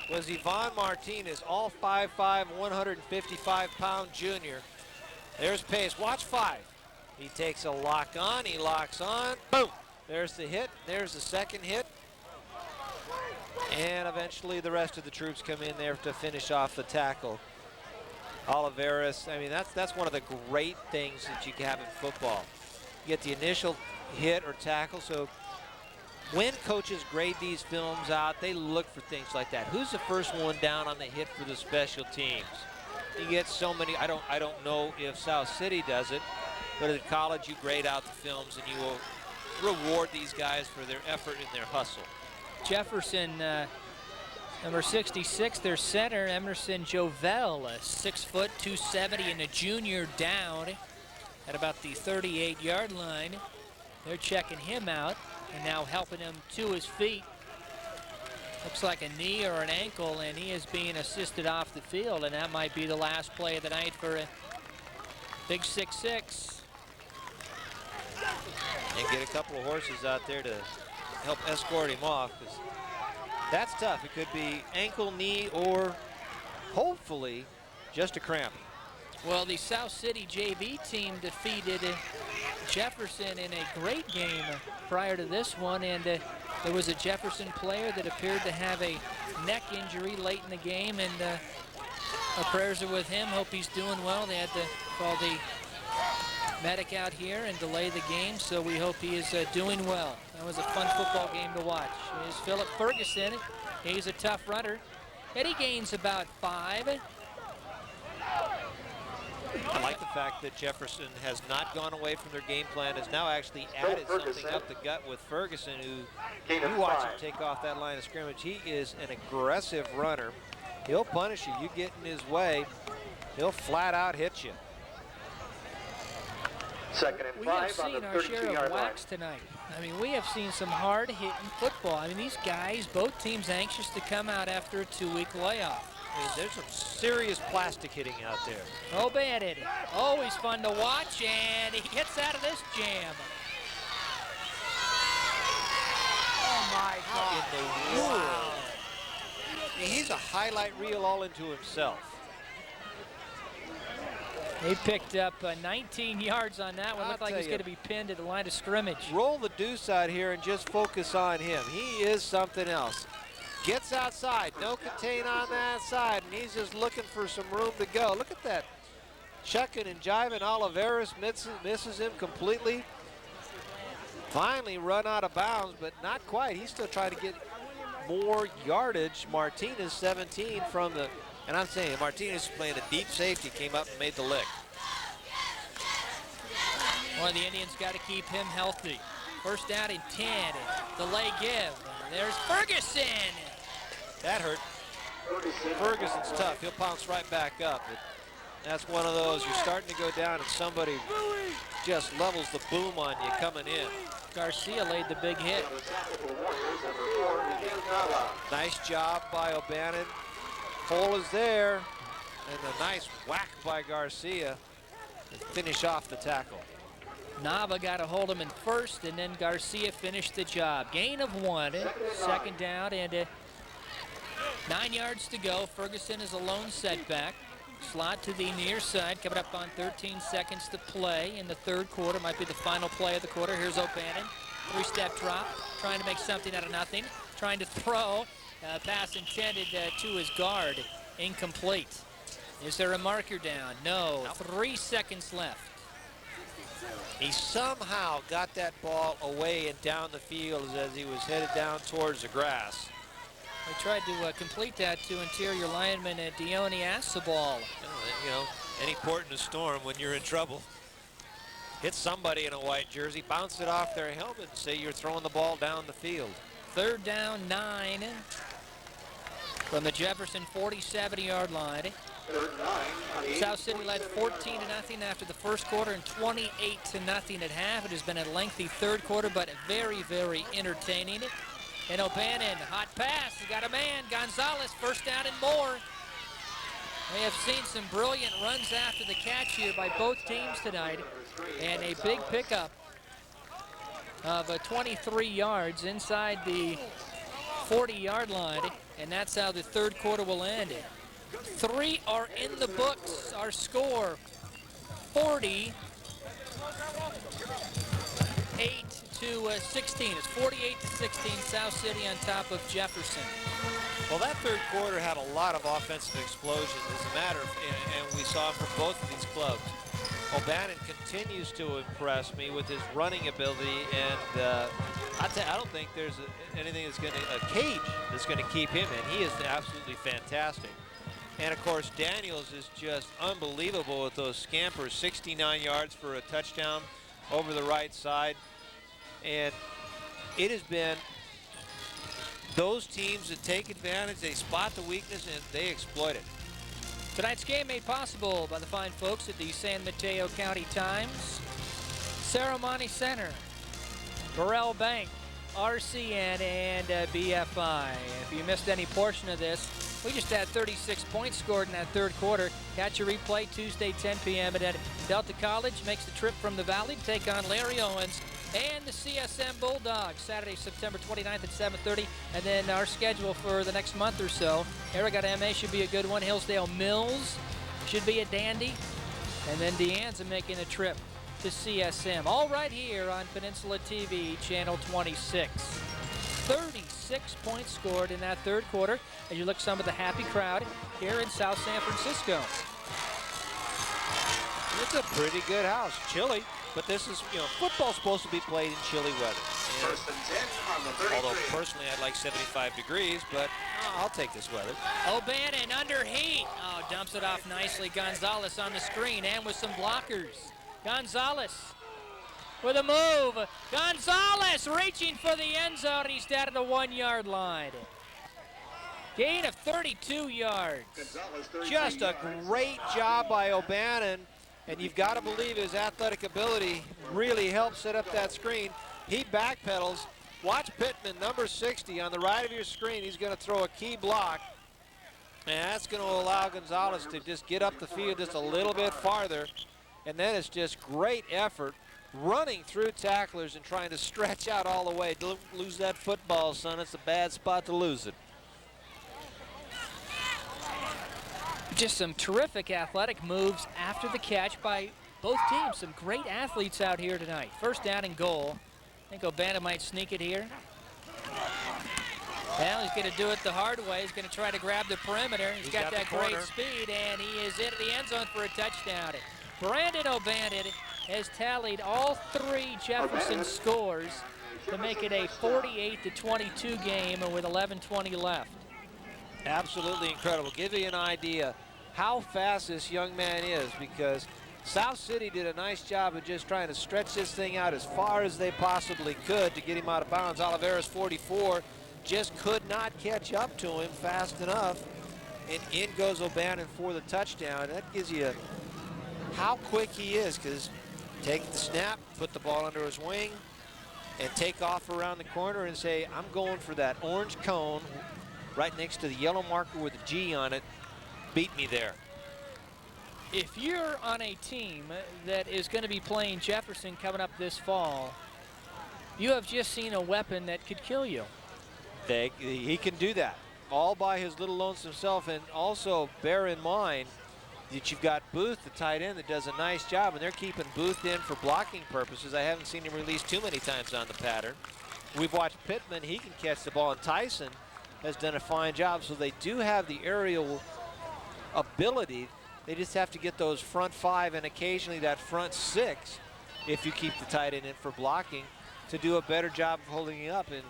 Speaker 3: was Ivan Martinez, all 5'5", 155-pound junior. There's Pace. Watch 5. He takes a lock on. He locks on. Boom. There's the hit. There's the second hit. And eventually the rest of the troops come in there to finish off the tackle. Oliveras, that's one of the great things that you can have in football. You get the initial hit or tackle, so when coaches grade these films out, they look for things like that. Who's the first one down on the hit for the special teams? You get so many. I don't know if South City does it, but at college you grade out the films and you will reward these guys for their effort and their hustle.
Speaker 1: Jefferson, number 66, their center, Emerson Jovel, 6 foot, 270, and a junior down at about the 38-yard line. They're checking him out and now helping him to his feet. Looks like a knee or an ankle, and he is being assisted off the field, and that might be the last play of the night for a big 6'6".
Speaker 3: And get a couple of horses out there to help escort him off, because that's tough. It could be ankle, knee, or hopefully just a cramp.
Speaker 1: Well, the South City JV team defeated Jefferson in a great game prior to this one, and there was a Jefferson player that appeared to have a neck injury late in the game, and our prayers are with him. Hope he's doing well. They had to call the medic out here and delay the game, so we hope he is doing well. That was a fun football game to watch. Here's Philip Ferguson. He's a tough runner, and he gains about 5.
Speaker 3: I like the fact that Jefferson has not gone away from their game plan, has now actually added something up the gut with Ferguson, who you watch him take off that line of scrimmage. He is an aggressive runner. He'll punish you. You get in his way, he'll flat out hit you.
Speaker 5: Second and
Speaker 1: We have
Speaker 5: 5 on the
Speaker 1: seen our share
Speaker 5: 32-yard
Speaker 1: of
Speaker 5: line.
Speaker 1: whacks tonight. I mean, we have seen some hard-hitting football. I mean, these guys, both teams anxious to come out after a 2-week layoff.
Speaker 3: I mean, there's some serious plastic hitting out there.
Speaker 1: O'Bannon, always fun to watch, and he gets out of this jam.
Speaker 6: Oh my God.
Speaker 3: In the world. I mean, he's a highlight reel all into himself.
Speaker 1: He picked up 19 yards on that one.
Speaker 3: I'll
Speaker 1: Looked like
Speaker 3: tell
Speaker 1: he's
Speaker 3: you.
Speaker 1: going to be pinned at the line of scrimmage.
Speaker 3: Roll the deuce out here and just focus on him. He is something else. Gets outside, no contain on that side, and he's just looking for some room to go. Look at that. Chucking and jiving. Oliveras misses him completely. Finally run out of bounds, but not quite. He's still trying to get more yardage. Martinez 17 from the, and I'm saying Martinez is playing a deep safety, came up and made the lick.
Speaker 1: Well, the Indians got to keep him healthy. First down and 10. Delay give. There's Ferguson.
Speaker 3: That hurt. Ferguson's tough. He'll bounce right back up. That's one of those, you're starting to go down and somebody just levels the boom on you coming in.
Speaker 1: Garcia laid the big hit.
Speaker 3: Nice job by O'Bannon. Hole is there. And a nice whack by Garcia to finish off the tackle.
Speaker 1: Nava got a hold of him in first, and then Garcia finished the job. Gain of 1, second down, and 9 yards to go. Ferguson is a lone setback. Slot to the near side, coming up on 13 seconds to play in the third quarter. Might be the final play of the quarter. Here's O'Bannon. 3-step drop, trying to make something out of nothing. Trying to throw. Pass intended to his guard. Incomplete. Is there a marker down? No. 3 seconds left.
Speaker 3: He somehow got that ball away and down the field as he was headed down towards the grass.
Speaker 1: They tried to complete that to interior lineman Dione Asabal.
Speaker 3: You know, any port in a storm when you're in trouble. Hit somebody in a white jersey, bounce it off their helmet and say you're throwing the ball down the field.
Speaker 1: Third down, 9 from the Jefferson 47-yard line. South City led 14-0 after the first quarter and 28-0 at half. It has been a lengthy third quarter, but very, very entertaining. And O'Bannon, hot pass, he got a man. Gonzalez, first down and more. We have seen some brilliant runs after the catch here by both teams tonight. And a big pickup of 23 yards inside the 40-yard line. And that's how the third quarter will end. 3 are in the books. Our score, 48-16. It's 48-16, South City on top of Jefferson.
Speaker 3: Well, that third quarter had a lot of offensive explosions. As a matter of, and we saw it from both of these clubs. O'Bannon continues to impress me with his running ability, and I don't think there's anything that's going to, a cage that's going to keep him in. He is absolutely fantastic. And of course, Daniels is just unbelievable with those scampers. 69 yards for a touchdown over the right side. And it has been those teams that take advantage, they spot the weakness, and they exploit it.
Speaker 1: Tonight's game made possible by the fine folks at the San Mateo County Times, Ceremony Center, Burrell Bank, RCN, and BFI. If you missed any portion of this, we just had 36 points scored in that third quarter. Catch a replay Tuesday, 10 p.m. And then Delta College makes the trip from the Valley to take on Larry Owens and the CSM Bulldogs. Saturday, September 29th at 7:30. And then our schedule for the next month or so. Aragon MA should be a good one. Hillsdale Mills should be a dandy. And then De Anza making a trip to CSM. All right here on Peninsula TV, Channel 26. 36 points scored in that third quarter as you look some of the happy crowd here in South San Francisco.
Speaker 3: It's a pretty good house. Chilly, but this is, you know, football's supposed to be played in chilly weather. And
Speaker 5: First and 10 on the 33.
Speaker 3: although personally I'd like 75 degrees, but I'll take this weather.
Speaker 1: O'Bannon under heat. Oh, dumps it off nicely. Gonzalez on the screen and with some blockers. Gonzalez with a move. Gonzalez reaching for the end zone. He's down at the 1-yard line. Gain of 32 yards.
Speaker 3: Just a great job by O'Bannon. And you've got to believe his athletic ability really helped set up that screen. He backpedals. Watch Pittman, number 60, on the right of your screen. He's going to throw a key block. And that's going to allow Gonzalez to just get up the field just a little bit farther. And then it's just great effort running through tacklers and trying to stretch out all the way. Don't lose that football, son. It's a bad spot to lose it.
Speaker 1: Just some terrific athletic moves after the catch by both teams. Some great athletes out here tonight. First down and goal. I think O'Bannon might sneak it here. Well, he's going to do it the hard way. He's going to try to grab the perimeter. He's got that great speed, and he is into the end zone for a touchdown. Brandon O'Bannon has tallied all 3 Jefferson scores to make it a 48-22 game with 11:20 left.
Speaker 3: Absolutely incredible. Give you an idea how fast this young man is, because South City did a nice job of just trying to stretch this thing out as far as they possibly could to get him out of bounds. Oliveira's 44 just could not catch up to him fast enough, and in goes O'Bannon for the touchdown. That gives you how quick he is, because take the snap, put the ball under his wing, and take off around the corner and say, I'm going for that orange cone right next to the yellow marker with a G on it. Beat me there.
Speaker 1: If you're on a team that is going to be playing Jefferson coming up this fall, you have just seen a weapon that could kill you.
Speaker 3: He can do that all by his little lonesome self. And also bear in mind that you've got Booth, the tight end, that does a nice job, and they're keeping Booth in for blocking purposes. I haven't seen him released too many times on the pattern. We've watched Pittman. He can catch the ball, and Tyson has done a fine job. So they do have the aerial ability. They just have to get those front 5 and occasionally that front 6, if you keep the tight end in for blocking, to do a better job of holding it up. And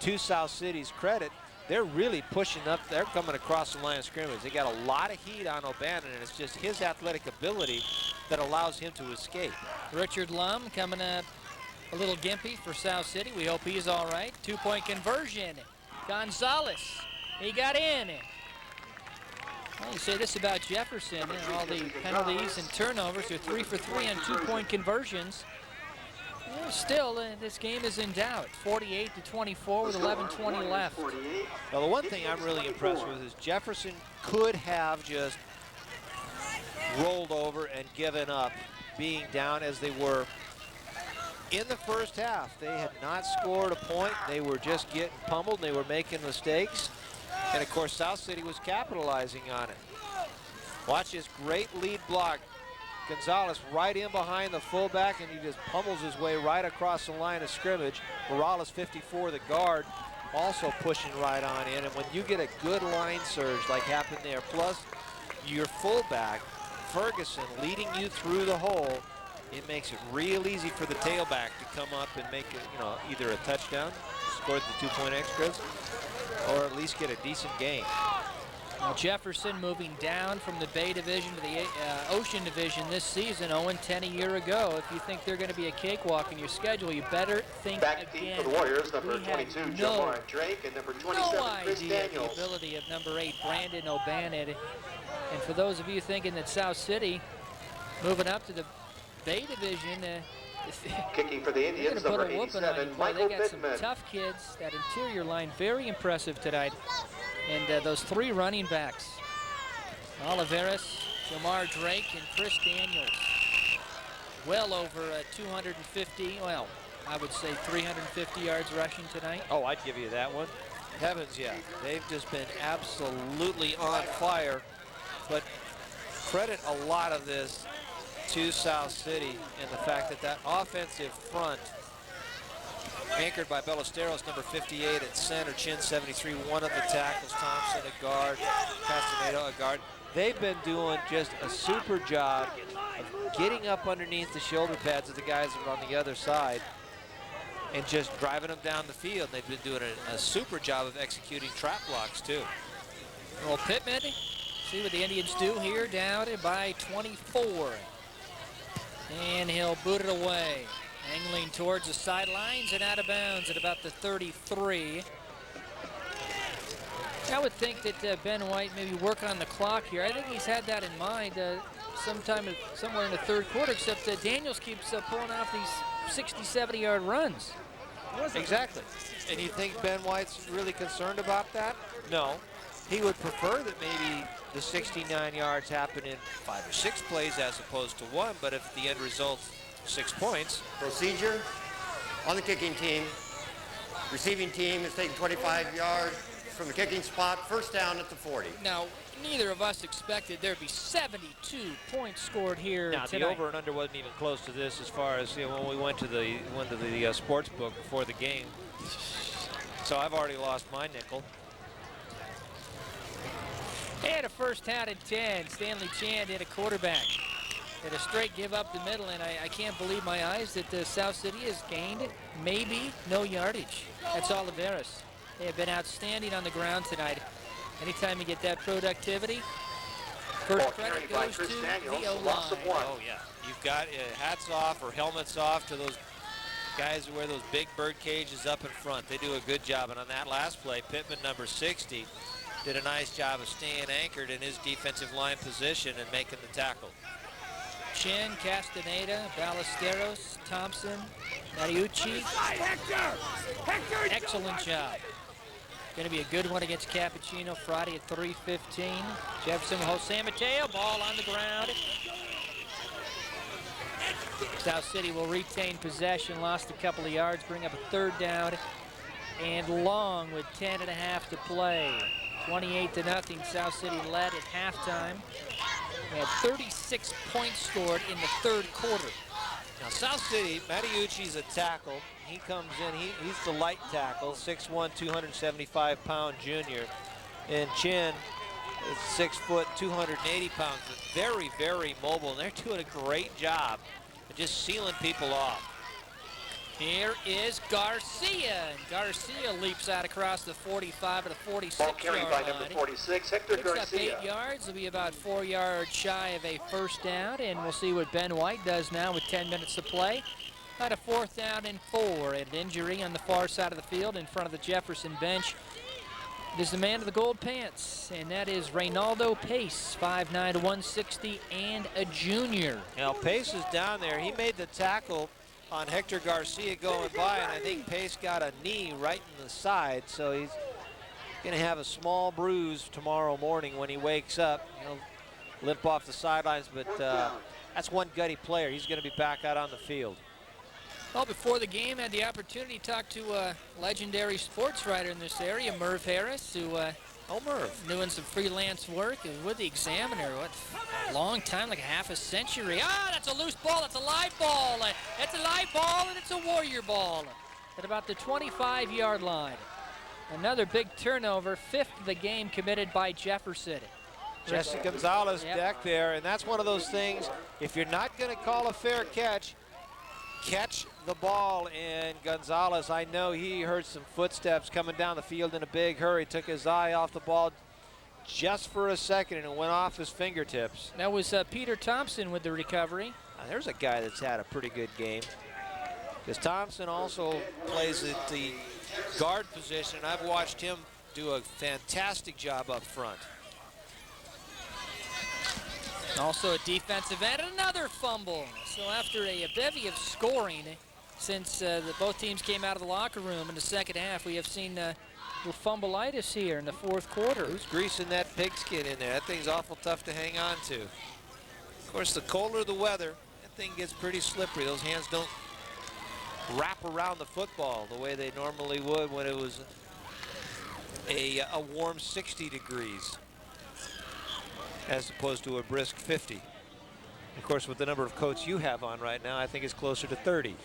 Speaker 3: to South City's credit, they're really pushing up. They're coming across the line of scrimmage. They got a lot of heat on O'Bannon, and it's just his athletic ability that allows him to escape.
Speaker 1: Richard Lum coming up a little gimpy for South City. We hope he's all right. 2-point conversion. Gonzalez, he got in. Well, you say this about Jefferson, all the penalties and turnovers. They're 3 for 3 on 2-point conversions. Yeah, still, this game is in doubt. 48-24 with 11:20 left.
Speaker 3: Well, the one thing I'm really impressed with is Jefferson could have just rolled over and given up, being down as they were in the first half. They had not scored a point. They were just getting pummeled. They were making mistakes. And, of course, South City was capitalizing on it. Watch this great lead block. Gonzalez right in behind the fullback, and he just pummels his way right across the line of scrimmage. Morales, 54, the guard, also pushing right on in. And when you get a good line surge like happened there, plus your fullback, Ferguson, leading you through the hole, it makes it real easy for the tailback to come up and make it, either a touchdown, score the 2-point extras, or at least get a decent game.
Speaker 1: Now Jefferson moving down from the Bay Division to the Ocean Division this season, 0-10 a year ago. If you think they're going to be a cakewalk in your schedule, you better think again.
Speaker 5: For the Warriors, number 22, Jamar Drake, and number 27, Chris Daniels.
Speaker 1: The ability of number 8, Brandon O'Bannon. And for those of you thinking that South City moving up to the Bay Division,
Speaker 5: kicking for the Indians, number 87, Michael
Speaker 1: They got some
Speaker 5: Pittman.
Speaker 1: tough kids. That interior line, very impressive tonight. And those 3 running backs, Oliveras, Jamar Drake, and Chris Daniels. Well over 250, well, I would say 350 yards rushing tonight.
Speaker 3: Oh, I'd give you that one. Heavens, yeah. They've just been absolutely on fire. But credit a lot of this to South City and the fact that that offensive front, anchored by Ballesteros, number 58 at center, Chin 73, one of the tackles, Thompson a guard, Castaneda a guard. They've been doing just a super job of getting up underneath the shoulder pads of the guys that are on the other side and just driving them down the field. They've been doing a super job of executing trap blocks too.
Speaker 1: Well, Pittman, see what the Indians do here, down by 24. And he'll boot it away. Angling towards the sidelines and out of bounds at about the 33. I would think that Ben White maybe work on the clock here. I think he's had that in mind. somewhere in the third quarter, except that Daniels keeps pulling off these 60, 70-yard runs.
Speaker 3: Exactly. And you think Ben White's really concerned about that? No. He would prefer that maybe the 69 yards happen in 5 or 6 plays as opposed to 1, but if the end result's 6 points.
Speaker 4: Procedure on the kicking team. Receiving team is taking 25 yards from the kicking spot. First down at the 40.
Speaker 1: Now, neither of us expected there'd be 72 points scored here
Speaker 3: Now,
Speaker 1: tonight.
Speaker 3: the over and under wasn't even close to this as far as, you know, when we went to the sports book before the game. So I've already lost my nickel.
Speaker 1: They had a first down and 10. Stanley Chan did a quarterback. Had a straight give up the middle, and I can't believe my eyes that South City has gained maybe no yardage. That's Oliveras. They have been outstanding on the ground tonight. Anytime you get that productivity, first credit goes to the O-line.
Speaker 3: Oh, yeah. You've got hats off or helmets off to those guys who wear those big bird cages up in front. They do a good job. And on that last play, Pittman, number 60, did a nice job of staying anchored in his defensive line position and making the tackle.
Speaker 1: Chin, Castaneda, Ballesteros, Thompson, Mariucci. Excellent job. Going to be a good one against Cappuccino Friday at 3:15. Jefferson will hold San Mateo. Ball on the ground. South City will retain possession. Lost a couple of yards. Bring up a third down and long with 10.5 to play. 28-0. South City led at halftime. They had 36 points scored in the third quarter.
Speaker 3: Now, South City, Mariucci's a tackle. He comes in, he's the light tackle, 6'1", 275-pound junior. And Chin is 6 foot, 280 pounds, but very, very mobile. And they're doing a great job of just sealing people off.
Speaker 1: Here is Garcia. And Garcia leaps out across the 45 to the 46-yard
Speaker 5: Ball carried by number 46, Hector
Speaker 1: Picks
Speaker 5: Garcia.
Speaker 1: up 8 yards. It'll be about 4 yards shy of a first down. And we'll see what Ben White does now with 10 minutes to play. About a 4th down and 4. An injury on the far side of the field in front of the Jefferson bench. It is the man of the gold pants, and that is Reynaldo Pace, 5'9", 160, and a junior.
Speaker 3: Now, Pace is down there. He made the tackle on Hector Garcia going by, and I think Pace got a knee right in the side, so he's going to have a small bruise tomorrow morning when he wakes up. He'll limp off the sidelines, but that's one gutty player. He's going to be back out on the field.
Speaker 1: Well, before the game, had the opportunity to talk to a legendary sports writer in this area, Merv Harris, who doing some freelance work with the Examiner. What, a long time, like a half a century. Ah, that's a loose ball. That's a live ball. That's a live ball, and it's a Warrior ball at about the 25-yard line. Another big turnover, 5th of the game committed by Jefferson.
Speaker 3: Jesse Gonzalez deck there, and that's one of those things, if you're not going to call a fair catch the ball. And Gonzalez, I know he heard some footsteps coming down the field in a big hurry, took his eye off the ball just for a second, and it went off his fingertips.
Speaker 1: That was Peter Thompson with the recovery.
Speaker 3: Now, there's a guy that's had a pretty good game, because Thompson also plays at the guard position. I've watched him do a fantastic job up front.
Speaker 1: Also a defensive end, another fumble. So after a bevy of scoring since both teams came out of the locker room in the second half, we have seen little fumbleitis here in the fourth quarter.
Speaker 3: Who's greasing that pigskin in there? That thing's awful tough to hang on to. Of course, the colder the weather, that thing gets pretty slippery. Those hands don't wrap around the football the way they normally would when it was a warm 60 degrees. As opposed to a brisk 50. Of course, with the number of coats you have on right now, I think it's closer to 30.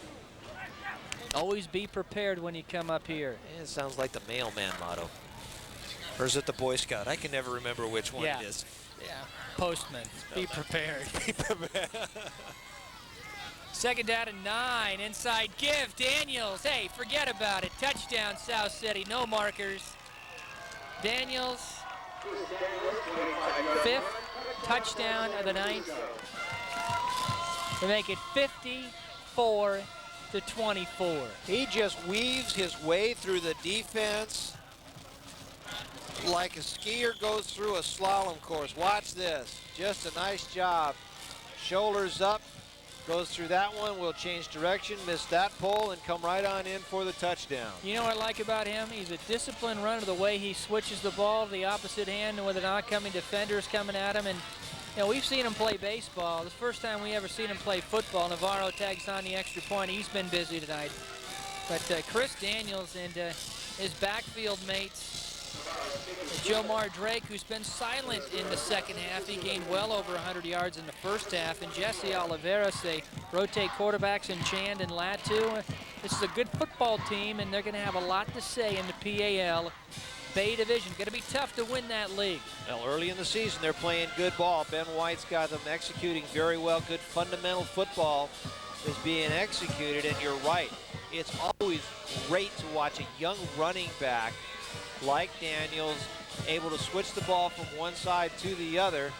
Speaker 1: Always be prepared when you come up here.
Speaker 3: It sounds like the mailman motto. Or is it the Boy Scout? I can never remember which one it is.
Speaker 1: Yeah, postman, be prepared.
Speaker 3: Be prepared.
Speaker 1: 2nd down and 9, inside give, Daniels. Hey, forget about it. Touchdown, South City, no markers. Daniels. 5th touchdown of the 9th to make it 54-24.
Speaker 3: He just weaves his way through the defense like a skier goes through a slalom course. Watch this. Just a nice job shoulders up, goes through that one, will change direction, miss that pole, and come right on in for the touchdown.
Speaker 1: You know what I like about him? He's a disciplined runner, the way he switches the ball to the opposite hand with an oncoming defenders coming at him. And you know, we've seen him play baseball. The first time we ever seen him play football. Navarro tags on the extra point. He's been busy tonight. But Chris Daniels and his backfield mates, Jomar Drake, who's been silent in the second half. He gained well over 100 yards in the first half. And Jesse Oliveras, they rotate quarterbacks in Chand and Latu. This is a good football team, and they're going to have a lot to say in the PAL Bay Division. Going to be tough to win that league.
Speaker 3: Well, early in the season, they're playing good ball. Ben White's got them executing very well. Good fundamental football is being executed, and you're right. It's always great to watch a young running back like Daniels able to switch the ball from one side to the other.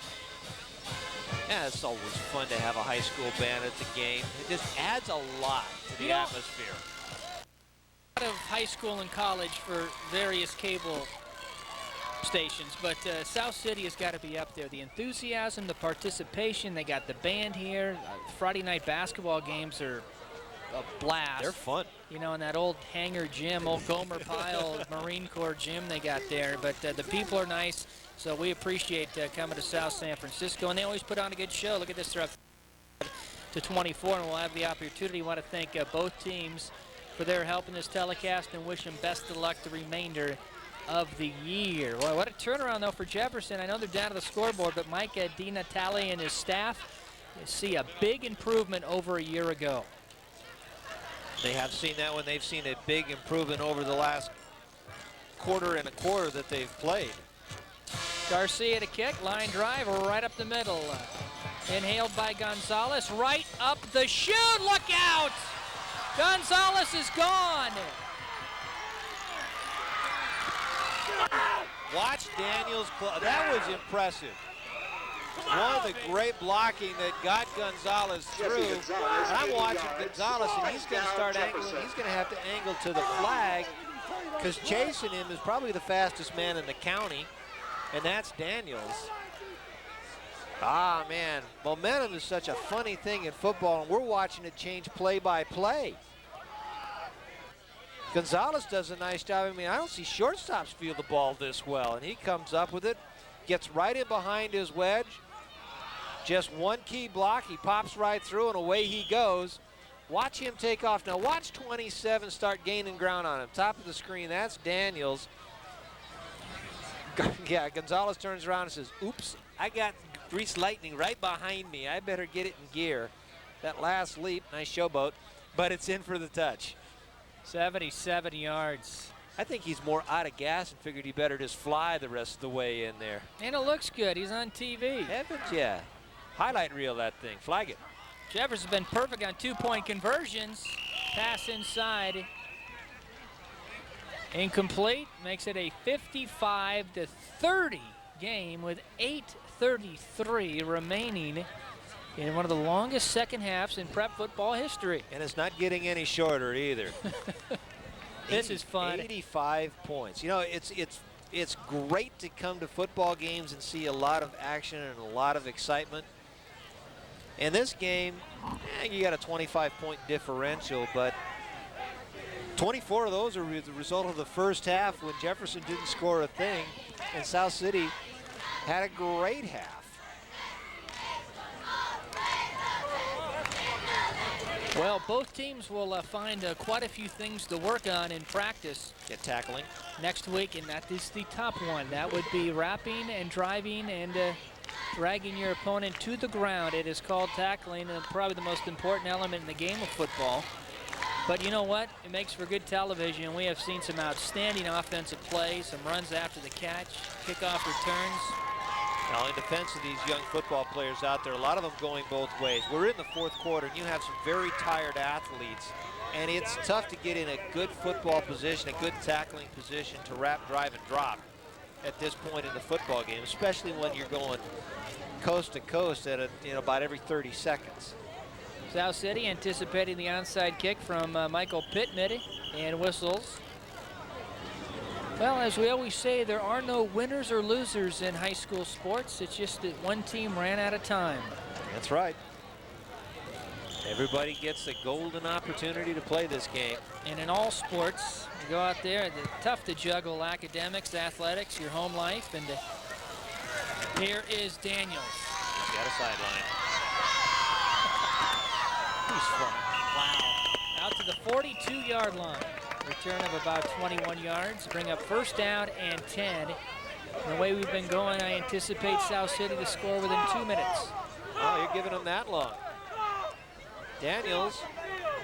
Speaker 3: Yeah, it's always fun to have a high school band at the game. It just adds a lot to the atmosphere.
Speaker 1: A lot of high school and college for various cable stations, but South City has got to be up there. The enthusiasm, the participation, they got the band here. Friday night basketball games are a blast.
Speaker 3: They're fun.
Speaker 1: You know, in that old hangar gym, old Gomer Pyle Marine Corps gym they got there. But the people are nice, so we appreciate coming to South San Francisco. And they always put on a good show. Look at this, they're up to 24, and we'll have the opportunity. I want to thank both teams for their help in this telecast and wish them best of luck the remainder of the year. Well, what a turnaround, though, for Jefferson. I know they're down to the scoreboard, but Mike DiNatale and his staff see a big improvement over a year ago.
Speaker 3: They have seen that when they've seen a big improvement over the last quarter and a quarter that they've played.
Speaker 1: Garcia to kick, line drive right up the middle. Inhaled by Gonzalez, right up the chute, look out! Gonzalez is gone.
Speaker 3: Watch Daniels, that was impressive. One of the great blocking that got Gonzalez through. And I'm watching Gonzalez, and he's going to start angling. He's going to have to angle to the flag because chasing him is probably the fastest man in the county, and that's Daniels. Ah, man, momentum is such a funny thing in football, and we're watching it change play by play. Gonzalez does a nice job. I mean, I don't see shortstops feel the ball this well, and he comes up with it, gets right in behind his wedge. Just one key block, he pops right through, and away he goes. Watch him take off. Now watch 27 start gaining ground on him. Top of the screen, that's Daniels. Yeah, Gonzalez turns around and says, oops, I got grease lightning right behind me. I better get it in gear. That last leap, nice showboat, but it's in for the touch.
Speaker 1: 77 yards.
Speaker 3: I think he's more out of gas and figured he better just fly the rest of the way in there.
Speaker 1: And it looks good. He's on TV.
Speaker 3: Heavens, yeah. Highlight reel that thing. Flag it.
Speaker 1: Jefferson's been perfect on two-point conversions. Pass inside. Incomplete. Makes it a 55-30 game with 8:33 remaining in one of the longest second halves in prep football history.
Speaker 3: And it's not getting any shorter either.
Speaker 1: This is fun.
Speaker 3: 85 points. You know, it's great to come to football games and see a lot of action and a lot of excitement. In this game, you got a 25-point differential, but 24 of those are the result of the first half when Jefferson didn't score a thing, and South City had a great half.
Speaker 1: Well, both teams will find quite a few things to work on in practice.
Speaker 3: Get tackling.
Speaker 1: Next week, and that is the top one. That would be wrapping and driving and dragging your opponent to the ground. It is called tackling, and probably the most important element in the game of football. But you know what? It makes for good television. We have seen some outstanding offensive plays, some runs after the catch, kickoff returns.
Speaker 3: Now, in defense of these young football players out there, a lot of them going both ways. We're in the fourth quarter, and you have some very tired athletes, and it's tough to get in a good football position, a good tackling position to wrap, drive, and drop at this point in the football game, especially when you're going coast to coast at about every 30 seconds.
Speaker 1: South City anticipating the onside kick from Michael Pittman, and whistles. Well, as we always say, there are no winners or losers in high school sports. It's just that one team ran out of time.
Speaker 3: That's right. Everybody gets a golden opportunity to play this game.
Speaker 1: And in all sports, you go out there, it's tough to juggle academics, athletics, your home life, and here is Daniels.
Speaker 3: He's got a sideline.
Speaker 1: He's fun. Wow. Out to the 42-yard line. Return of about 21 yards. Bring up first down and 10. And the way we've been going, I anticipate South City to score within 2 minutes.
Speaker 3: Oh, you're giving them that long. Daniels,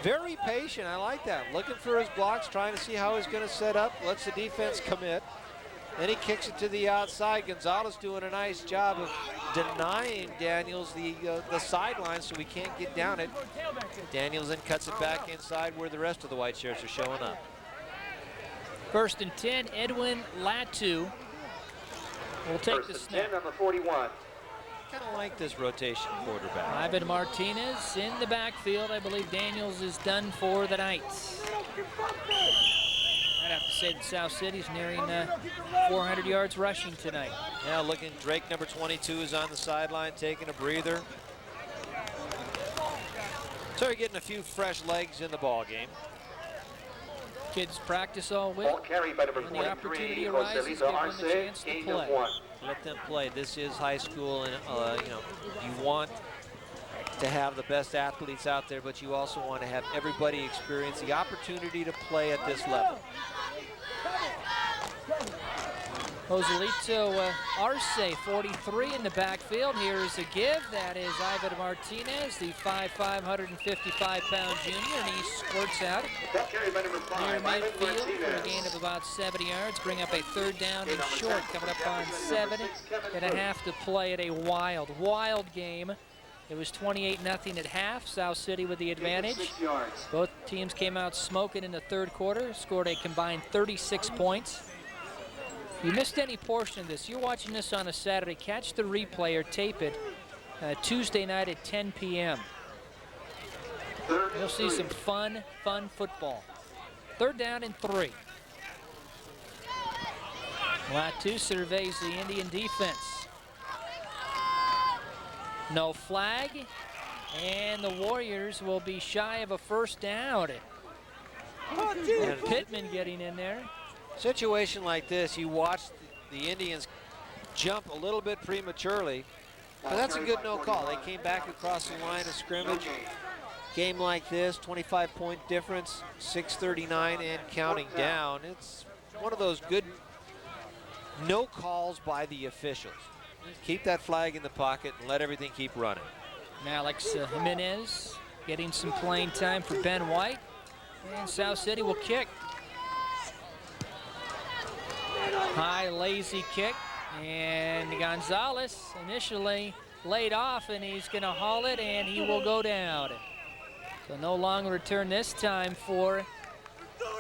Speaker 3: very patient. I like that. Looking for his blocks, trying to see how he's going to set up. Lets the defense commit. Then he kicks it to the outside. Gonzalez doing a nice job of denying Daniels the sideline so he can't get down it. Daniels then cuts it back inside where the rest of the white shirts are showing up.
Speaker 1: First and 10, Edwin Latu will take the snap.
Speaker 5: 10 on the 41.
Speaker 3: Kind of like this rotation quarterback.
Speaker 1: Ivan Martinez in the backfield. I believe Daniels is done for the night. I'd have to say that South City's nearing 400 yards rushing tonight.
Speaker 3: Now looking, Drake, number 22, is on the sideline taking a breather. So you're getting a few fresh legs in the ball game.
Speaker 1: Kids practice all week.
Speaker 5: Ball carried by number
Speaker 1: When the
Speaker 5: 43,
Speaker 1: opportunity arises, give
Speaker 5: Joselito
Speaker 1: them the
Speaker 5: Arce,
Speaker 1: chance to
Speaker 5: gain of
Speaker 1: play.
Speaker 5: 1.
Speaker 3: Let them play. This is high school, and you know, you want to have the best athletes out there, but you also want to have everybody experience the opportunity to play at this level.
Speaker 1: Joselito Arce, 43 in the backfield. Here is a give. That is Ivan Martinez, the 5'5", 155-pound junior, and he squirts out
Speaker 5: Ball carried by number
Speaker 1: near
Speaker 5: 5, Ivan
Speaker 1: midfield for a
Speaker 5: Martinez.
Speaker 1: gain of about 70 yards. Bring up a third down and short, coming up on 7 and a half to play at a wild game. It was 28-0 at half. South City with the advantage.
Speaker 5: 6 yards.
Speaker 1: Both teams came out smoking in the third quarter, scored a combined 36 points. If you missed any portion of this, you're watching this on a Saturday, catch the replay or tape it Tuesday night at 10 p.m. You'll see some fun football. Third down and 3. Latu surveys the Indian defense. No flag, and the Warriors will be shy of a first down. And Pittman getting in there.
Speaker 3: Situation like this, you watch the Indians jump a little bit prematurely, but that's a good no call. They came back across the line of scrimmage. Game like this, 25-point difference, 6:39 and counting down. It's one of those good no calls by the officials. Keep that flag in the pocket and let everything keep running.
Speaker 1: Alex Jimenez getting some playing time for Ben White, and South City will kick. High, lazy kick, and Gonzalez initially laid off, and he's going to haul it, and he will go down. So no long return this time for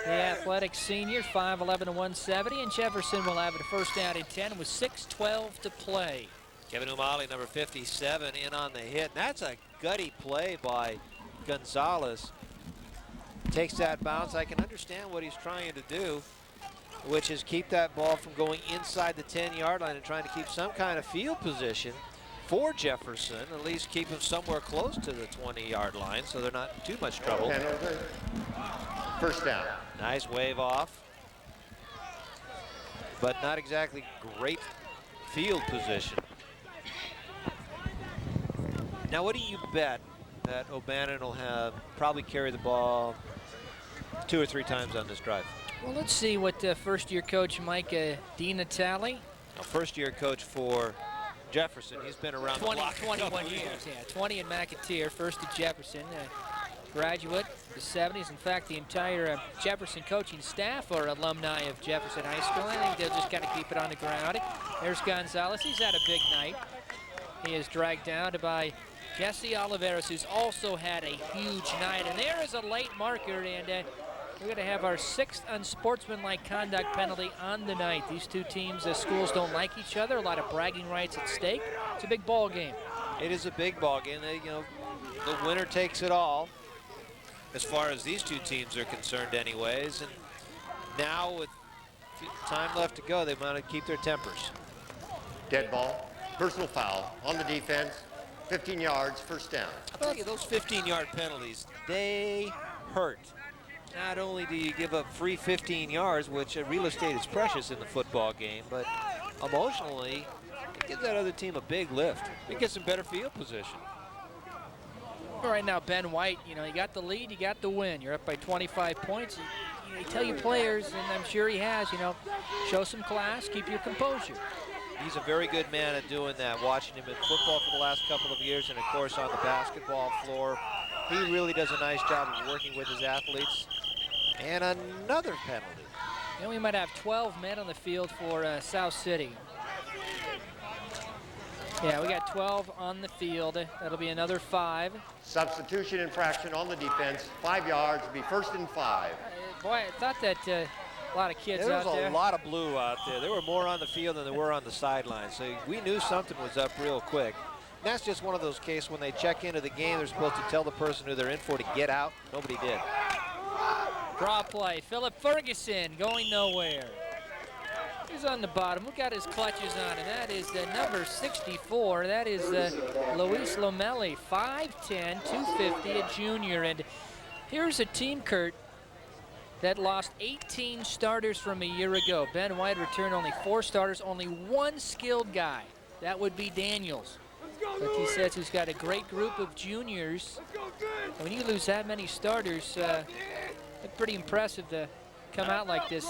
Speaker 1: the athletic senior, 5'11" and 170, and Jefferson will have it first down and 10 with 6:12 to play.
Speaker 3: Kevin Umali, number 57, in on the hit. That's a gutty play by Gonzalez. Takes that bounce. I can understand what he's trying to do, which is keep that ball from going inside the 10-yard line and trying to keep some kind of field position for Jefferson, at least keep him somewhere close to the 20-yard line so they're not in too much trouble.
Speaker 4: First down.
Speaker 3: Nice wave off, but not exactly great field position. Now, what do you bet that O'Bannon will have probably carry the ball 2 or 3 times on this drive?
Speaker 1: Well, let's see what first-year coach Mike DiNatale.
Speaker 3: First-year coach for Jefferson. He's been around
Speaker 1: 21 years, yeah. 20 in McAteer, first at Jefferson. Graduate, the 70s. In fact, the entire Jefferson coaching staff are alumni of Jefferson High School. I think they'll just kind of keep it on the ground. There's Gonzalez. He's had a big night. He is dragged down by Jesse Oliveros, who's also had a huge night. And there is a late marker, and we're going to have our 6th unsportsmanlike conduct penalty on the night. These two teams, schools don't like each other. A lot of bragging rights at stake. It's a big ball game.
Speaker 3: It is a big ball game. You know, the winner takes it all, as far as these two teams are concerned anyways. And now with time left to go, they want to keep their tempers.
Speaker 4: Dead ball. Personal foul on the defense. 15 yards, first down.
Speaker 3: I'll tell you, those 15-yard penalties, they hurt. Not only do you give up free 15 yards, which real estate is precious in the football game, but emotionally, it gives that other team a big lift. It gets them better field position.
Speaker 1: All right, now Ben White, you know, you got the lead, you got the win. You're up by 25 points. You tell your players, and I'm sure he has, you know, show some class, keep your composure.
Speaker 3: He's a very good man at doing that, watching him in football for the last couple of years and, of course, on the basketball floor. He really does a nice job of working with his athletes. And another penalty.
Speaker 1: And we might have 12 men on the field for South City. Yeah, we got 12 on the field. That'll be another 5.
Speaker 4: Substitution infraction on the defense, 5 yards, be first and 5.
Speaker 1: Boy, I thought that a lot of kids
Speaker 3: There
Speaker 1: out
Speaker 3: was
Speaker 1: there.
Speaker 3: a lot of blue out there. There were more on the field than there were on the sidelines. So we knew something was up real quick. And that's just one of those cases when they check into the game, they're supposed to tell the person who they're in for to get out. Nobody did.
Speaker 1: Draw play. Philip Ferguson going nowhere. He's on the bottom. Who got his clutches on? And that is number 64. That is Luis Lomelli, 5'10", 250, a junior. And here's a team, Kurt, that lost 18 starters from a year ago. Ben White returned only 4 starters, only 1 skilled guy. That would be Daniels. But he says he's got a great group of juniors. And when you lose that many starters, it's pretty impressive to come out like this.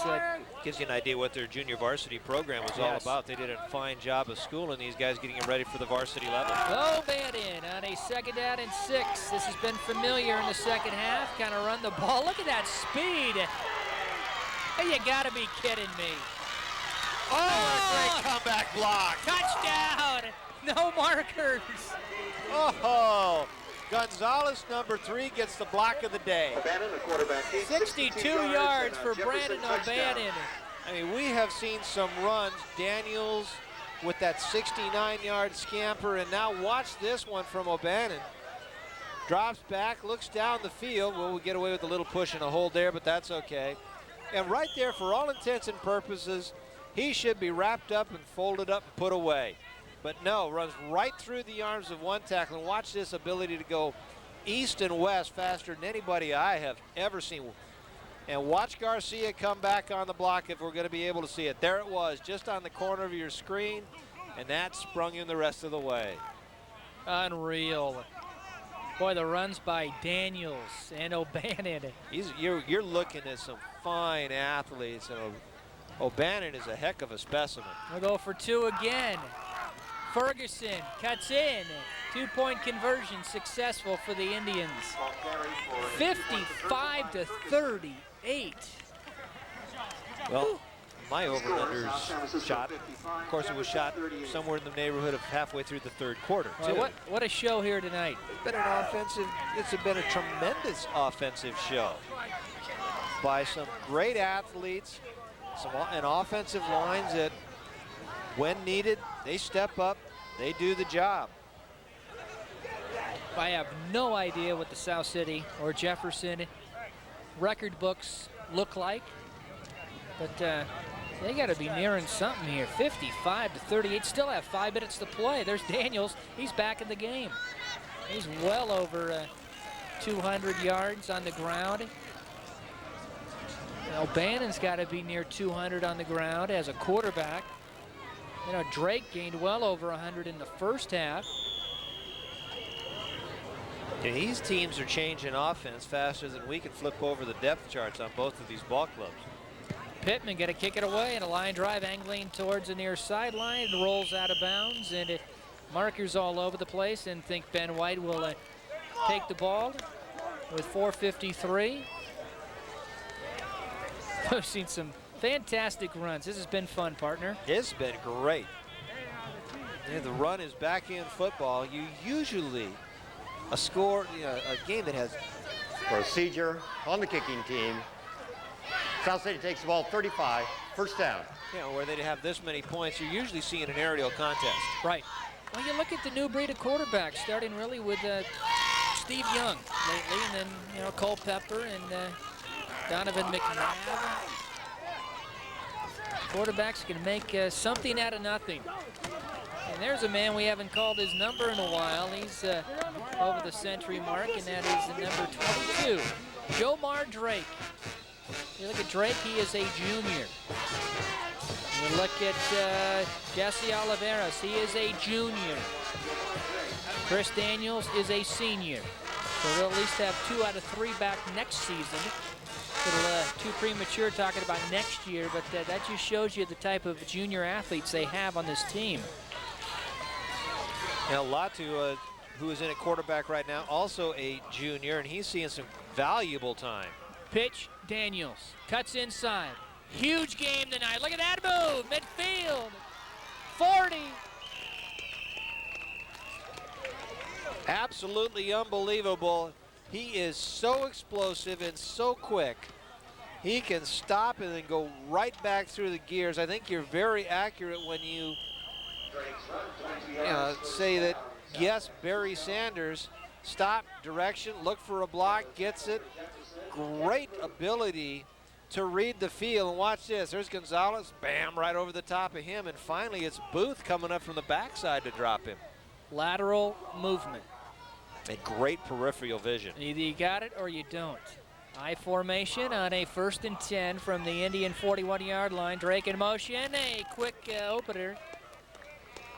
Speaker 3: Gives you an idea what their junior varsity program was all about. They did a fine job of schooling these guys, getting them ready for the varsity level.
Speaker 1: O'Bannon on a 2nd down and 6. This has been familiar in the second half. Kind of run the ball. Look at that speed. Hey, you got to be kidding me.
Speaker 3: Oh, great comeback block.
Speaker 1: Touchdown. No markers.
Speaker 3: Oh, Gonzalez, number 3, gets the block of the day.
Speaker 5: O'Bannon, the quarterback.
Speaker 1: 62 yards for
Speaker 5: Jefferson
Speaker 1: Brandon
Speaker 5: touchdown.
Speaker 1: O'Bannon.
Speaker 3: I mean, we have seen some runs. Daniels with that 69-yard scamper, and now watch this one from O'Bannon. Drops back, looks down the field. Well, we get away with a little push and a hold there, but that's okay. And right there, for all intents and purposes, he should be wrapped up and folded up and put away. But no, runs right through the arms of one tackle. And watch this ability to go east and west faster than anybody I have ever seen. And watch Garcia come back on the block if we're going to be able to see it. There it was, just on the corner of your screen, and that sprung him the rest of the way.
Speaker 1: Unreal. Boy, the runs by Daniels and O'Bannon.
Speaker 3: You're looking at some fine athletes, and O'Bannon is a heck of a specimen.
Speaker 1: We'll go for 2 again. Ferguson cuts in. 2-point conversion successful for the Indians. 55-38.
Speaker 3: Well, my over-unders shot. Of course, it was shot somewhere in the neighborhood of halfway through the 3rd quarter.
Speaker 1: Well, what a show here tonight.
Speaker 3: It's been a tremendous offensive show by some great athletes, and offensive lines that, when needed, they step up, they do the job.
Speaker 1: I have no idea what the South City or Jefferson record books look like, but they got to be nearing something here. 55-38, still have 5 minutes to play. There's Daniels, he's back in the game. He's well over 200 yards on the ground. O'Bannon's got to be near 200 on the ground as a quarterback. You know, Drake gained well over 100 in the first half.
Speaker 3: Yeah, these teams are changing offense faster than we can flip over the depth charts on both of these ball clubs.
Speaker 1: Pittman got to kick it away, and a line drive angling towards the near sideline. It rolls out of bounds, and markers all over the place, and think Ben White will take the ball with 4:53. We've seen some fantastic runs. This has been fun, partner.
Speaker 3: It's been great. Yeah, the run is backhand football. You usually a game that has
Speaker 4: Procedure on the kicking team. South City takes the ball 35, first down.
Speaker 3: where they have this many points. You're usually seeing an aerial contest.
Speaker 1: Right. Well, you look at the new breed of quarterbacks, starting really with Steve Young lately, and then Culpepper and Donovan McNabb. Quarterbacks can make something out of nothing. And there's a man we haven't called his number in a while. He's over the century mark, and that is the number 22, Jomar Drake. You look at Drake, he is a junior. You look at Jesse Oliveras, he is a junior. Chris Daniels is a senior. So they'll at least have 2 out of 3 back next season. A little too premature talking about next year, but that just shows you the type of junior athletes they have on this team.
Speaker 3: Now Latu, who is in at quarterback right now, also a junior, and he's seeing some valuable time.
Speaker 1: Pitch, Daniels, cuts inside. Huge game tonight. Look at that move, midfield, 40.
Speaker 3: Absolutely unbelievable. He is so explosive and so quick. He can stop and then go right back through the gears. I think you're very accurate when you say that, yes, Barry Sanders, stop, direction, look for a block, gets it. Great ability to read the field. And watch this. There's Gonzalez, bam, right over the top of him. And finally, it's Booth coming up from the backside to drop him.
Speaker 1: Lateral movement.
Speaker 3: And great peripheral vision.
Speaker 1: Either you got it or you don't. I formation on a 1st and 10 from the Indian 41-yard line. Drake in motion, a quick opener.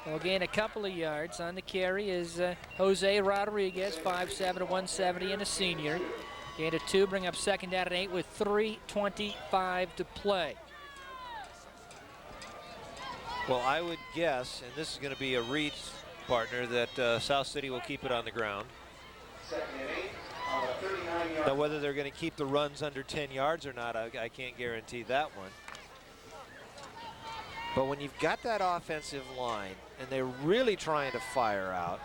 Speaker 1: Will gain a couple of yards. On the carry is Jose Rodriguez, 5'7", 170, and a senior. Gain of 2, bring up 2nd down and 8 with 3:25 to play.
Speaker 3: Well, I would guess, and this is going to be a read, partner, that South City will keep it on the ground. Now, whether they're going to keep the runs under 10 yards or not, I can't guarantee that one. But when you've got that offensive line and they're really trying to fire out,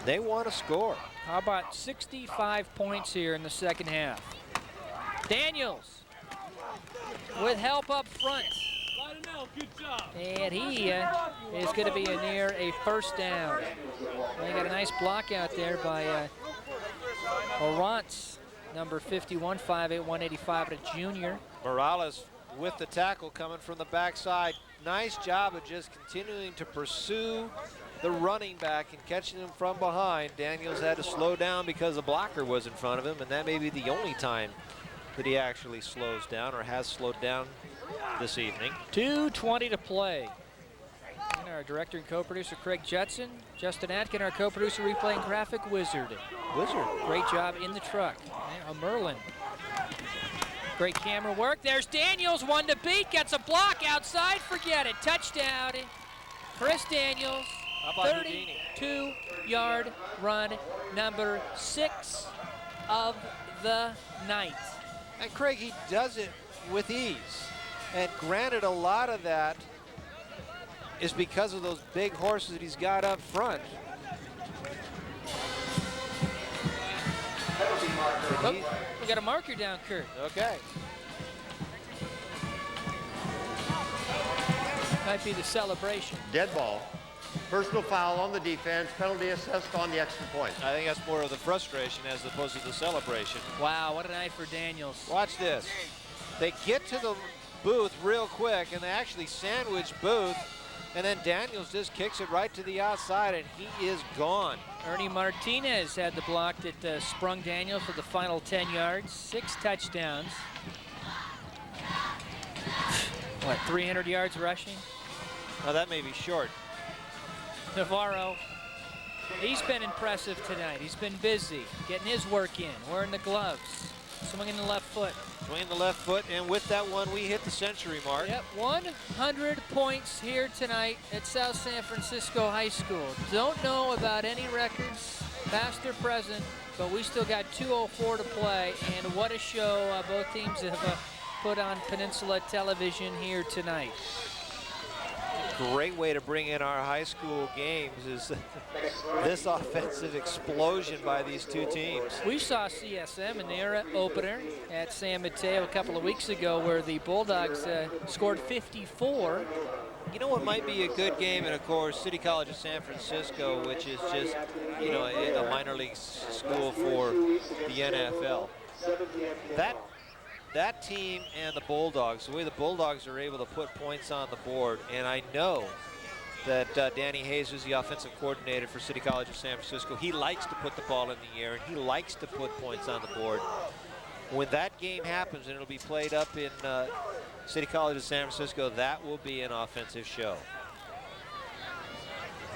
Speaker 3: they want to score.
Speaker 1: How about 65 points here in the 2nd half? Daniels with help up front. And he is going to be near a 1st down. They got a nice block out there by Orantz, number 51, 5'8", 185, a junior.
Speaker 3: Morales with the tackle coming from the backside. Nice job of just continuing to pursue the running back and catching him from behind. Daniels had to slow down because the blocker was in front of him, and that may be the only time that he actually slows down or has slowed down this evening.
Speaker 1: 2:20 to play. And our director and co-producer Craig Judson, Justin Atkin, our co-producer, replay and graphic wizard. Great job in the truck. And Merlin. Great camera work. There's Daniels, 1 to beat, gets a block outside, forget it. Touchdown, Chris Daniels. 32-yard run, number 6 of the night.
Speaker 3: And Craig, he does it with ease. And granted, a lot of that is because of those big horses that he's got up front.
Speaker 1: Oh, we got a marker down, Kurt.
Speaker 3: Okay.
Speaker 1: Might be the celebration.
Speaker 4: Dead ball. Personal foul on the defense. Penalty assessed on the extra point.
Speaker 3: I think that's more of the frustration as opposed to the celebration.
Speaker 1: Wow, what a night for Daniels.
Speaker 3: Watch this. They get to the Booth real quick, and they actually sandwich Booth, and then Daniels just kicks it right to the outside, and he is gone.
Speaker 1: Ernie Martinez had the block that sprung Daniels for the final 10 yards, 6 touchdowns. What, 300 yards rushing?
Speaker 3: Now that may be short.
Speaker 1: Navarro, he's been impressive tonight. He's been busy, getting his work in, wearing the gloves, swinging the left foot.
Speaker 3: Swinging the left foot, and with that one, we hit the century mark.
Speaker 1: Yep, 100 points here tonight at South San Francisco High School. Don't know about any records, past or present, but we still got 2:04 to play, and what a show both teams have put on Peninsula Television here tonight.
Speaker 3: Great way to bring in our high school games is this offensive explosion by these two teams.
Speaker 1: We saw CSM in their opener at San Mateo a couple of weeks ago where the Bulldogs scored 54.
Speaker 3: You know what might be a good game, and of course City College of San Francisco, which is just, you know, a minor league school for the NFL. That team and the Bulldogs, the way the Bulldogs are able to put points on the board, and I know that Danny Hayes, who's the offensive coordinator for City College of San Francisco, he likes to put the ball in the air, and he likes to put points on the board. When that game happens, and it'll be played up in City College of San Francisco, that will be an offensive show.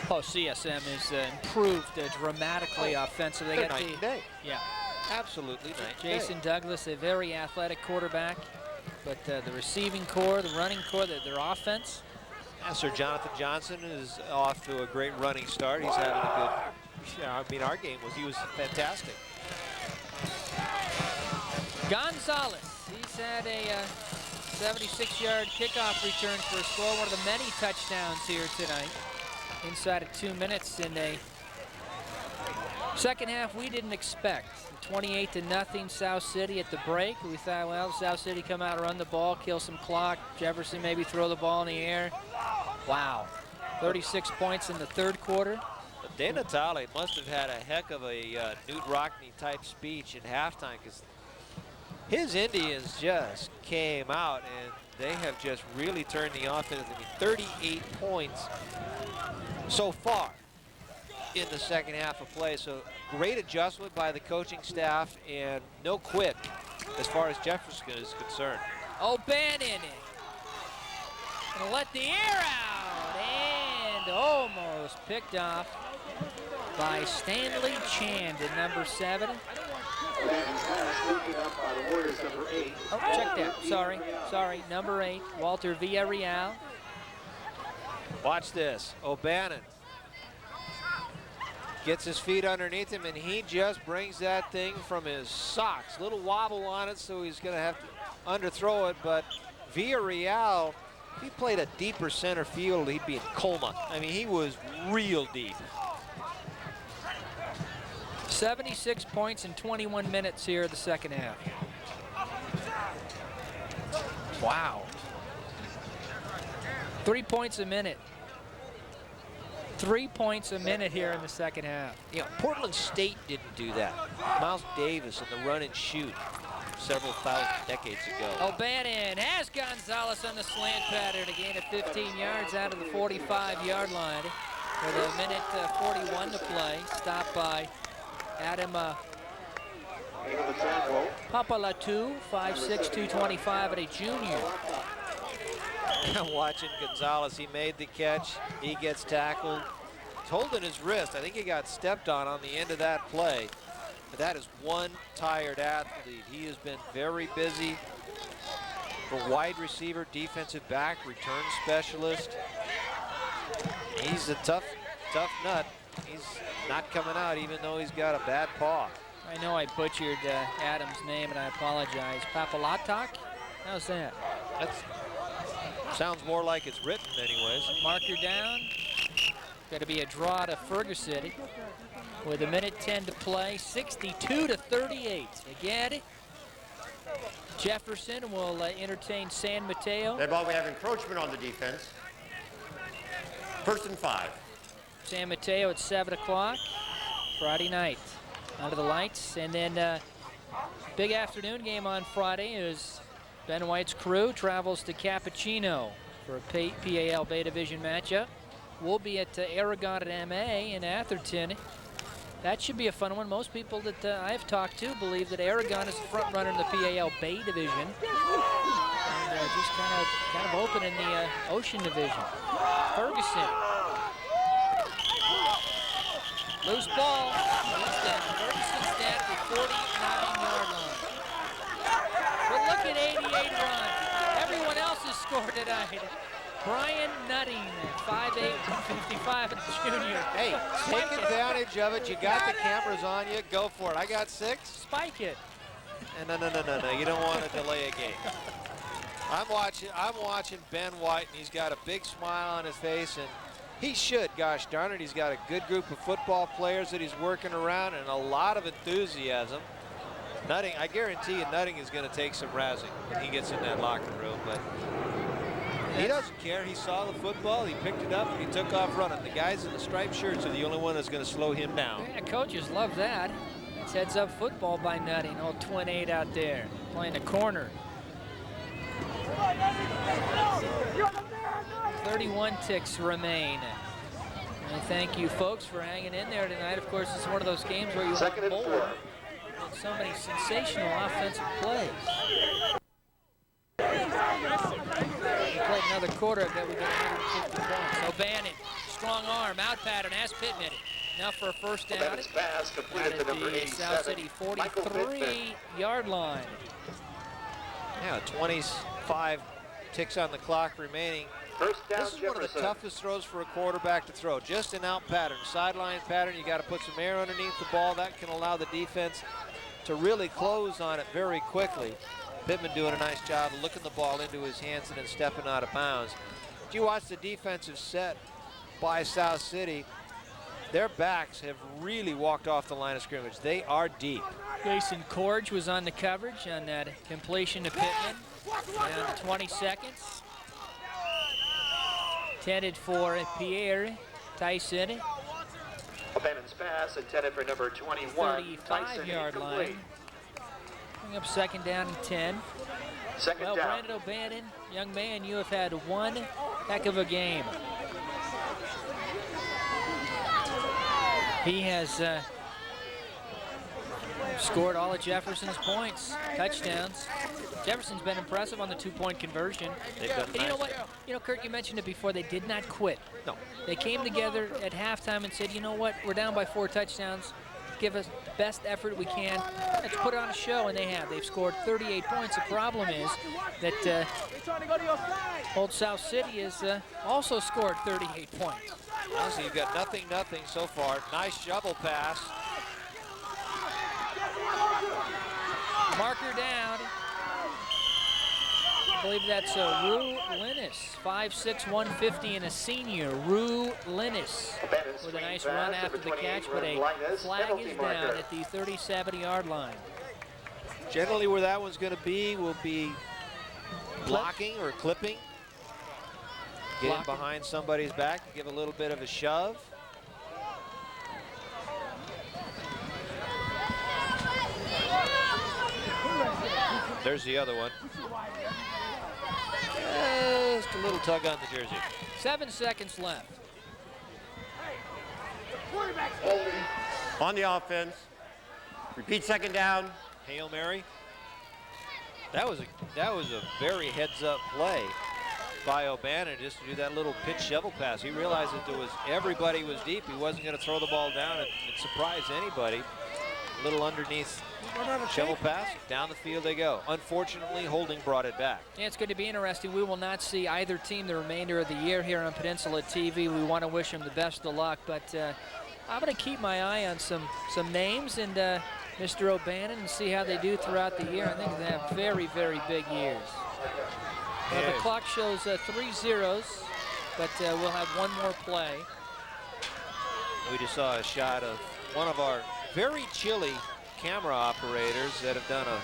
Speaker 1: Oh, CSM is improved dramatically offensively.
Speaker 3: They're night and day.
Speaker 1: Yeah.
Speaker 3: Absolutely night and day.
Speaker 1: Jason Douglas, a very athletic quarterback, but the receiving core, the running core, their offense.
Speaker 3: Yeah, Sir Jonathan Johnson is off to a great running start. He's having a good, I mean, our game he was fantastic.
Speaker 1: Gonzalez, he's had a 76-yard kickoff return for a score, one of the many touchdowns here tonight. Inside of 2 minutes in a second half we didn't expect. 28-0 South City at the break. We thought, well, South City come out, run the ball, kill some clock. Jefferson maybe throw the ball in the air. Wow, 36 points in the third quarter.
Speaker 3: De Natale must have had a heck of a Newt Rockne type speech at halftime, because his Indians just came out and they have just really turned the offense. I mean, 38 points so far in the second half of play. So great adjustment by the coaching staff and no quit as far as Jefferson is concerned.
Speaker 1: O'Bannon gonna let the air out and almost picked off by Stanley Chand at number 7. Oh, check that. Sorry. Number 8, Walter Villarreal.
Speaker 3: Watch this. O'Bannon gets his feet underneath him, and he just brings that thing from his socks. Little wobble on it, so he's going to have to underthrow it. But Villarreal, if he played a deeper center field, he'd be in coma. I mean, he was real deep.
Speaker 1: 76 points in 21 minutes here in the second half. Wow. 3 points a minute. 3 points a minute here in the second half.
Speaker 3: You know, Portland State didn't do that. Miles Davis in the run and shoot several decades ago.
Speaker 1: O'Bannon has Gonzalez on the slant pattern to gain of 15 yards out of the 45-yard line with a minute 41 to play. Stopped by Adam Papalatu, 5'6", 225, at a junior.
Speaker 3: I'm watching Gonzalez. He made the catch. He gets tackled. He's holding his wrist. I think he got stepped on the end of that play. But that is one tired athlete. He has been very busy for wide receiver, defensive back, return specialist. He's a tough nut. He's not coming out even though he's got a bad paw.
Speaker 1: I know I butchered Adam's name and I apologize. Papalatak? How's that?
Speaker 3: That sounds more like it's written anyways.
Speaker 1: Marker down. Got to be a draw to Ferguson with a minute 10 to play. 62-38. Again, Jefferson will entertain San Mateo.
Speaker 4: That ball, we have encroachment on the defense. 1st and 5.
Speaker 1: San Mateo at 7 o'clock Friday night. Under the lights. And then big afternoon game on Friday is Ben White's crew travels to Cappuccino for a PAL Bay Division matchup. We'll be at Aragon at MA in Atherton. That should be a fun one. Most people that I've talked to believe that Aragon is the front runner in the PAL Bay Division. And just kind of open in the Ocean Division. Ferguson. Loose ball. Ferguson's down at the 49-yard line. But look at 88 runs. Everyone else has scored tonight. Brian Nutting, 5'8", 155, junior.
Speaker 3: Hey, take advantage of it. You got the cameras on you. Go for it. I got 6.
Speaker 1: Spike it.
Speaker 3: And no. You don't want to delay a game. I'm watching Ben White, and he's got a big smile on his face, and he should. Gosh darn it, he's got a good group of football players that he's working around, and a lot of enthusiasm. Nutting, I guarantee you, Nutting is going to take some razzing when he gets in that locker room, but he doesn't care. He saw the football, he picked it up, and he took off running. The guys in the striped shirts are the only one that's going to slow him down.
Speaker 1: Yeah, coaches love that. That's heads-up football by Nutting. Old Twin 8 out there playing the corner. 31 ticks remain. And thank you folks for hanging in there tonight. Of course, it's one of those games where you
Speaker 5: Second
Speaker 1: want
Speaker 5: and
Speaker 1: more
Speaker 5: 4.
Speaker 1: and so many sensational offensive plays. We played another quarter, I bet we get 150 points. O'Bannon, strong arm, out pattern, has Pittman it. Enough for a first down.
Speaker 5: O'Bannon's pass
Speaker 1: Out
Speaker 5: completed
Speaker 1: at
Speaker 5: to number
Speaker 1: the
Speaker 5: 87.
Speaker 1: South City
Speaker 5: Michael Pittman.
Speaker 1: 43-yard line.
Speaker 3: Yeah, 25 ticks on the clock remaining.
Speaker 5: First down,
Speaker 3: This is one of the toughest throws for a quarterback to throw. Just an out pattern, sideline pattern. You got to put some air underneath the ball. That can allow the defense to really close on it very quickly. Pittman doing a nice job of looking the ball into his hands and then stepping out of bounds. If you watch the defensive set by South City, their backs have really walked off the line of scrimmage. They are deep.
Speaker 1: Jason Corge was on the coverage on that completion to Pittman. Down to 20 seconds. Intended for Pierre Tyson.
Speaker 5: O'Bannon's pass intended for number 21.
Speaker 1: 35-yard line. Bring up second down and 10.
Speaker 5: Second
Speaker 1: Well,
Speaker 5: down.
Speaker 1: Brandon O'Bannon, young man, you have had one heck of a game. He has scored all of Jefferson's points, touchdowns. Jefferson's been impressive on the two-point conversion.
Speaker 3: They've done
Speaker 1: And you know what? You know, Kurt, you mentioned it before. They did not quit.
Speaker 3: No.
Speaker 1: They came together at halftime and said, you know what? We're down by 4 touchdowns. Give us the best effort we can. Let's put on a show, and they have. They've scored 38 points. The problem is that Old South City has also scored 38 points.
Speaker 3: Honestly, you've got nothing so far. Nice shovel pass.
Speaker 1: Marker down. I believe that's Rue Linus, 5'6", 150, and a senior. Rue Linus
Speaker 5: O'Bannon's
Speaker 1: with a nice
Speaker 5: screen
Speaker 1: run
Speaker 5: pass,
Speaker 1: after
Speaker 5: number
Speaker 1: the catch,
Speaker 5: 28,
Speaker 1: but a
Speaker 5: Linus,
Speaker 1: flag
Speaker 5: penalty
Speaker 1: is down
Speaker 5: marker.
Speaker 1: at the 37-yard line.
Speaker 3: Generally where that one's going to be will be blocking or clipping. Get in
Speaker 1: Blocking.
Speaker 3: behind somebody's back, give a little bit of a shove. There's the other one. Just a little tug on the jersey.
Speaker 1: 7 seconds left.
Speaker 4: On the offense. Repeat second down.
Speaker 3: Hail Mary. That was a very heads-up play by O'Bannon just to do that little pitch shovel pass. He realized that everybody was deep. He wasn't going to throw the ball down and surprise anybody. A little underneath shovel pass, down the field they go. Unfortunately, Holding brought it back.
Speaker 1: Yeah, it's going to be interesting. We will not see either team the remainder of the year here on Peninsula TV. We want to wish them the best of luck, but I'm going to keep my eye on some names and Mr. O'Bannon and see how they do throughout the year. I think they have very, very big years. The clock shows 3 zeros, but we'll have one more play.
Speaker 3: We just saw a shot of one of our very chilly camera operators that have done a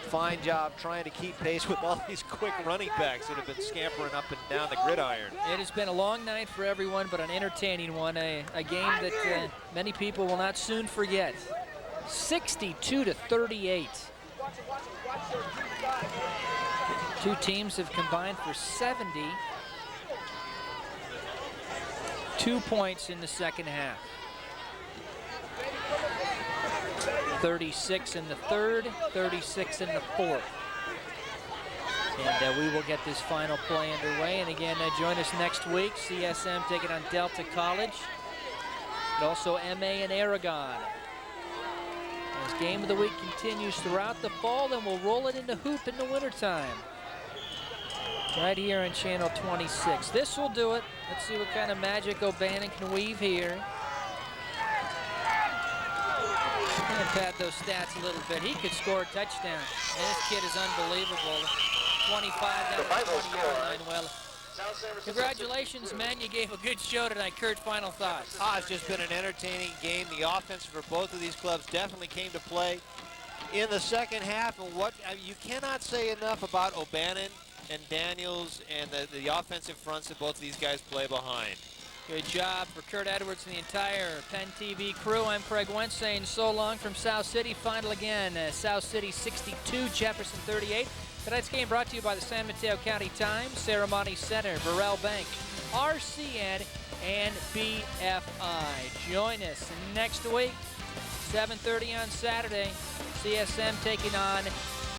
Speaker 3: fine job trying to keep pace with all these quick running backs that have been scampering up and down the gridiron.
Speaker 1: It has been a long night for everyone, but an entertaining one, a game that many people will not soon forget. 62-38. Two teams have combined for 72 points in the second half. 36 in the third, 36 in the fourth. And we will get this final play underway. And again, join us next week. CSM taking on Delta College. And also MA in Aragon. As game of the week continues throughout the fall, then we'll roll it into hoop in the wintertime. Right here on channel 26. This will do it. Let's see what kind of magic O'Bannon can weave here. And pad those stats a little bit. He could score a touchdown. And this kid is unbelievable. 25 down to the 20-yard line. Well, congratulations, man. You gave a good show tonight. Kurt, final thoughts.
Speaker 3: It's just been an entertaining game. The offense for both of these clubs definitely came to play in the second half. And you cannot say enough about O'Bannon and Daniels and the offensive fronts that both of these guys play behind.
Speaker 1: Good job for Kurt Edwards and the entire Penn TV crew. I'm Craig Wentz saying so long from South City. Final again, South City 62, Jefferson 38. Tonight's game brought to you by the San Mateo County Times, Serramonte Center, Burrell Bank, RCN, and BFI. Join us next week, 7:30 on Saturday. CSM taking on